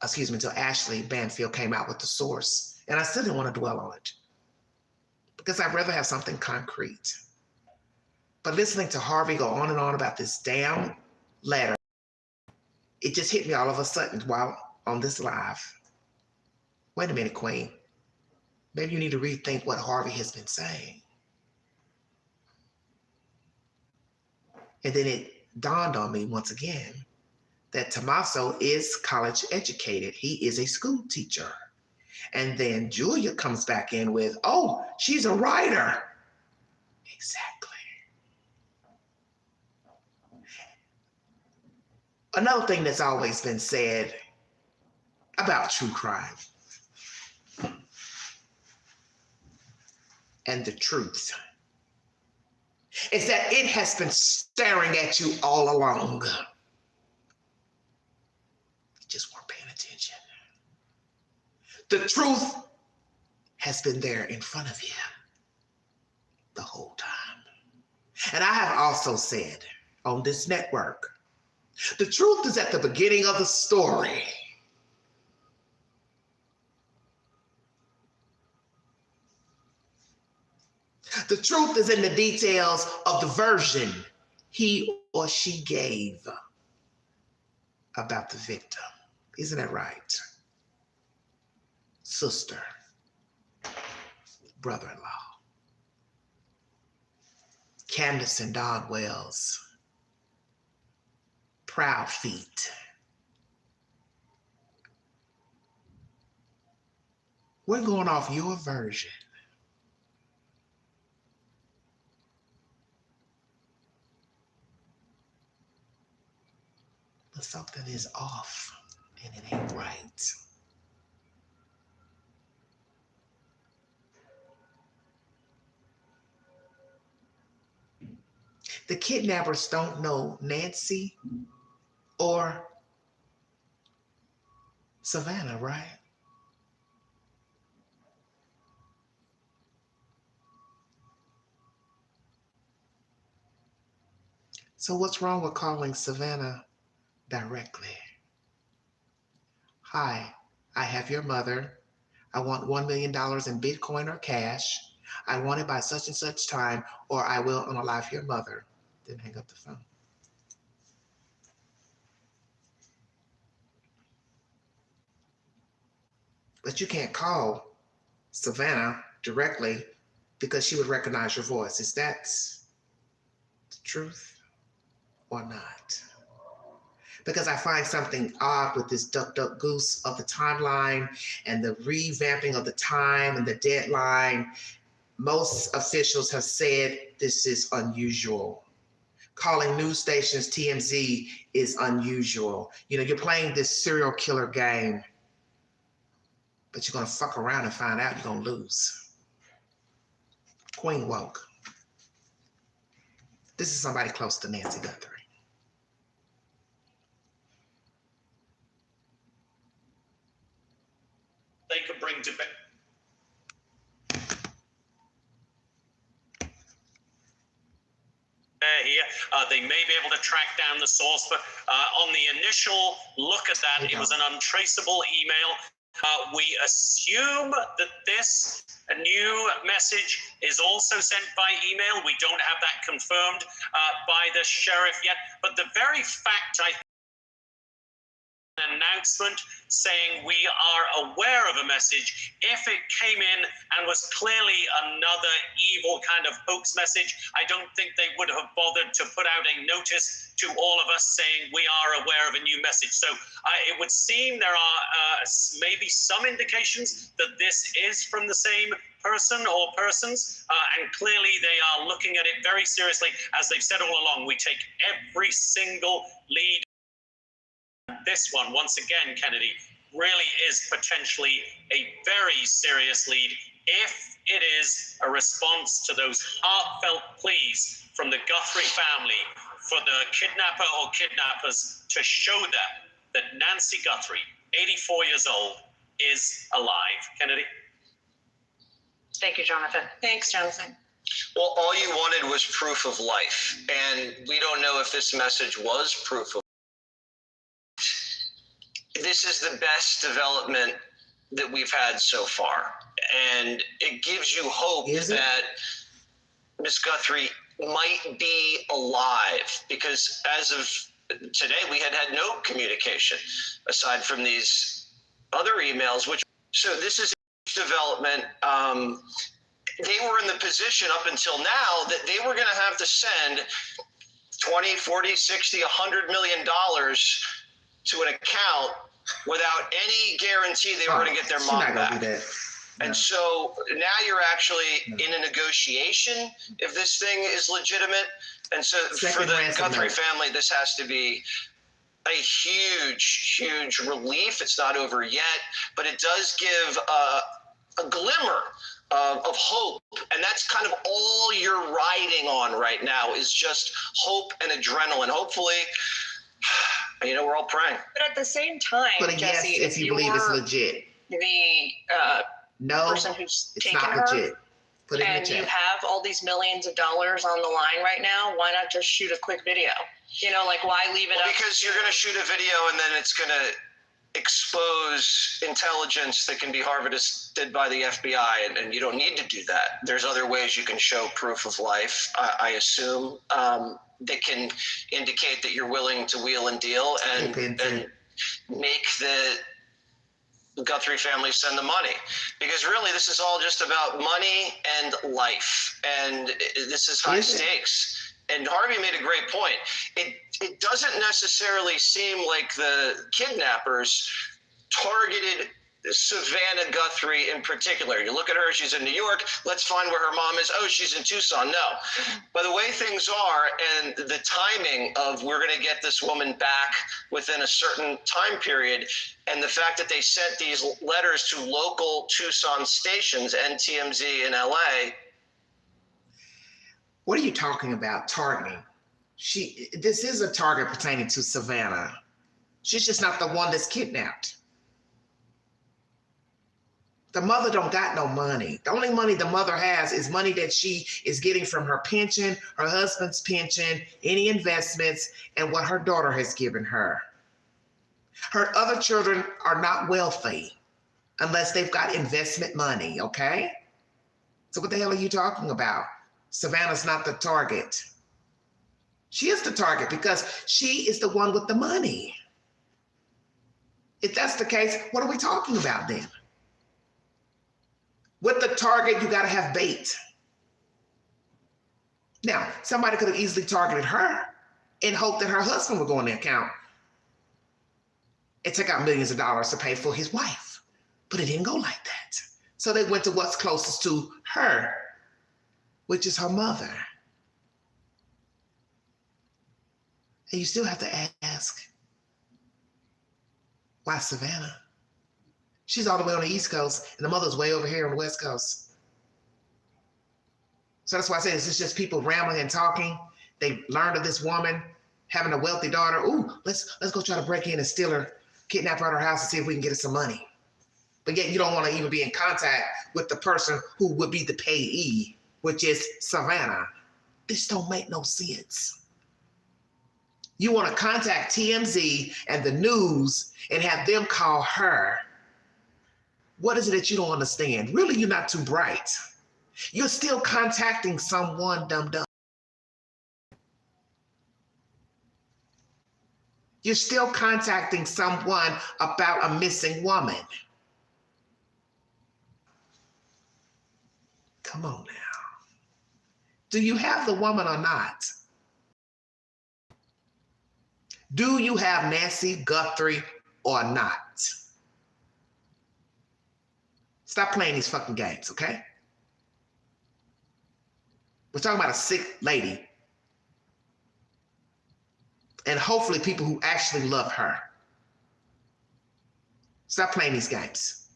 until Ashley Banfield came out with the source. And I still didn't want to dwell on it because I'd rather have something concrete. But listening to Harvey go on and on about this damn letter, it just hit me all of a sudden while on this live. Wait a minute, Queen. Maybe you need to rethink what Harvey has been saying. And then it dawned on me once again that Tommaso is college educated. He is a school teacher. And then Julia comes back in with, oh, she's a writer. Exactly. Another thing that's always been said about true crime, and the truth is that it has been staring at you all along. You just weren't paying attention. The truth has been there in front of you the whole time. And I have also said on this network, the truth is at the beginning of the story. The truth is in the details of the version he or she gave about the victim. Isn't that right? Sister, brother-in-law, Candace and Don Wells, proud feet. We're going off your version. But something is off and it ain't right. The kidnappers don't know Nancy or Savannah, right? So what's wrong with calling Savannah directly? Hi, I have your mother. I want $1 million in Bitcoin or cash. I want it by such and such time, or I will unalive your mother. Then hang up the phone. But you can't call Savannah directly because she would recognize your voice. Is that the truth or not? Because I find something odd with this duck, duck, goose of the timeline and the revamping of the time and the deadline. Most officials have said this is unusual. Calling news stations TMZ is unusual. You know, you're playing this serial killer game, but you're gonna fuck around and find out you're gonna lose. Queen woke. This is somebody close to Nancy Guthrie.
They could bring to bear. Here, they may be able to track down the source, but on the initial look at that, it was an untraceable email. We assume that this new message is also sent by email. We don't have that confirmed by the sheriff yet, but the very fact an announcement saying we are aware of a message, if it came in and was clearly another evil kind of hoax message, I don't think they would have bothered to put out a notice to all of us saying we are aware of a new message. So it would seem there are maybe some indications that this is from the same person or persons, and clearly they are looking at it very seriously. As they've said all along, we take every single lead. This one, once again, Kennedy, really is potentially a very serious lead if it is a response to those heartfelt pleas from the Guthrie family for the kidnapper or kidnappers to show them that Nancy Guthrie, 84 years old, is alive. Kennedy?
Thank you, Jonathan.
Thanks, Jonathan.
Well, all you wanted was proof of life, and we don't know if this message was proof of. This is the best development that we've had so far, and it gives you hope that Miss Guthrie might be alive, because as of today, we had no communication aside from these other emails, so this is a development. They were in the position up until now that they were going to have to send 20, 40, 60, $100 million to an account without any guarantee they were going to get their mom back. And so now you're actually in a negotiation if this thing is legitimate. And so for the Guthrie family, this has to be a huge, huge relief. It's not over yet, but it does give a glimmer of hope. And that's kind of all you're riding on right now is just hope and adrenaline. Hopefully, you know, we're all praying.
But at the same time,
But yes,
Jesse,
if you believe it's legit.
The
No,
person who's
it's
taken
not
her,
legit. Put it in the
and
chat.
you have all these millions of dollars on the line right now, why not just shoot a quick video? You know, like why leave it
Well,
up?
because you're going to shoot a video and then it's going to expose intelligence that can be harvested by the FBI, and you don't need to do that. There's other ways you can show proof of life, I assume, that can indicate that you're willing to wheel and deal and make the Guthrie family send the money. Because really, this is all just about money and life, and this is high stakes. And Harvey made a great point. It doesn't necessarily seem like the kidnappers targeted Savannah Guthrie in particular. You look at her, she's in New York. Let's find where her mom is. Oh, she's in Tucson. No. By the way things are, and the timing of we're going to get this woman back within a certain time period, and the fact that they sent these letters to local Tucson stations, NTMZ in LA.
What are you talking about, targeting? This is a target pertaining to Savannah. She's just not the one that's kidnapped. The mother don't got no money. The only money the mother has is money that she is getting from her pension, her husband's pension, any investments, and what her daughter has given her. Her other children are not wealthy unless they've got investment money, okay? So what the hell are you talking about? Savannah's not the target. She is the target because she is the one with the money. If that's the case, what are we talking about then? With the target, you got to have bait. Now, somebody could have easily targeted her and hoped that her husband would go on the account and take out millions of dollars to pay for his wife. But it didn't go like that. So they went to what's closest to her, which is her mother. And you still have to ask, why Savannah? She's all the way on the East Coast, and the mother's way over here on the West Coast. So that's why I say this is just people rambling and talking. They learned of this woman having a wealthy daughter. Ooh, let's go try to break in and steal her, kidnap her at her house and see if we can get her some money. But yet you don't want to even be in contact with the person who would be the payee, which is Savannah. This don't make no sense. You want to contact TMZ and the news and have them call her. What is it that you don't understand? Really, you're not too bright. You're still contacting someone, dum-dum. You're still contacting someone about a missing woman. Come on now. Do you have the woman or not? Do you have Nancy Guthrie or not? Stop playing these fucking games, okay? We're talking about a sick lady. And hopefully people who actually love her. Stop playing these games.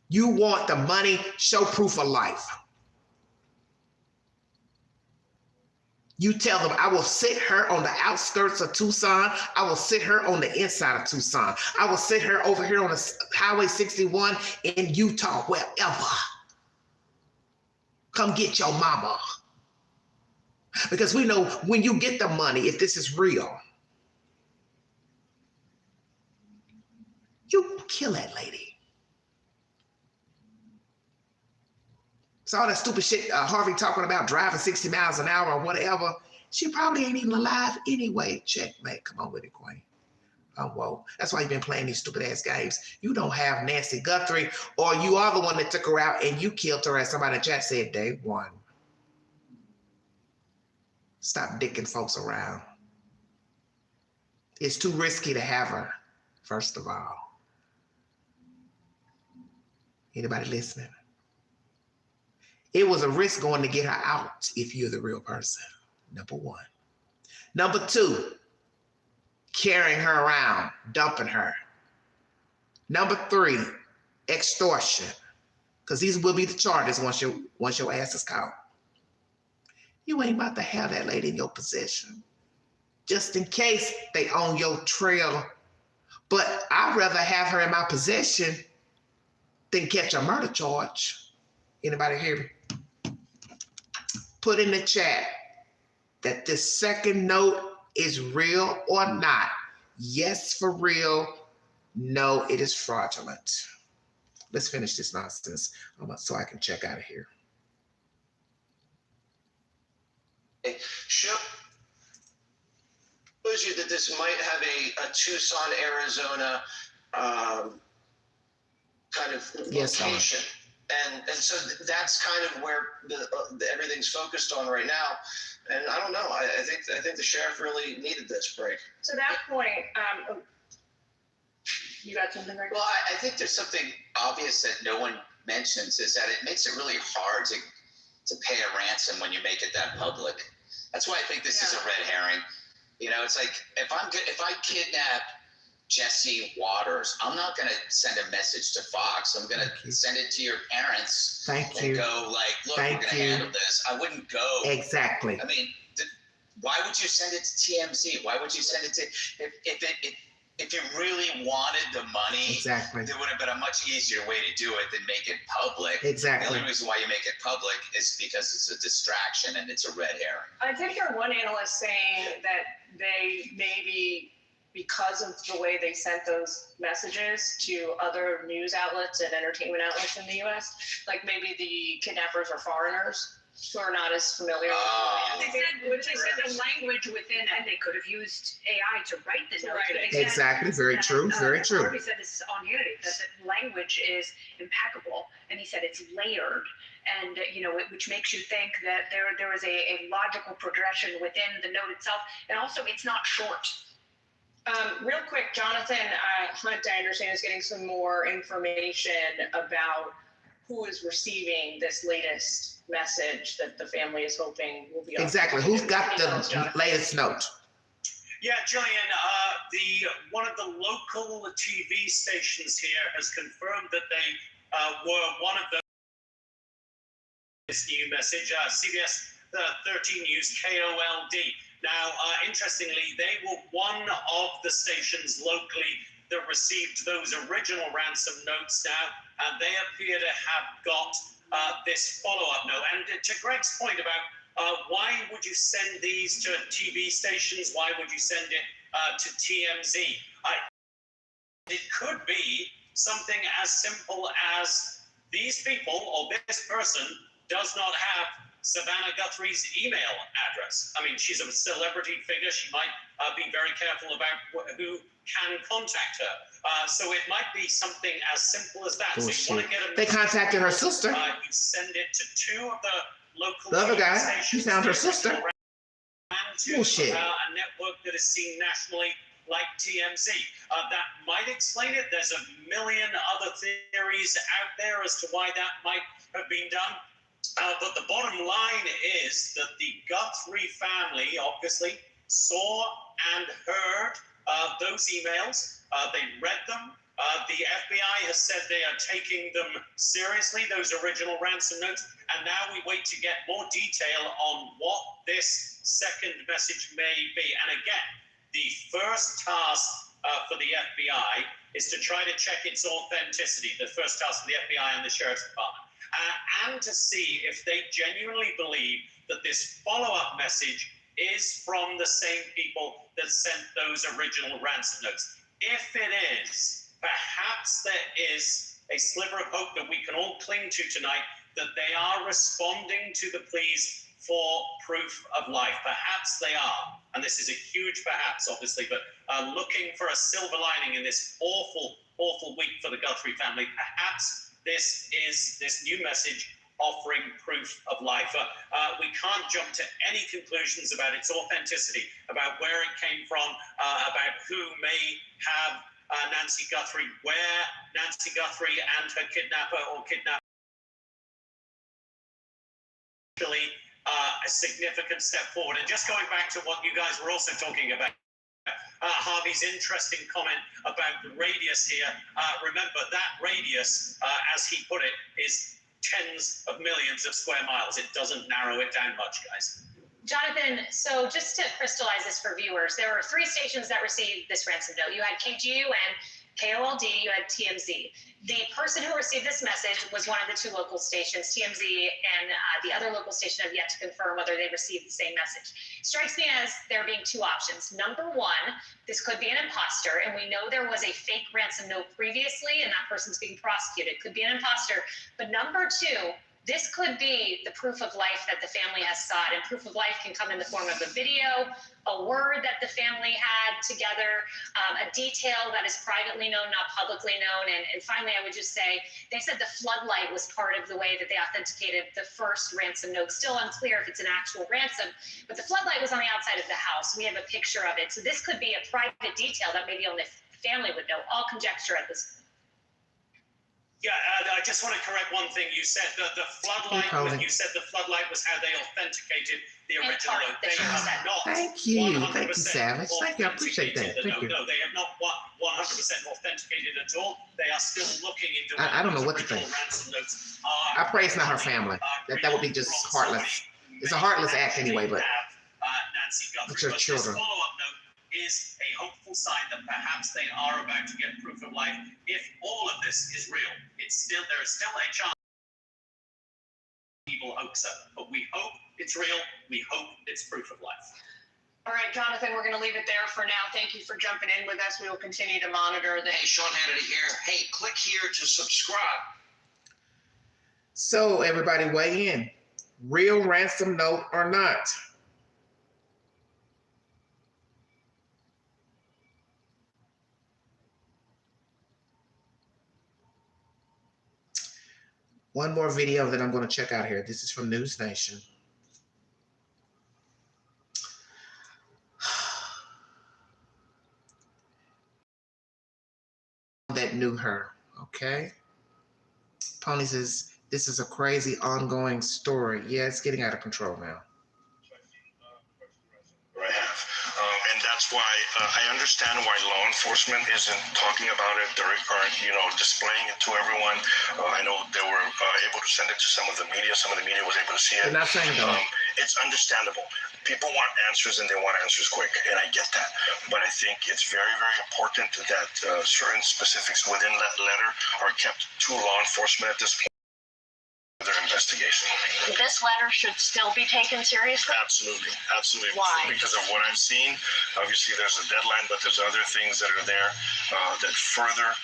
You want the money, show proof of life. You tell them, I will sit her on the outskirts of Tucson. I will sit her on the inside of Tucson. I will sit her over here on the Highway 61 in Utah, wherever. Come get your mama. Because we know when you get the money, if this is real, you kill that lady. So all that stupid shit Harvey talking about driving 60 miles an hour or whatever, she probably ain't even alive anyway. Checkmate. Come on with it, Queen. Oh, whoa. That's why you've been playing these stupid ass games. You don't have Nancy Guthrie, or you are the one that took her out and you killed her, as somebody in the chat said day one. Stop dicking folks around. It's too risky to have her, first of all. Anybody listening? It was a risk going to get her out if you're the real person, number one. Number two, carrying her around, dumping her. Number three, extortion. because these will be the charges once your ass is caught. You ain't about to have that lady in your possession, just in case they on your trail. But I'd rather have her in my possession than catch a murder charge. Anybody hear me? Put in the chat that this second note is real or not. Yes, for real. No, it is fraudulent. Let's finish this nonsense so I can check out of here.
Shows you that this might have a Tucson, Arizona kind of location. And so that's kind of where everything's focused on right now. And I don't know. I think the sheriff really needed this break.
To that point, you got something right?
Well, I think there's something obvious that no one mentions, is that it makes it really hard to pay a ransom when you make it that public. That's why I think this is a red herring. You know, it's like if I kidnap Jesse Waters, I'm not going to send a message to Fox. I'm going to send it to your parents.
Thank
and
you.
Go like, look, we're going to handle this. I wouldn't go.
Exactly.
I mean, why would you send it to TMZ? Why would you send it to if you really wanted the money?
Exactly.
There would have been a much easier way to do it than make it public.
Exactly.
The only reason why you make it public is because it's a distraction and it's a red herring.
I did hear one analyst saying that they maybe, because of the way they sent those messages to other news outlets and entertainment outlets in the U.S., like maybe the kidnappers are foreigners who are not as familiar with
They said the language within, and they could have used AI to write the notes.
Right.
Exactly. Very true. Very true.
Harvey said this on Unity, that the language is impeccable, and he said it's layered, and which makes you think that there is a logical progression within the note itself, and also it's not short.
Real quick, Jonathan Hunt, I understand, is getting some more information about who is receiving this latest message that the family is hoping will be.
Exactly. Who's got the latest note?
Yeah, Jillian, one of the local TV stations here has confirmed that they were one of this new message, CBS 13 News KOLD. Now, interestingly, they were one of the stations locally that received those original ransom notes now, and they appear to have got this follow-up note. And to Greg's point about why would you send these to TV stations? Why would you send it to TMZ? It could be something as simple as these people or this person does not have Savannah Guthrie's email address. I mean, she's a celebrity figure. She might be very careful about who can contact her. So it might be something as simple as that.
Bullshit.
So you want to get a
They contacted her sister.
You send it to two of the local
The other guy,
stations.
he found her sister.
And to
Bullshit.
a network that is seen nationally like TMZ. That might explain it. There's a million other theories out there as to why that might have been done. But the bottom line is that the Guthrie family obviously saw and heard those emails. They read them. The FBI has said they are taking them seriously, those original ransom notes. And now we wait to get more detail on what this second message may be. And again, the first task for the FBI is to try to check its authenticity, the first task for the FBI and the Sheriff's Department. And to see if they genuinely believe that this follow-up message is from the same people that sent those original ransom notes. If it is, perhaps there is a sliver of hope that we can all cling to tonight, that they are responding to the pleas for proof of life. Perhaps they are. And this is a huge perhaps, obviously, but looking for a silver lining in this awful, awful week for the Guthrie family. Perhaps this is this new message offering proof of life. We can't jump to any conclusions about its authenticity, about where it came from, about who may have Nancy Guthrie, where Nancy Guthrie and her kidnapper or kidnapper a significant step forward. And just going back to what you guys were also talking about, Harvey's interesting comment about the radius here. Remember, that radius, as he put it, is tens of millions of square miles. It doesn't narrow it down much, guys.
Jonathan, so just to crystallize this for viewers, there were 3 stations that received this ransom note. You had KGUN, KOLD, you had TMZ. The person who received this message was one of the 2 local stations, TMZ, and the other local station have yet to confirm whether they received the same message. Strikes me as there being 2 options. Number 1, this could be an imposter, and we know there was a fake ransom note previously, and that person's being prosecuted. Could be an imposter. But number 2, this could be the proof of life that the family has sought, and proof of life can come in the form of a video, a word that the family had together, a detail that is privately known, not publicly known. And finally, I would just say, they said the floodlight was part of the way that they authenticated the first ransom note. Still unclear if it's an actual ransom, but the floodlight was on the outside of the house. We have a picture of it. So this could be a private detail that maybe only the family would know. All conjecture at this point.
Yeah, I just want to correct one thing you said. The floodlight, when you said the floodlight was how they authenticated the original note. They have not.
Thank you, Savage. Thank you, I appreciate that. Thank you.
No, they have not 100% authenticated at all. They are still looking into.
I don't know what to think. I pray it's not her family. That would be just heartless. It's a heartless act anyway, but it's her children.
Follow-up note is a hopeful sign that perhaps they are about to get proof of life. If all of this is real, there is still a chance people hope so. But we hope it's real. We hope it's proof of life.
All right, Jonathan, we're going to leave it there for now. Thank you for jumping in with us. We will continue to monitor the.
Hey, Sean Hannity here. Hey, click here to subscribe.
So everybody weigh in. Real ransom note or not? One more video that I'm going to check out here. This is from News Nation. That knew her, okay? Pony says, this is a crazy ongoing story. Yeah, it's getting out of control now.
And that's why I understand why law enforcement isn't talking about it or displaying it to everyone. I know they were able to send it to some of the media. Some of the media was able to see it.
They're not saying though.
It's understandable. People want answers and they want answers quick, and I get that. But I think it's very, very important that certain specifics within that letter are kept to law enforcement at this point. Their investigation.
This letter should still be taken seriously?
Absolutely.
Why?
Because of what I've seen. Obviously, there's a deadline, but there's other things that are there that further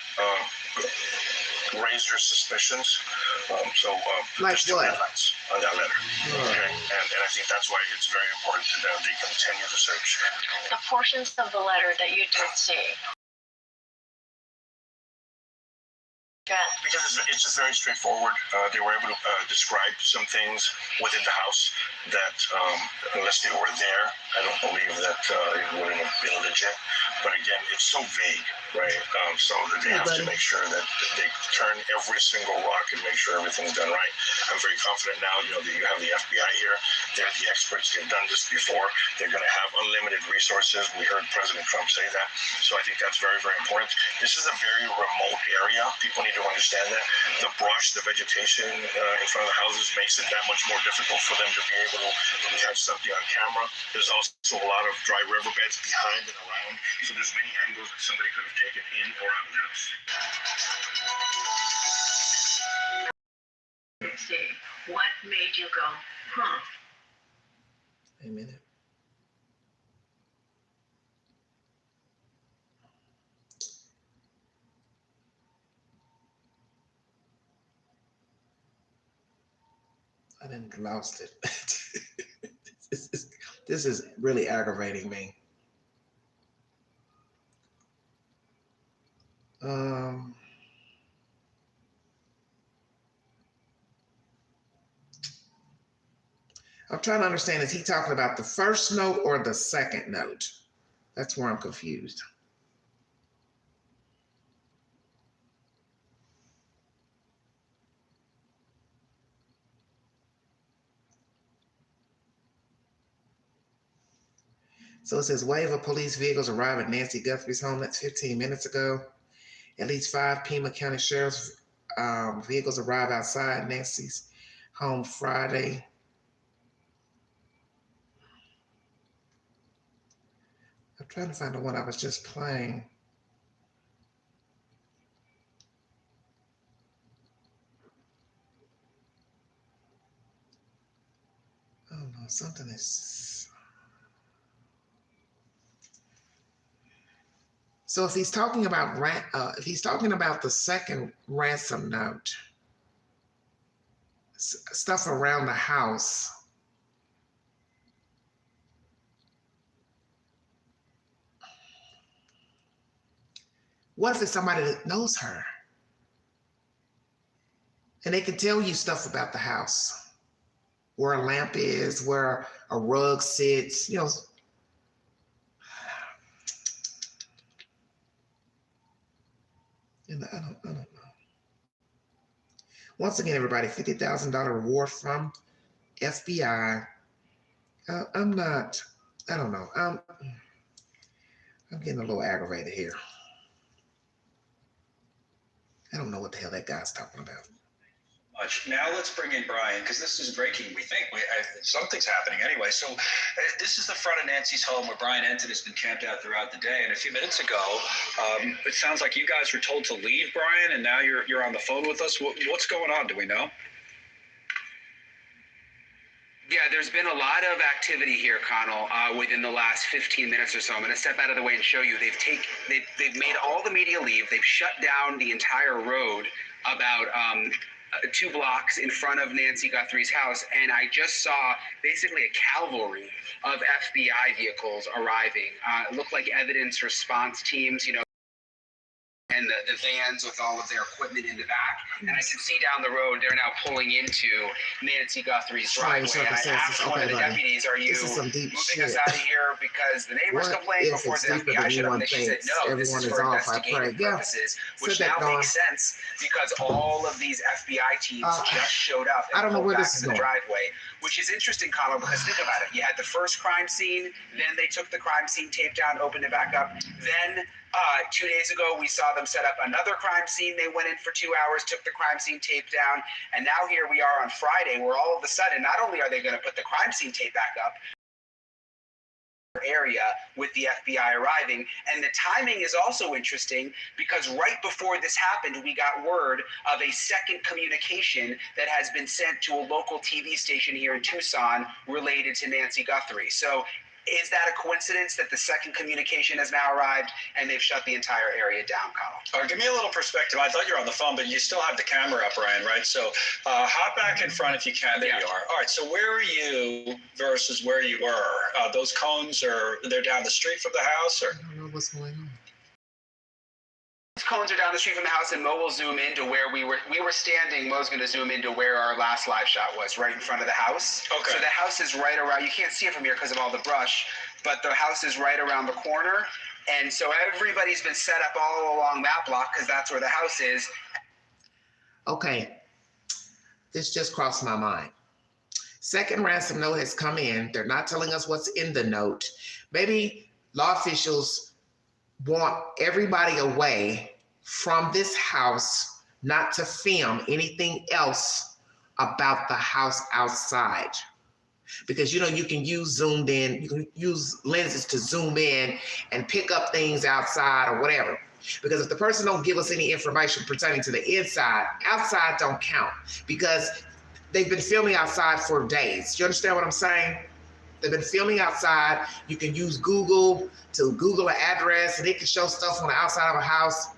raise your suspicions.
Like
there's 2
what?
deadlines on that letter. Okay? And I think that's why it's very important that they continue the search.
The portions of the letter that you did see.
Because it's just very straightforward. They were able to describe some things within the house that, unless they were there, I don't believe that it wouldn't have been legit. But again, it's so vague, right? So that they have to make sure that they turn every single rock and make sure everything's done right. I'm very confident now, that you have the FBI here. They're the experts. They've done this before. They're going to have unlimited resources. We heard President Trump say that. So I think that's very, very important. This is a very remote area. People need to understand that. The brush, the vegetation in front of the houses makes it that much more difficult for them to be able to catch something on camera. There's also a lot of dry riverbeds behind and around. So there's many angles that somebody could have taken in or out of the house.
Let's see. What made you go, huh?
A minute. I didn't lost it. This is really aggravating me. I'm trying to understand, is he talking about the first note or the second note? That's where I'm confused. So it says wave of police vehicles arrive at Nancy Guthrie's home. That's 15 minutes ago. At least 5 Pima County sheriffs vehicles arrive outside Nancy's home Friday. I'm trying to find the one I was just playing. Oh no, something is. So if he's talking about the second ransom note, stuff around the house. What if it's somebody that knows her? And they can tell you stuff about the house, where a lamp is, where a rug sits, you know. And I don't know. Once again, everybody, $50,000 reward from FBI. I don't know. I'm getting a little aggravated here. I don't know what the hell that guy's talking about.
Now let's bring in Brian, because this is breaking. We think something's happening anyway. So this is the front of Nancy's home where Brian Enton has been camped out throughout the day. And a few minutes ago, it sounds like you guys were told to leave, Brian, and now you're on the phone with us. What's going on? Do we know?
Yeah, there's been a lot of activity here, Connell, within the last 15 minutes or so. I'm going to step out of the way and show you. They've made all the media leave. They've shut down the entire road about 2 blocks in front of Nancy Guthrie's house, and I just saw basically a cavalry of FBI vehicles arriving. It looked like evidence response teams, you know, and the vans with all of their equipment in the back. And I can see down the road, they're now pulling into Nancy Guthrie's driveway. And I asked one of the deputies, are you moving us out of here because the neighbors complained before the FBI showed up? And she said, no, this is for investigative purposes, which now makes sense because all of these FBI teams just showed up and pulled back in the driveway, which is interesting, Connell, because think about it. You had the first crime scene, then they took the crime scene tape down, opened it back up. Then 2 days ago, we saw them set up another crime scene. They went in for 2 hours, took the crime scene tape down. And now here we are on Friday, where all of a sudden, not only are they going to put the crime scene tape back up, area with the FBI arriving. And the timing is also interesting because right before this happened, we got word of a second communication that has been sent to a local TV station here in Tucson related to Nancy Guthrie. So is that a coincidence that the second communication has now arrived and they've shut the entire area down, Connell?
Give me a little perspective. I thought you were on the phone, but you still have the camera up, Ryan, right? So hop back in front if you can. There you are. All right, so where are you versus where you were? Those cones, they're down the street from the house? Or?
I don't know what's going on.
These cones are down the street from the house, and Mo will zoom into where we were standing. Mo's going to zoom into where our last live shot was, right in front of the house. Okay. So the house is right around. You can't see it from here because of all the brush, but the house is right around the corner. And so everybody's been set up all along that block because that's where the house is.
Okay. This just crossed my mind. Second ransom note has come in. They're not telling us what's in the note. Maybe law officials want everybody away from this house, not to film anything else about the house outside. Because, you know, you can use zoomed in, you can use lenses to zoom in and pick up things outside or whatever. Because if the person don't give us any information pertaining to the inside, outside don't count because they've been filming outside for days. You understand what I'm saying? They've been filming outside. You can use Google to Google an address and it can show stuff on the outside of a house.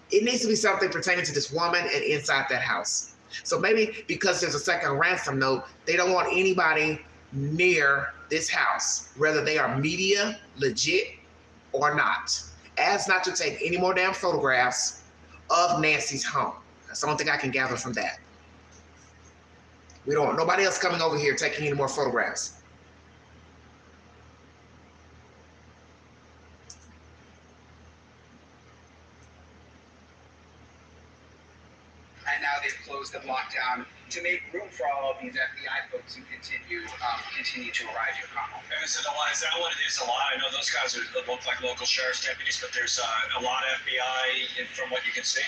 It needs to be something pertaining to this woman and inside that house. So maybe because there's a second ransom note, they don't want anybody near this house, whether they are media, legit, or not. As not to take any more damn photographs of Nancy's home. That's the only thing I can gather from that. We don't want nobody else coming over here taking any more photographs.
And now they've closed the block down to make room for all of these FBI folks who continue to arrive here, Connell.
Is that what it is? A lot? I know those guys look like local sheriff's deputies, but there's a lot of FBI from what you can see.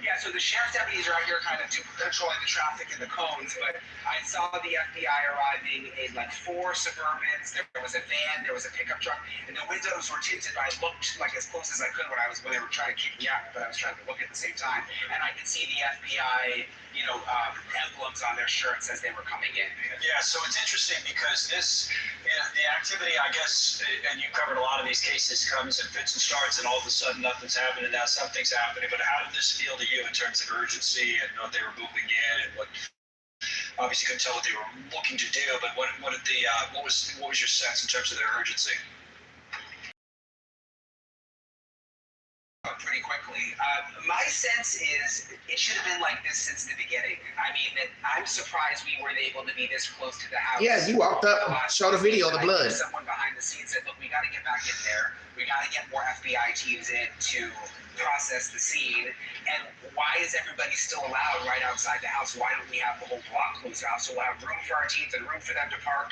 Yeah, so the sheriff's deputies are out here kind of controlling the traffic and the cones, but I saw the FBI arriving in like 4 Suburbans. There was a van, there was a pickup truck, and the windows were tinted. I looked like as close as I could when they were trying to keep me out, but I was trying to look at the same time, and I could see the FBI, emblems on their shirts as they were coming in.
Yeah, so it's interesting because the activity, I guess, and you covered a lot of these cases, comes and fits and starts, and all of a sudden nothing's happening, now something's happening. But how did this feel to you in terms of urgency and what they were moving in, and what? Obviously, couldn't tell what they were looking to do, but what was your sense in terms of their urgency?
Pretty quickly. My sense is it should have been like this since the beginning. I mean, I'm surprised we weren't able to be this close to the house.
Yeah, you walked up, showed a video of the blood.
Someone behind the scenes said, look, we got to get back in there. We got to get more FBI teams in to process the scene. And why is everybody still allowed right outside the house? Why don't we have the whole block closed out? So we'll have room for our teams and room for them to park.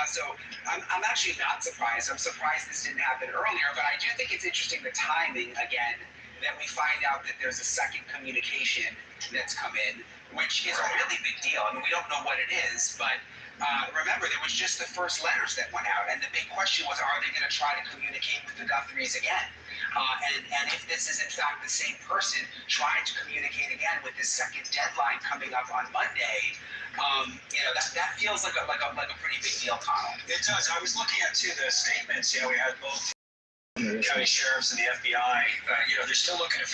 So I'm actually not surprised. I'm surprised this didn't happen earlier, but I do think it's interesting the timing again, that we find out that there's a second communication that's come in, which is a really big deal. I mean, we don't know what it is, but remember, there was just the first letters that went out, and the big question was, are they going to try to communicate with the Guthries again? And if this is in fact the same person trying to communicate again with this second deadline coming up on Monday, that feels like a pretty big deal, Connell.
It does. I was looking at the statements. We had both county sheriffs and the FBI. They're still looking to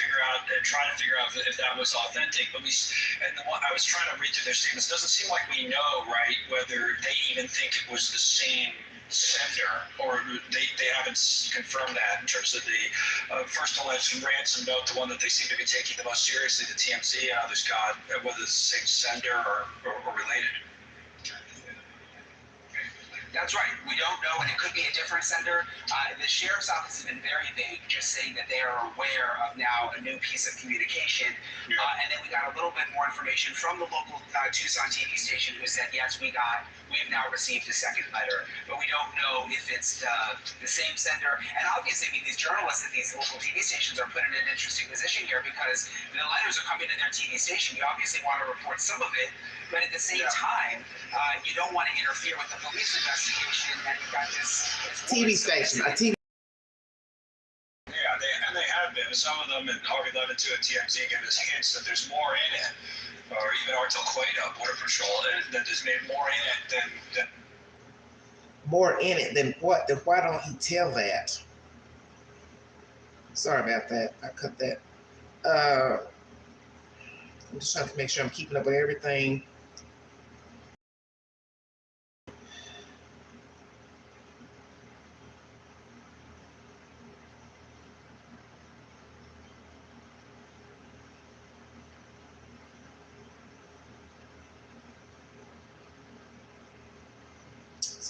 trying to figure out if that was authentic. But I was trying to read through their statements. It doesn't seem like we know, right, whether they even think it was the same sender, or they haven't confirmed that in terms of the first alleged ransom note, the one that they seem to be taking the most seriously, the TMZ and others got, whether it's the same sender or related.
That's right. We don't know, and it could be a different sender. The sheriff's office has been very vague, just saying that they are aware of now a new piece of communication. And then we got a little bit more information from the local Tucson TV station, who said, yes, we have now received a second letter, but we don't know if it's the same sender. And obviously, I mean, these journalists at these local TV stations are put in an interesting position here, because the letters are coming to their TV station. You obviously want to report some of it, but at the same time, you don't want to interfere with the police investigation, and you've got this
TV station, a TV.
Yeah, they have been. Some of them, and Harvey Levinson at TMZ gave us hints that there's more in it, or even Artel Cueto, Border Patrol, that there's made more in it than.
More in it than what? Then why don't he tell that? Sorry about that. I cut that. I'm just trying to make sure I'm keeping up with everything.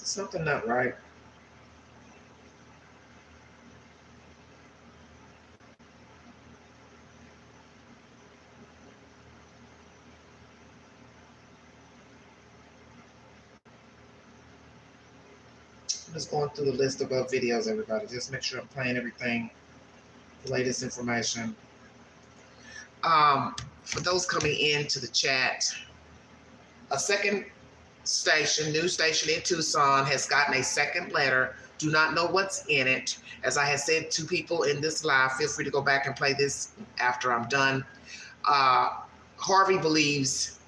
Something not right. I'm just going through the list of videos, everybody. Just make sure I'm playing everything, the latest information. For those coming into the chat, a second news station in Tucson has gotten a second letter. Do not know what's in it. As I had said to people in this live, feel free to go back and play this after I'm done. Harvey believes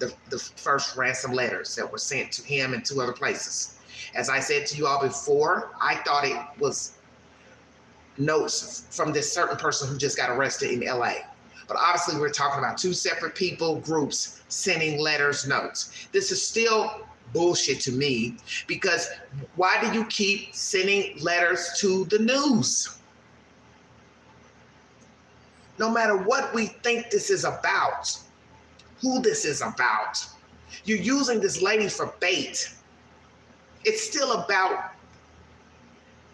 the first ransom letters that were sent to him and 2 other places. As I said to you all before, I thought it was notes from this certain person who just got arrested in LA. But obviously we're talking about 2 separate people, groups, sending letters, notes. This is still bullshit to me, because why do you keep sending letters to the news? No matter what we think this is about, who this is about, you're using this lady for bait. It's still about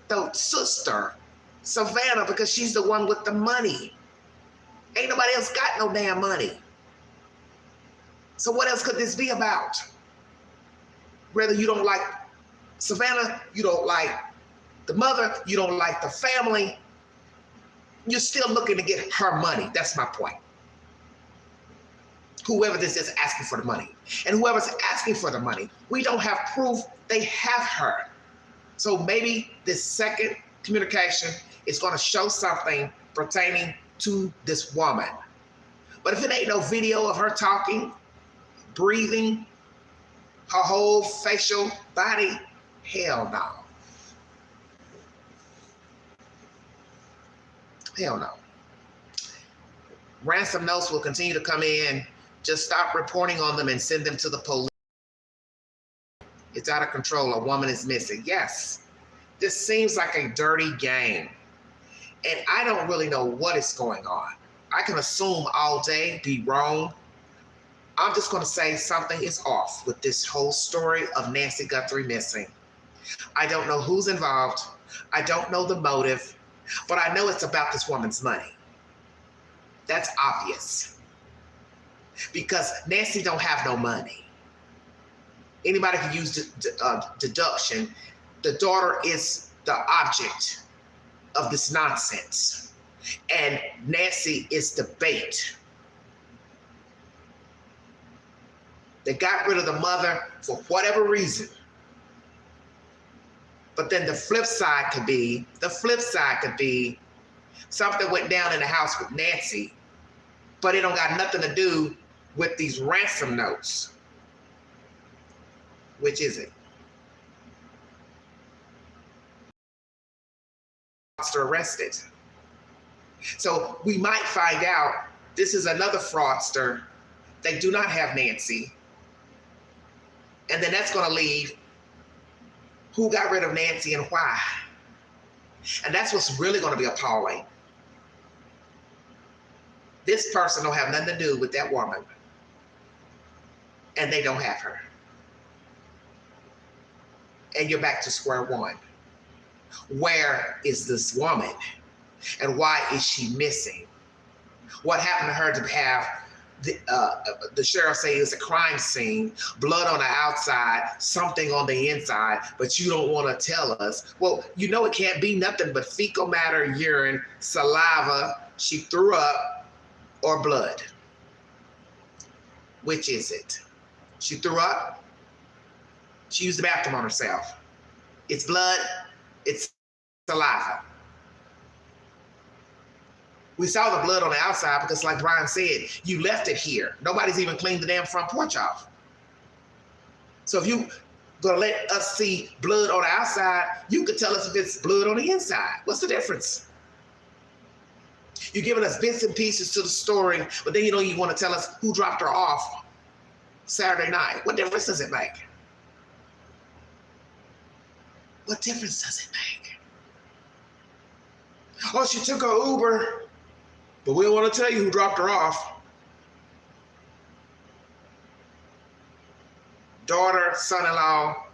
the sister, Savannah, because she's the one with the money. Ain't nobody else got no damn money. So what else could this be about? Whether you don't like Savannah, you don't like the mother, you don't like the family, you're still looking to get her money. That's my point. whoever this is asking for the money. And whoever's asking for the money, we don't have proof they have her. So maybe this second communication is going to show something pertaining to this woman. But if it ain't no video of her talking, breathing, her whole facial body, hell no. Hell no. Ransom notes will continue to come in. Just stop reporting on them and send them to the police. It's out of control. A woman is missing. Yes, this seems like a dirty game. And I don't really know what is going on. I can assume all day, be wrong. I'm just going to say something is off with this whole story of Nancy Guthrie missing. I don't know who's involved. I don't know the motive, but I know it's about this woman's money. That's obvious. Because Nancy don't have no money. Anybody can use deduction. The daughter is the object of this nonsense. And Nancy is the bait. They got rid of the mother for whatever reason. But then the flip side could be something went down in the house with Nancy, but it don't got nothing to do with these ransom notes. Which is it? Fraudster arrested. So we might find out this is another fraudster. They do not have Nancy. And then that's going to leave who got rid of Nancy and why. And that's what's really going to be appalling. This person don't have nothing to do with that woman. And they don't have her. And you're back to square one. Where is this woman? And why is she missing? What happened to her to have the sheriff say it's a crime scene, blood on the outside, something on the inside, but you don't want to tell us? Well, you know it can't be nothing but fecal matter, urine, saliva, she threw up, or blood. Which is it? She threw up. She used the bathroom on herself. It's blood, it's saliva. We saw the blood on the outside because, like Brian said, you left it here. Nobody's even cleaned the damn front porch off. So if you gonna let us see blood on the outside, you could tell us if it's blood on the inside. What's the difference? You're giving us bits and pieces to the story, but then you want to tell us who dropped her off Saturday night. What difference does it make? What difference does it make? Oh, she took her Uber, but we don't want to tell you who dropped her off. Daughter, son-in-law,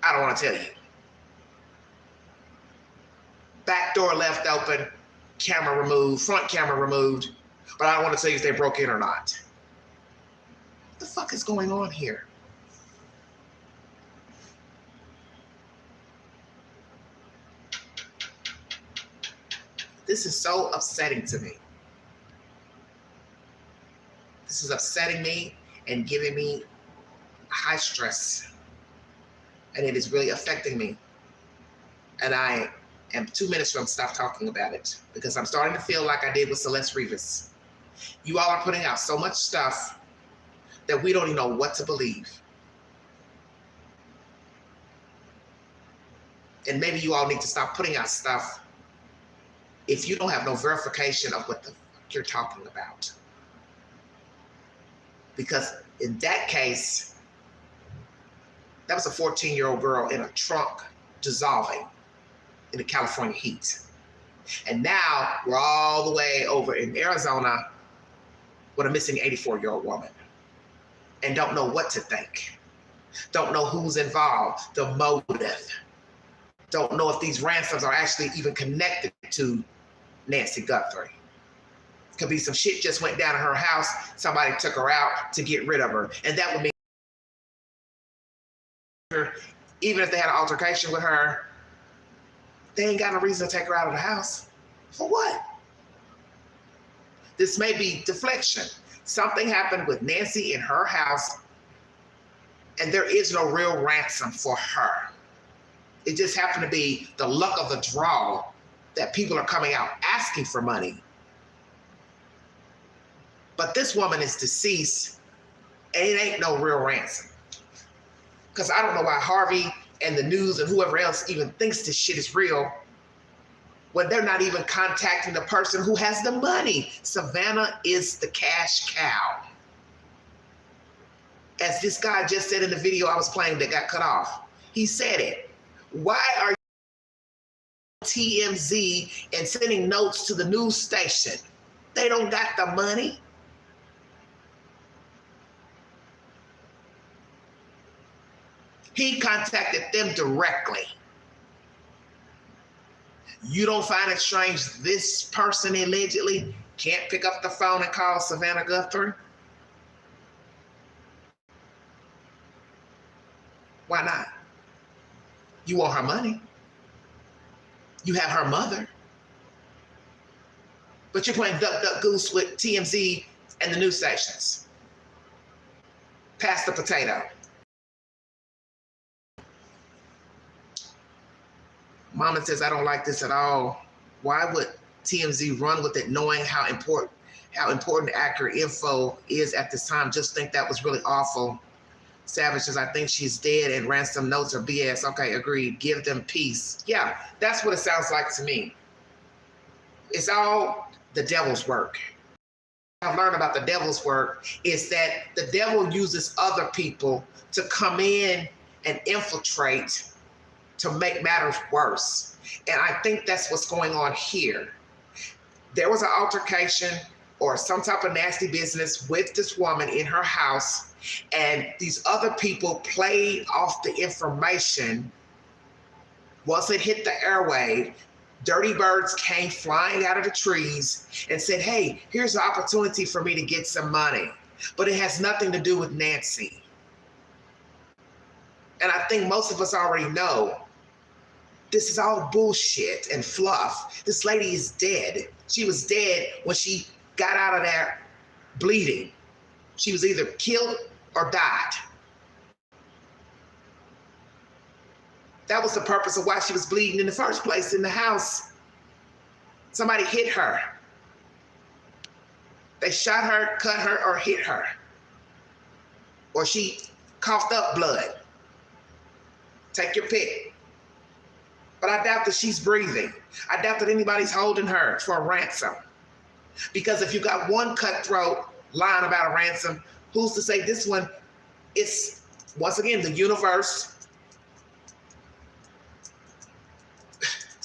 I don't want to tell you. Back door left open, camera removed, front camera removed, but I don't want to tell you if they broke in or not. What the fuck is going on here? This is so upsetting to me. This is upsetting me and giving me high stress. And it is really affecting me. And I am 2 minutes from stop talking about it because I'm starting to feel like I did with Celeste Rivas. You all are putting out so much stuff that we don't even know what to believe. And maybe you all need to stop putting out stuff if you don't have no verification of what the fuck you're talking about. Because in that case, that was a 14-year-old girl in a trunk dissolving in the California heat. And now we're all the way over in Arizona with a missing 84-year-old woman and don't know what to think. Don't know who's involved, the motive. Don't know if these ransoms are actually even connected to Nancy Guthrie. Could be some shit just went down in her house. Somebody took her out to get rid of her. And that would mean even if they had an altercation with her, they ain't got no reason to take her out of the house. For what? This may be deflection. Something happened with Nancy in her house, and there is no real ransom for her. It just happened to be the luck of the draw that people are coming out asking for money. But this woman is deceased, and it ain't no real ransom. Because I don't know why Harvey and the news and whoever else even thinks this shit is real when they're not even contacting the person who has the money. Savannah is the cash cow. As this guy just said in the video I was playing that got cut off. He said it. Why are you TMZ and sending notes to the news station? They don't got the money. He contacted them directly. You don't find it strange this person allegedly can't pick up the phone and call Savannah Guthrie? Why not? You want her money. You have her mother. But you're playing duck, duck, goose with TMZ and the news stations. Pass the potato. Mama says, I don't like this at all. Why would TMZ run with it knowing how important accurate info is at this time? Just think that was really awful. Savage says, I think she's dead and ransom notes are BS. Okay, agreed. Give them peace. Yeah, that's what it sounds like to me. It's all the devil's work. What I've learned about the devil's work is that the devil uses other people to come in and infiltrate to make matters worse. And I think that's what's going on here. There was an altercation or some type of nasty business with this woman in her house, and these other people played off the information. Once it hit the airwave, dirty birds came flying out of the trees and said, hey, here's an opportunity for me to get some money. But it has nothing to do with Nancy. And I think most of us already know this is all bullshit and fluff. This lady is dead. She was dead when she got out of there bleeding. She was either killed or died. That was the purpose of why she was bleeding in the first place in the house. Somebody hit her. They shot her, cut her, or hit her. Or she coughed up blood. Take your pick. But I doubt that she's breathing. I doubt that anybody's holding her for a ransom. Because if you got one cutthroat lying about a ransom, who's to say this one is, once again, the universe,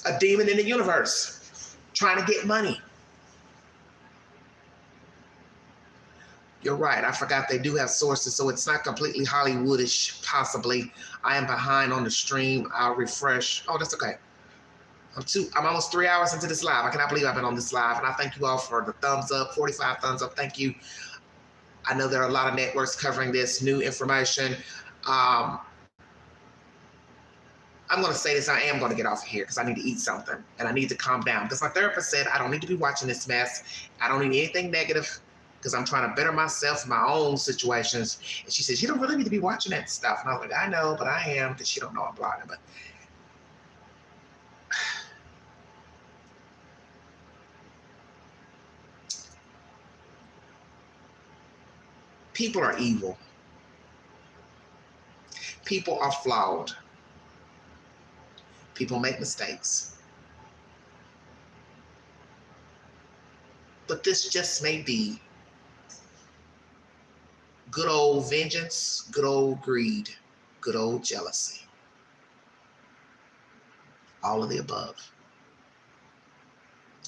a demon in the universe, trying to get money. You're right, I forgot they do have sources, so it's not completely Hollywoodish, possibly. I am behind on the stream, I'll refresh. Oh, that's okay. I'm almost 3 hours into this live. I cannot believe I've been on this live, and I thank you all for the thumbs up, 45 thumbs up, thank you. I know there are a lot of networks covering this new information. I'm gonna say this, I am gonna get off of here because I need to eat something and I need to calm down. Because my therapist said I don't need to be watching this mess. I don't need anything negative because I'm trying to better myself in my own situations. And she says, you don't really need to be watching that stuff. And I was like, I know, but I am, because she don't know I'm blogging. But people are evil. People are flawed. People make mistakes. But this just may be good old vengeance, good old greed, good old jealousy. All of the above.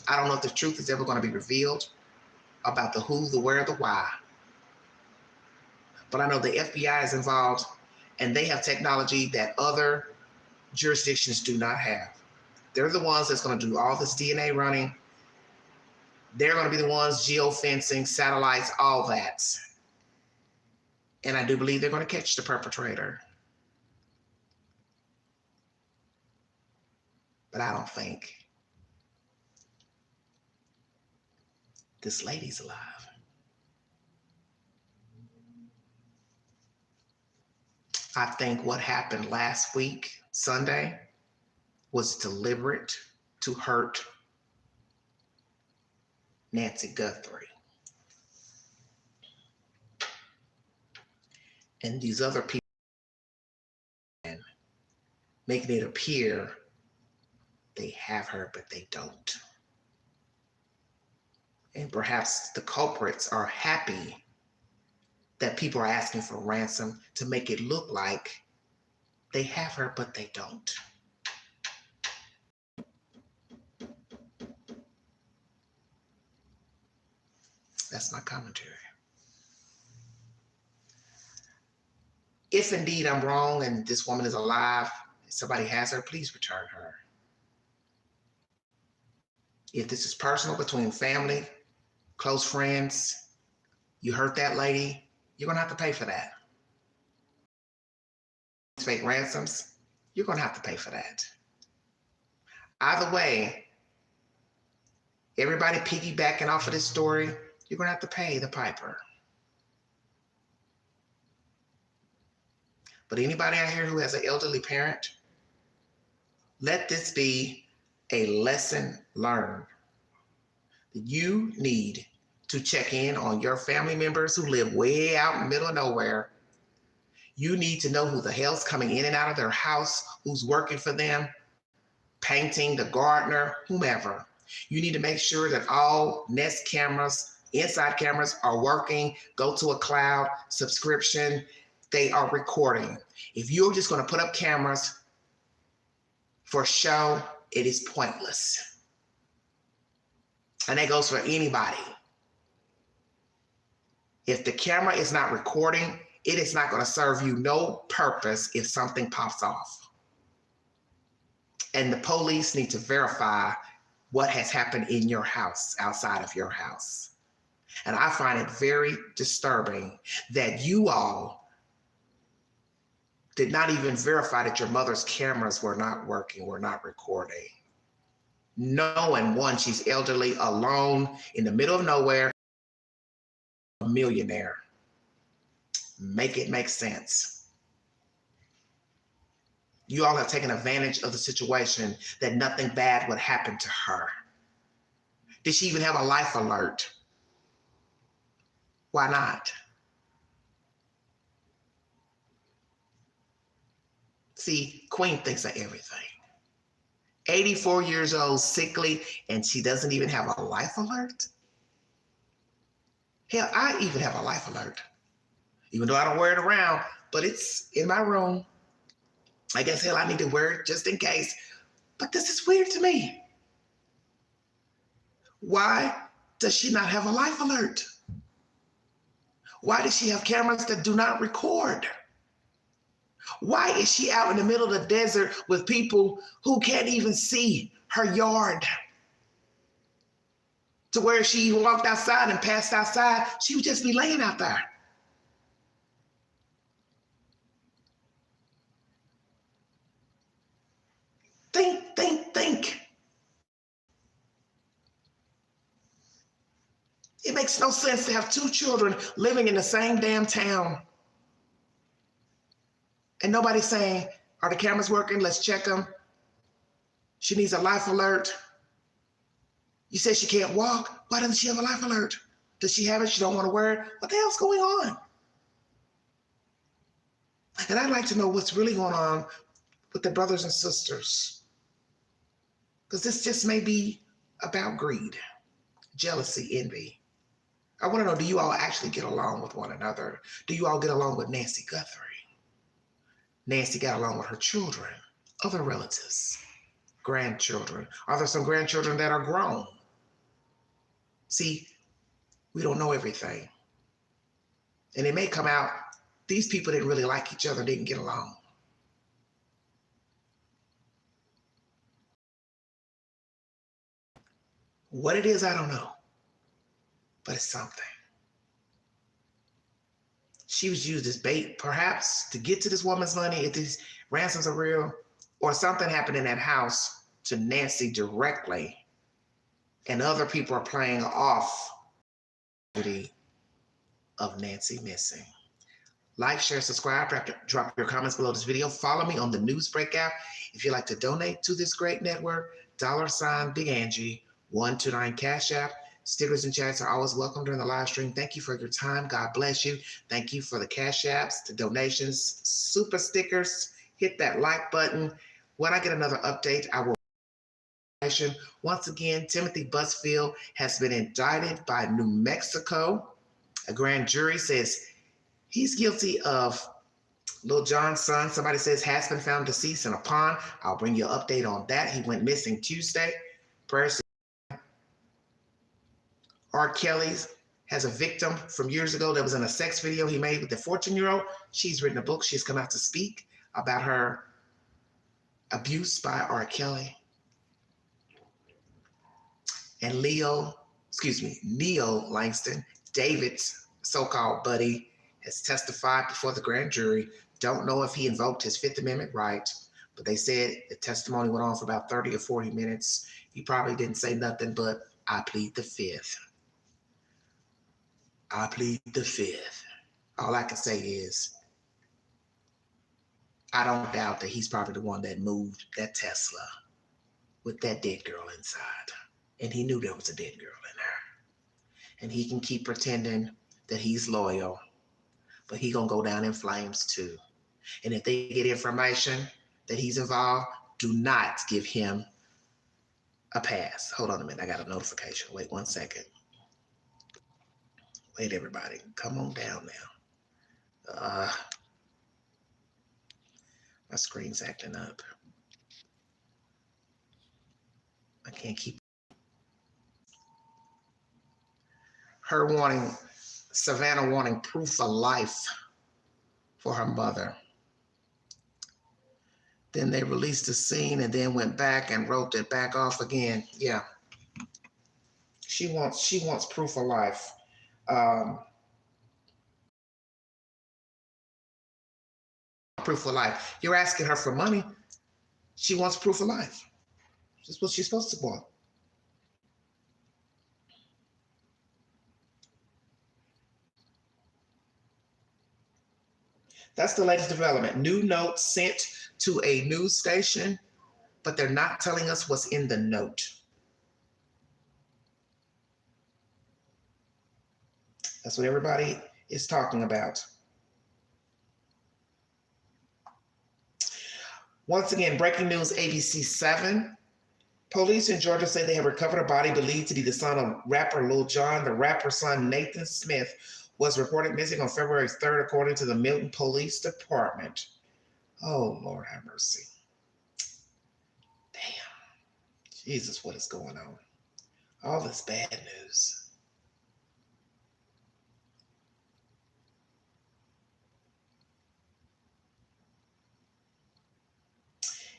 I don't know if the truth is ever going to be revealed about the who, the where, the why. But I know the FBI is involved, and they have technology that other jurisdictions do not have. They're the ones that's going to do all this DNA running. They're going to be the ones geofencing, satellites, all that. And I do believe they're going to catch the perpetrator. But I don't think this lady's alive. I think what happened last week, Sunday, was deliberate to hurt Nancy Guthrie. And these other people making it appear they have her, but they don't. And perhaps the culprits are happy that people are asking for ransom to make it look like they have her, but they don't. That's my commentary. If indeed I'm wrong and this woman is alive, somebody has her, please return her. If this is personal between family, close friends, you hurt that lady, you're gonna have to pay for that. Fake ransoms, you're gonna have to pay for that. Either way, everybody piggybacking off of this story, you're gonna have to pay the piper. But anybody out here who has an elderly parent, let this be a lesson learned. You need to check in on your family members who live way out in the middle of nowhere. You need to know who the hell's coming in and out of their house, who's working for them, painting, the gardener, whomever. You need to make sure that all Nest cameras, inside cameras are working, go to a cloud subscription, they are recording. If you're just gonna put up cameras for show, it is pointless. And that goes for anybody. If the camera is not recording, it is not gonna serve you no purpose if something pops off. And the police need to verify what has happened in your house, outside of your house. And I find it very disturbing that you all did not even verify that your mother's cameras were not working, were not recording. Knowing, one, she's elderly, alone, in the middle of nowhere, a millionaire. Make it make sense. You all have taken advantage of the situation that nothing bad would happen to her. Did she even have a life alert? Why not? See, Queen thinks of everything. 84 years old, sickly, and she doesn't even have a life alert? Hell, I even have a life alert. Even though I don't wear it around, but it's in my room. I guess, hell, I need to wear it just in case. But this is weird to me. Why does she not have a life alert? Why does she have cameras that do not record? Why is she out in the middle of the desert with people who can't even see her yard? To where if she walked outside and passed outside, she would just be laying out there. Think. It makes no sense to have two children living in the same damn town. And nobody's saying, are the cameras working? Let's check them. She needs a life alert. You said she can't walk. Why doesn't she have a life alert? Does she have it? She don't want to wear it? What the hell's going on? And I'd like to know what's really going on with the brothers and sisters. Because this just may be about greed, jealousy, envy. I want to know, do you all actually get along with one another? Do you all get along with Nancy Guthrie? Nancy got along with her children, other relatives, grandchildren. Are there some grandchildren that are grown? See, we don't know everything. And it may come out, these people didn't really like each other, didn't get along. What it is, I don't know, but it's something. She was used as bait, perhaps, to get to this woman's money if these ransoms are real, or something happened in that house to Nancy directly, and other people are playing off the of Nancy missing. Like, share, subscribe, drop your comments below this video. Follow me on the News Breakout. If you'd like to donate to this great network, $ Big Angie 129 Cash App. Stickers and chats are always welcome during the live stream. Thank you for your time. God bless you. Thank you for the Cash Apps, the donations, super stickers. Hit that like button. When I get another update, I will. Once again, Timothy Busfield has been indicted by New Mexico. A grand jury says he's guilty of Lil Jon's son, somebody says, has been found deceased in a pond. I'll bring you an update on that. He went missing Tuesday. Prayers to R. Kelly's has a victim from years ago that was in a sex video he made with the 14-year-old. She's written a book. She's come out to speak about her abuse by R. Kelly. And Neil Langston, David's so-called buddy, has testified before the grand jury. Don't know if he invoked his Fifth Amendment right, but they said the testimony went on for about 30 or 40 minutes. He probably didn't say nothing but, I plead the fifth. I plead the fifth. All I can say is, I don't doubt that he's probably the one that moved that Tesla with that dead girl inside. And he knew there was a dead girl in there. And he can keep pretending that he's loyal, but he gonna go down in flames too. And if they get information that he's involved, do not give him a pass. Hold on a minute, I got a notification. Wait 1 second. Wait, everybody, come on down now. My screen's acting up. I can't keep. Her wanting, Savannah wanting proof of life for her mother. Then they released the scene and then went back and wrote it back off again. Yeah. She wants proof of life. Proof of life. You're asking her for money. She wants proof of life. That's what she's supposed to want. That's the latest development. New note sent to a news station, but they're not telling us what's in the note. That's what everybody is talking about. Once again, breaking news, ABC 7. Police in Georgia say they have recovered a body believed to be the son of rapper Lil Jon. The rapper's son, Nathan Smith, was reported missing on February 3rd, according to the Milton Police Department. Oh, Lord have mercy. Damn. Jesus, what is going on? All this bad news.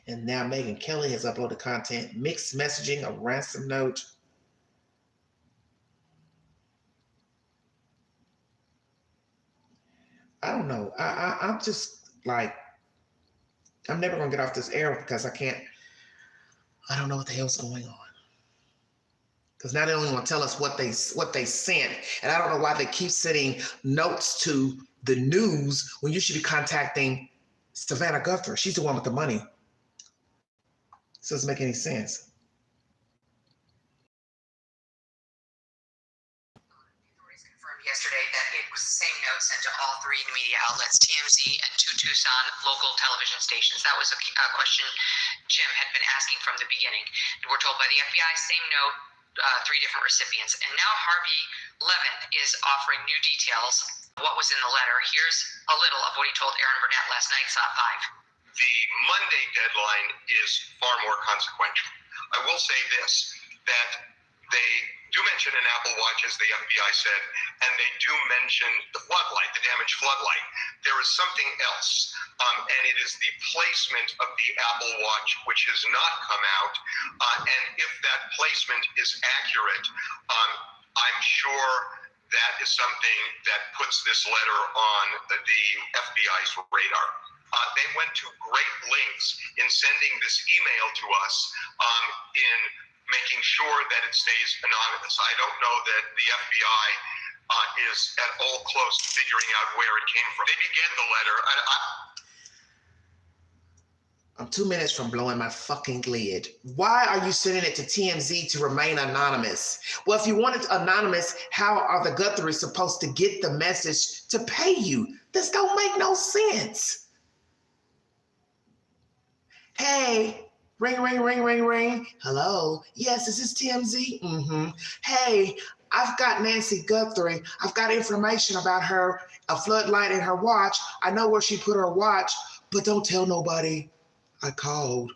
And now Megyn Kelly has uploaded content, mixed messaging, a ransom note. I don't know. I'm just like, I'm never gonna get off this air because I don't know what the hell's going on. Because now they only want to tell us what they sent, and I don't know why they keep sending notes to the news when you should be contacting Savannah Guthrie. She's the one with the money. This doesn't make any sense.
Authorities confirmed yesterday that it was the same note sent to all three media outlets, TMZ and two Tucson local television stations. That was a question Jim had been asking from the beginning. We're told by the FBI, same note, three different recipients. And now Harvey Levin is offering new details of what was in the letter. Here's a little of what he told Aaron Burnett last night, SOT 5.
The Monday deadline is far more consequential. I will say this, that they do mention an Apple Watch, as the FBI said, and they do mention the floodlight, the damaged floodlight. There is something else, and it is the placement of the Apple Watch, which has not come out. And if that placement is accurate, I'm sure that is something that puts this letter on the FBI's radar. They went to great lengths in sending this email to us in making sure that it stays anonymous. I don't know that the FBI is at all close to figuring out where it came from. They began the letter.
I'm 2 minutes from blowing my fucking lid. Why are you sending it to TMZ to remain anonymous? Well, if you want it anonymous, how are the Guthries supposed to get the message to pay you? This don't make no sense. Hey, ring, ring, ring, ring, ring. Hello? Yes, is this TMZ? Mm-hmm. Hey, I've got Nancy Guthrie. I've got information about her, a floodlight in her watch. I know where she put her watch, but don't tell nobody I called.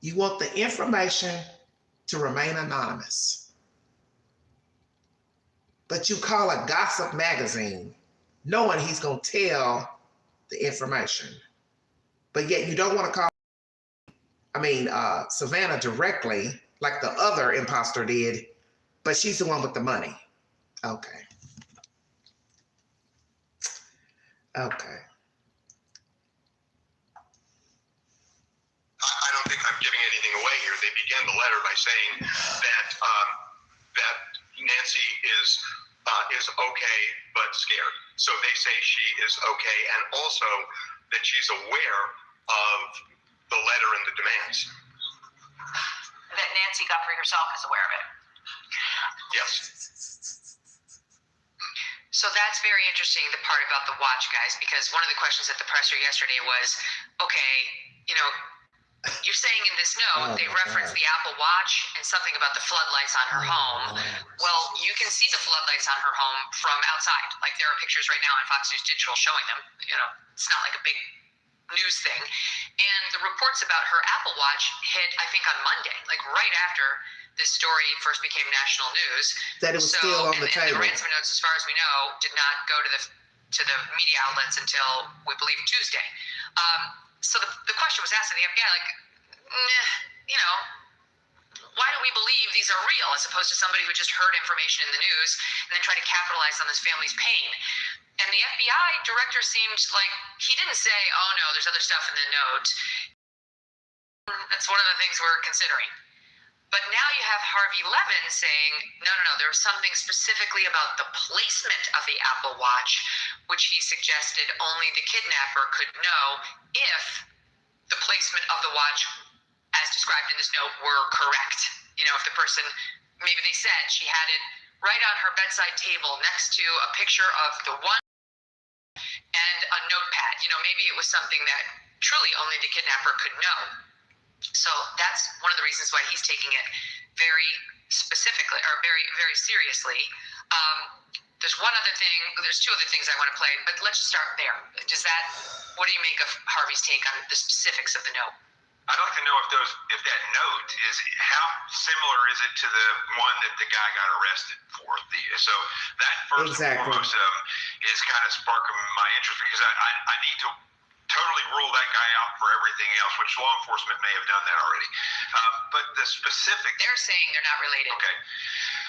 You want the information to remain anonymous, but you call a gossip magazine knowing he's going to tell the information, but yet you don't want to call Savannah directly like the other imposter did, but she's the one with the money. Okay. Okay.
I don't think I'm giving anything away here. They began the letter by saying that that Nancy is okay but scared. So they say she is okay, and also that she's aware of the letter and the demands.
That Nancy Guthrie herself is aware of it.
Yes.
So that's very interesting, the part about the watch, guys, because one of the questions at the presser yesterday was, okay, you know, you're saying in this note, they reference the Apple Watch and something about the floodlights on her home. Well, you can see the floodlights on her home from outside. Like there are pictures right now on Fox News Digital showing them. You know, it's not like a big news thing. And the reports about her Apple Watch hit, I think, on Monday, like right after this story first became national news.
That it was still on the table.
And the ransom notes, as far as we know, did not go to the media outlets until, we believe, Tuesday. So the question was asked of the FBI, like, you know, why do we believe these are real as opposed to somebody who just heard information in the news and then try to capitalize on this family's pain? And the FBI director seemed like he didn't say, oh, no, there's other stuff in the note. That's one of the things we're considering. But now you have Harvey Levin saying, no, there was something specifically about the placement of the Apple Watch, which he suggested only the kidnapper could know if the placement of the watch, as described in this note, were correct. You know, if the person, maybe they said she had it right on her bedside table next to a picture of the one and a notepad. You know, maybe it was something that truly only the kidnapper could know. So that's one of the reasons why he's taking it very specifically, or very, very seriously. There's one other thing, there's two other things I want to play, but let's just start there. What do you make of Harvey's take on the specifics of the note?
I'd like to know if that note is, how similar is it to the one that the guy got arrested for? So that first and foremost is kind of sparking my interest, because I need to totally rule that guy out for everything else, which law enforcement may have done that already. But the specific,
they're saying they're not related.
Okay.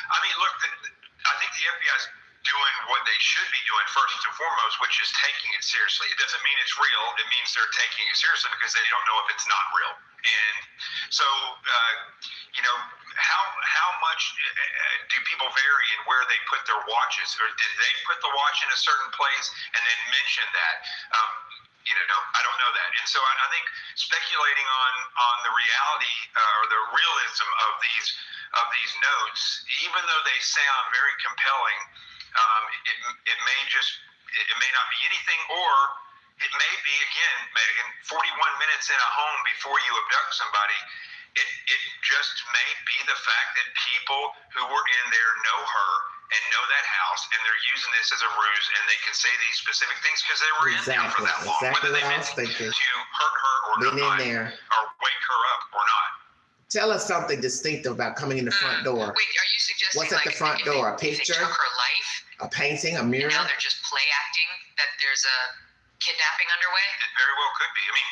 I mean, look, I think the FBI is doing what they should be doing first and foremost, which is taking it seriously. It doesn't mean it's real. It means they're taking it seriously because they don't know if it's not real. And so, you know, how much do people vary in where they put their watches? Or did they put the watch in a certain place and then mention that? You know, I don't know that. And so I think speculating on the reality or the realism of these notes, even though they sound very compelling, it may not be anything, or it may be, again, Megan, 41 minutes in a home before you abduct somebody. It just may be the fact that people who were in there know her and know that house, and they're using this as a ruse, and they can say these specific things because they were in there for that long, whether they meant to hurt her or not, or wake her up or not.
Tell us something distinctive about coming in the front door.
Wait, are you suggesting
what's at the front door? A picture?
They took her life?
A painting? A mirror?
And now they're just play acting that there's a kidnapping underway?
It very well could be. I mean,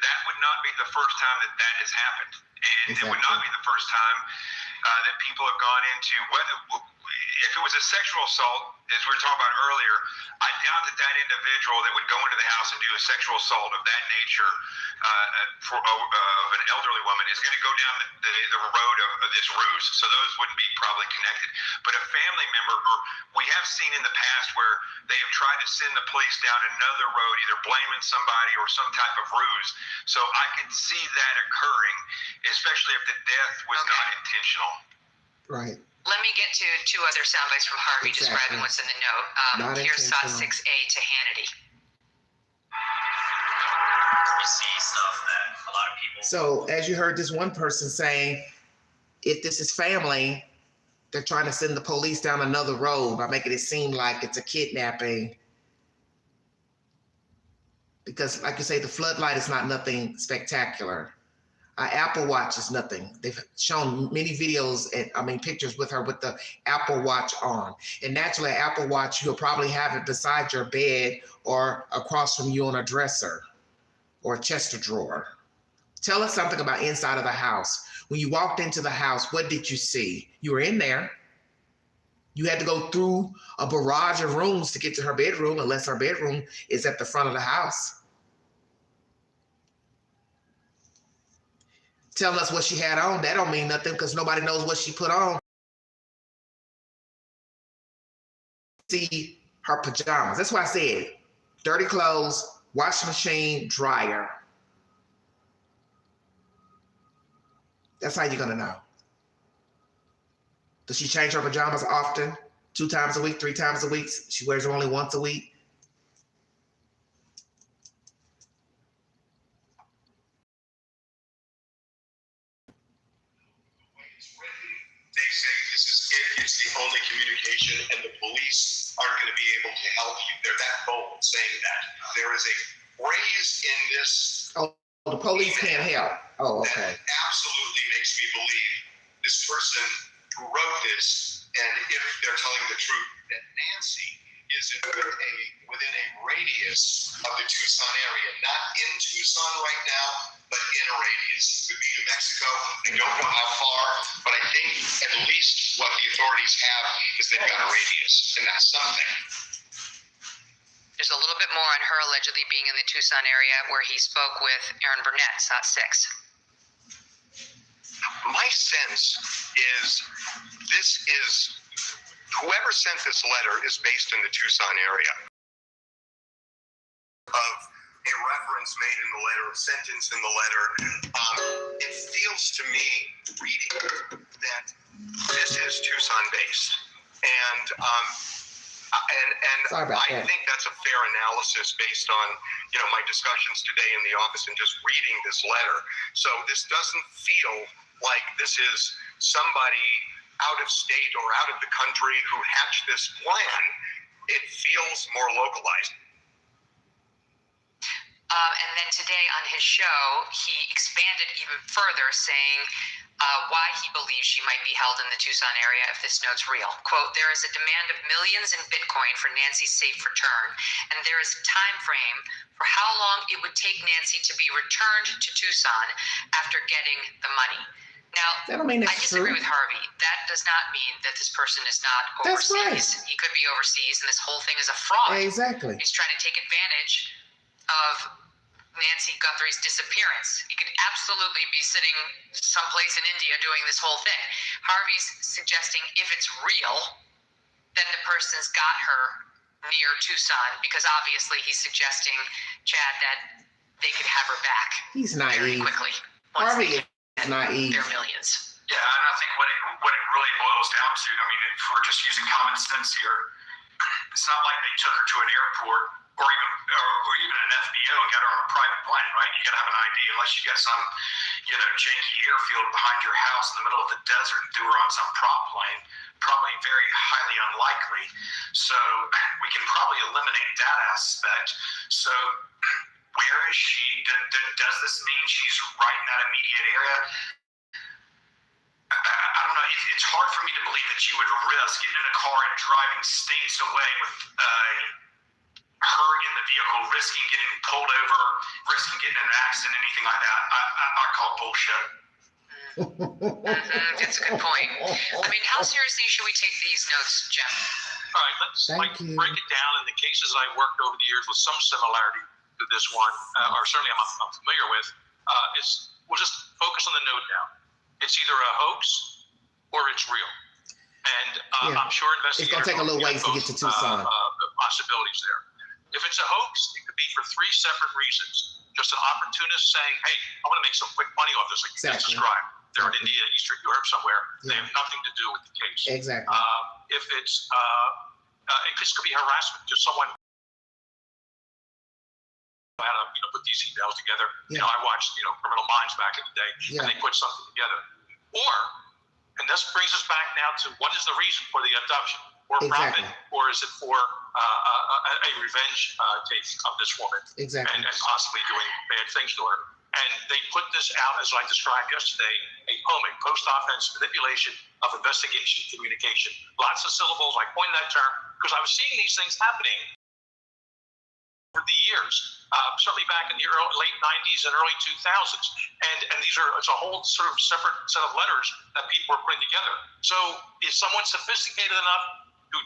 that would not be the first time that has happened. And it would not be the first time, that people have gone into. Whether if it was a sexual assault, as we were talking about earlier, I doubt that that individual that would go into the house and do a sexual assault of that nature of an elderly woman is going to go down the road of this ruse. So those wouldn't be probably connected. But a family member, we have seen in the past where they have tried to send the police down another road, either blaming somebody or some type of ruse. So I could see that occurring, especially if the death was not intentional.
Right.
Let me get to two other sound bites from Harvey describing what's in the note. Here's SOT 6A to Hannity.
We see stuff that a lot of people.
So, as you heard this one person saying, if this is family, they're trying to send the police down another road by making it seem like it's a kidnapping. Because, like you say, the floodlight is not nothing spectacular. Apple Watch is nothing. They've shown many videos and pictures with her with the Apple Watch on. And naturally, an Apple Watch, you'll probably have it beside your bed or across from you on a dresser or a chest of drawer. Tell us something about inside of the house. When you walked into the house, what did you see? You were in there. You had to go through a barrage of rooms to get to her bedroom, unless her bedroom is at the front of the house. Telling us what she had on, that don't mean nothing because nobody knows what she put on. See her pajamas. That's why I said dirty clothes, washing machine, dryer. That's how you're gonna know. Does she change her pajamas often? 2 times a week, 3 times a week? She wears them only once a week?
They say this is it, it's the only communication, and the police aren't going to be able to help you. They're that bold saying that. There is a phrase in this.
Oh, the police can't help. Oh, okay.
That absolutely makes me believe this person who wrote this, and if they're telling the truth, that Nancy is within a radius of the Tucson area, not in Tucson right now, but in a radius. It could be New Mexico. I don't know how far, but I think at least what the authorities have is they've got a radius, and that's something.
There's a little bit more on her allegedly being in the Tucson area where he spoke with Aaron Burnett, SOT 6.
My sense is whoever sent this letter is based in the Tucson area. Of a reference made in the letter, a sentence in the letter, it feels to me, reading that this is Tucson based, and I think that's a fair analysis based on my discussions today in the office and just reading this letter. So this doesn't feel like this is somebody out of state or out of the country who hatched this plan. It feels more localized.
And then today on his show, he expanded even further, saying why he believes she might be held in the Tucson area if this note's real. Quote, there is a demand of millions in Bitcoin for Nancy's safe return, and there is a time frame for how long it would take Nancy to be returned to Tucson after getting the money. Now, I disagree with Harvey. That does not mean that this person is not overseas.
That's right.
He could be overseas, and this whole thing is a fraud.
Exactly.
He's trying to take advantage of Nancy Guthrie's disappearance. He could absolutely be sitting someplace in India doing this whole thing. Harvey's suggesting if it's real, then the person's got her near Tucson, because obviously he's suggesting, Chad, that they could have her back.
He's naive.
Very quickly.
Harvey is naive.
Their millions.
Yeah, and I think what it really boils down to, if we're just using common sense here, it's not like they took her to an airport or even an FBO and got her on a private plane, right? You got to have an ID, unless you got some, janky airfield behind your house in the middle of the desert and threw her on some prop plane. Probably very highly unlikely. So we can probably eliminate that aspect. So where is she? Does this mean she's right in that immediate area? I don't know. It's hard for me to believe that you would risk getting in a car and driving states away with her in the vehicle, risking getting pulled over, risking getting in an accident, anything like that. I call bullshit.
That's a good point. I mean, how seriously should we take these notes, Jim?
All right, let's break it down in the cases I worked over the years with some similarity to this one, or certainly I'm familiar with. We'll just focus on the note now. It's either a hoax or it's real. And I'm sure investigators
it's going to take a little ways to get to Tucson.
Possibilities there. If it's a hoax, it could be for three separate reasons. Just an opportunist saying, hey, I want to make some quick money off this, like you just described. They're in India, Eastern Europe somewhere. They have nothing to do with the case.
Exactly.
If it's, this could be harassment, just someone how to put these emails together.
Yeah.
I watched, Criminal Minds back in the day, and they put something together. Or, and this brings us back now to what is the reason for the abduction? For profit, or is it for a revenge taking of this woman and possibly doing bad things to her? And they put this out, as I described yesterday, a POMIC, post-offense manipulation of investigation communication. Lots of syllables. I coined that term because I was seeing these things happening over the years, certainly back in the late 90s and early 2000s. And it's a whole sort of separate set of letters that people were putting together. So is someone sophisticated enough who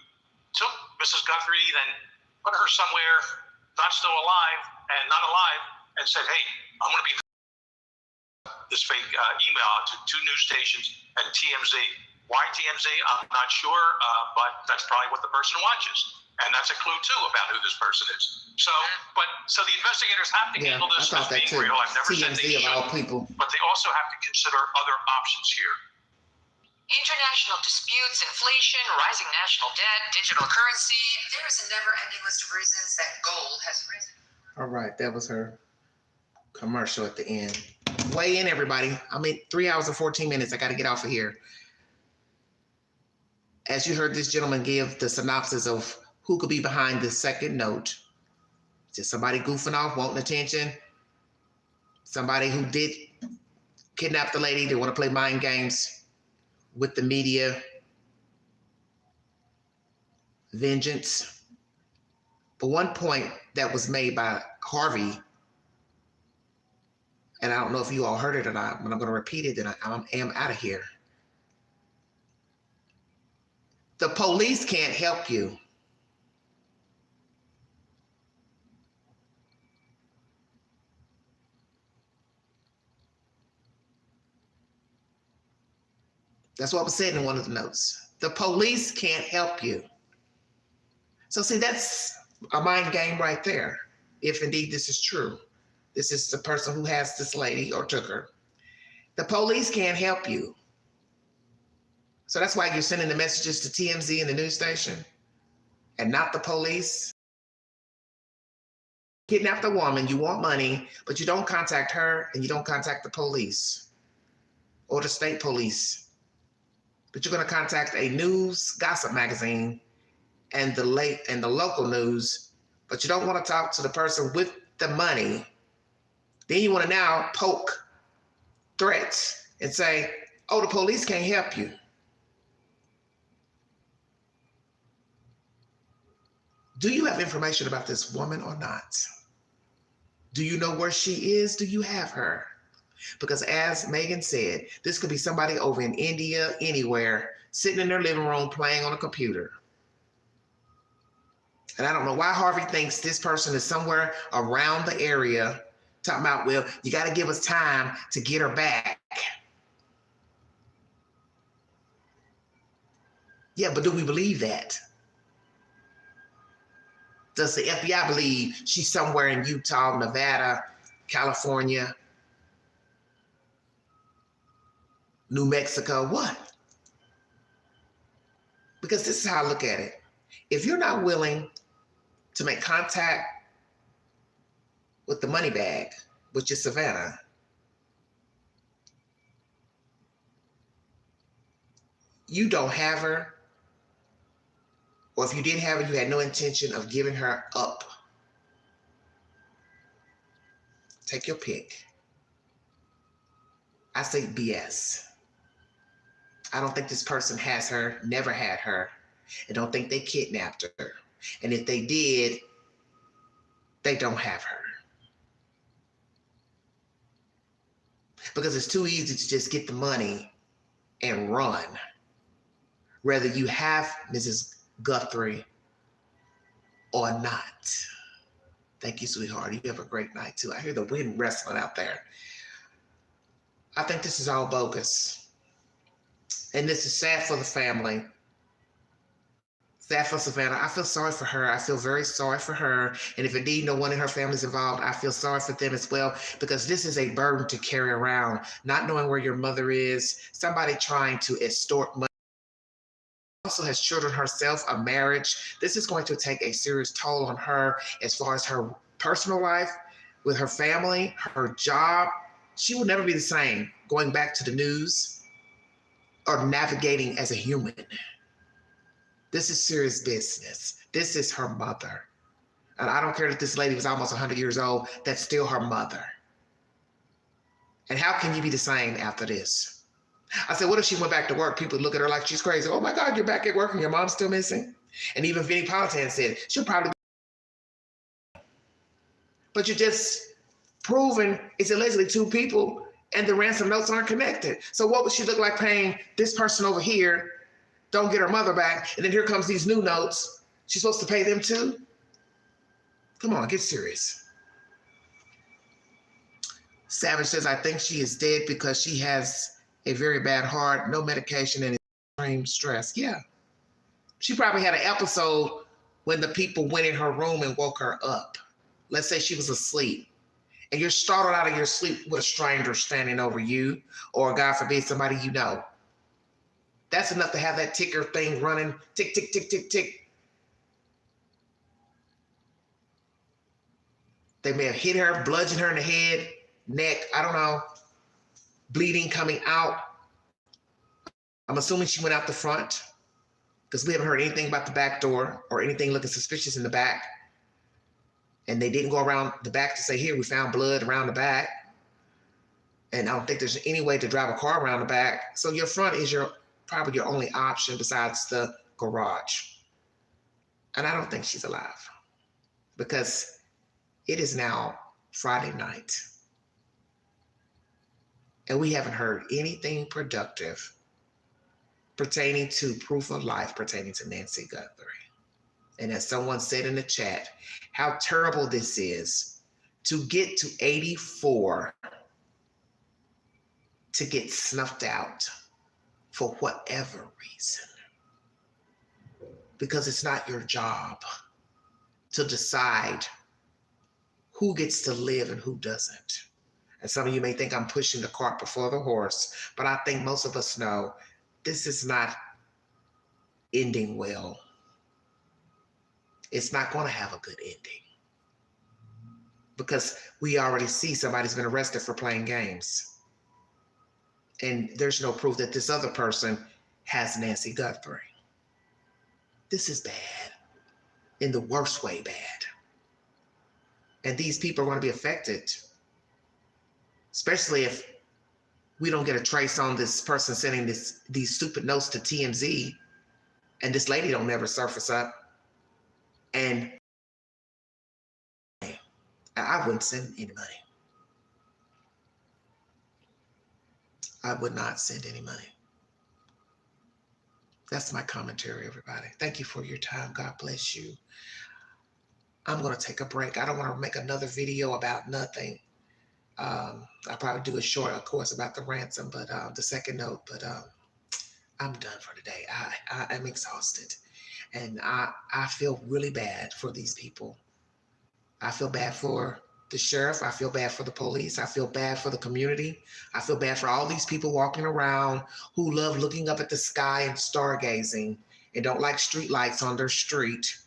took Mrs. Guthrie, then put her somewhere not still alive and not alive, and said, hey, I'm going to be this fake email to two news stations and TMZ. Why TMZ? I'm not sure, but that's probably what the person watches. And that's a clue, too, about who this person is. So the investigators have to handle this as being real. I've never said they should, but they also have to consider other options here.
International disputes, inflation, rising national debt, digital currency. There is a never-ending list of reasons that gold has risen.
All right, that was her commercial at the end. Weigh in, everybody. 3 hours and 14 minutes. I got to get off of here. As you heard this gentleman give the synopsis of who could be behind this second note. Just somebody goofing off, wanting attention. Somebody who did kidnap the lady. They want to play mind games with the media. Vengeance. But one point that was made by Harvey, and I don't know if you all heard it or not, but I'm going to repeat it, and I am out of here. The police can't help you. That's what was said in one of the notes. The police can't help you. So see, that's a mind game right there. If indeed this is true. This is the person who has this lady or took her. The police can't help you. So that's why you're sending the messages to TMZ and the news station and not the police. Kidnap the woman, you want money, but you don't contact her and you don't contact the police or the state police. But you're going to contact a news gossip magazine and the local news, but you don't want to talk to the person with the money. Then you want to now poke threats and say, oh, the police can't help you. Do you have information about this woman or not? Do you know where she is? Do you have her? Because as Megan said, this could be somebody over in India, anywhere, sitting in their living room playing on a computer. And I don't know why Harvey thinks this person is somewhere around the area talking about, well, you got to give us time to get her back. Yeah, but do we believe that? Does the FBI believe she's somewhere in Utah, Nevada, California, New Mexico? What? Because this is how I look at it. If you're not willing to make contact with the money bag, which is Savannah, you don't have her. Or if you did have her, you had no intention of giving her up. Take your pick. I say BS. I don't think this person has her, never had her. I don't think they kidnapped her. And if they did, they don't have her. because it's too easy to just get the money and run. Whether you have Mrs. Guthrie or not. Thank you, sweetheart. You have a great night too. I hear the wind wrestling out there. I think this is all bogus. And this is sad for the family. Sad for Savannah. I feel sorry for her. I feel very sorry for her. And if indeed no one in her family is involved, I feel sorry for them as well, because this is a burden to carry around, not knowing where your mother is, somebody trying to extort money. Also has children herself, a marriage. This is going to take a serious toll on her as far as her personal life, with her family, her job. She will never be the same going back to the news or navigating as a human. This is serious business. This is her mother. And I don't care that this lady was almost 100 years old, that's still her mother. And how can you be the same after this? I said, what if she went back to work? People look at her like she's crazy. Oh my God, you're back at work and your mom's still missing? And even Vinnie Politan said, she'll probably be. But you're just proving it's allegedly two people and the ransom notes aren't connected. So what would she look like paying this person over here, don't get her mother back, and then here comes these new notes. She's supposed to pay them too? Come on, get serious. Savage says, I think she is dead because she has a very bad heart, no medication, and extreme stress. Yeah. She probably had an episode when the people went in her room and woke her up. Let's say she was asleep, and you're startled out of your sleep with a stranger standing over you, or God forbid, somebody you know. That's enough to have that ticker thing running, tick, tick, tick, tick, tick. They may have hit her, bludgeoned her in the head, neck, I don't know, bleeding coming out. I'm assuming she went out the front, because we haven't heard anything about the back door or anything looking suspicious in the back. And they didn't go around the back to say, here, we found blood around the back. And I don't think there's any way to drive a car around the back. So your front is probably your only option besides the garage. And I don't think she's alive, because it is now Friday night. And we haven't heard anything productive pertaining to proof of life pertaining to Nancy Guthrie. And as someone said in the chat, how terrible this is to get to 84 to get snuffed out for whatever reason. Because it's not your job to decide who gets to live and who doesn't. And some of you may think I'm pushing the cart before the horse, but I think most of us know this is not ending well. It's not going to have a good ending, because we already see somebody's been arrested for playing games. And there's no proof that this other person has Nancy Guthrie. This is bad, in the worst way bad. And these people are going to be affected, especially if we don't get a trace on this person sending these stupid notes to TMZ, and this lady don't never surface up. And I wouldn't send any money. I would not send any money. That's my commentary, everybody. Thank you for your time. God bless you. I'm going to take a break. I don't want to make another video about nothing. I'll probably do a short, of course, about the ransom, but the second note, but I'm done for today. I'm exhausted. And I feel really bad for these people. I feel bad for the sheriff. I feel bad for the police. I feel bad for the community. I feel bad for all these people walking around who love looking up at the sky and stargazing and don't like street lights on their street.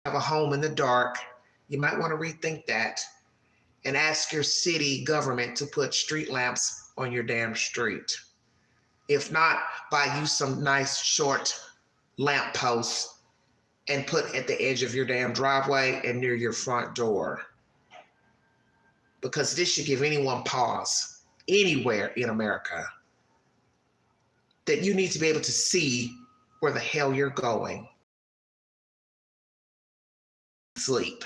Have a home in the dark. You might want to rethink that and ask your city government to put street lamps on your damn street. If not, buy you some nice short lamp posts and put at the edge of your damn driveway and near your front door. Because this should give anyone pause anywhere in America that you need to be able to see where the hell you're going. Sleep.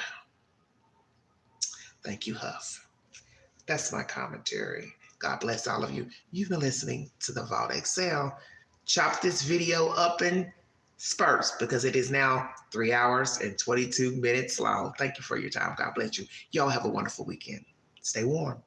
Thank you, Huff. That's my commentary. God bless all of you. You've been listening to the Vault Excel. Chop this video up in spurts because it is now 3 hours and 22 minutes long. Thank you for your time. God bless you. Y'all have a wonderful weekend. Stay warm.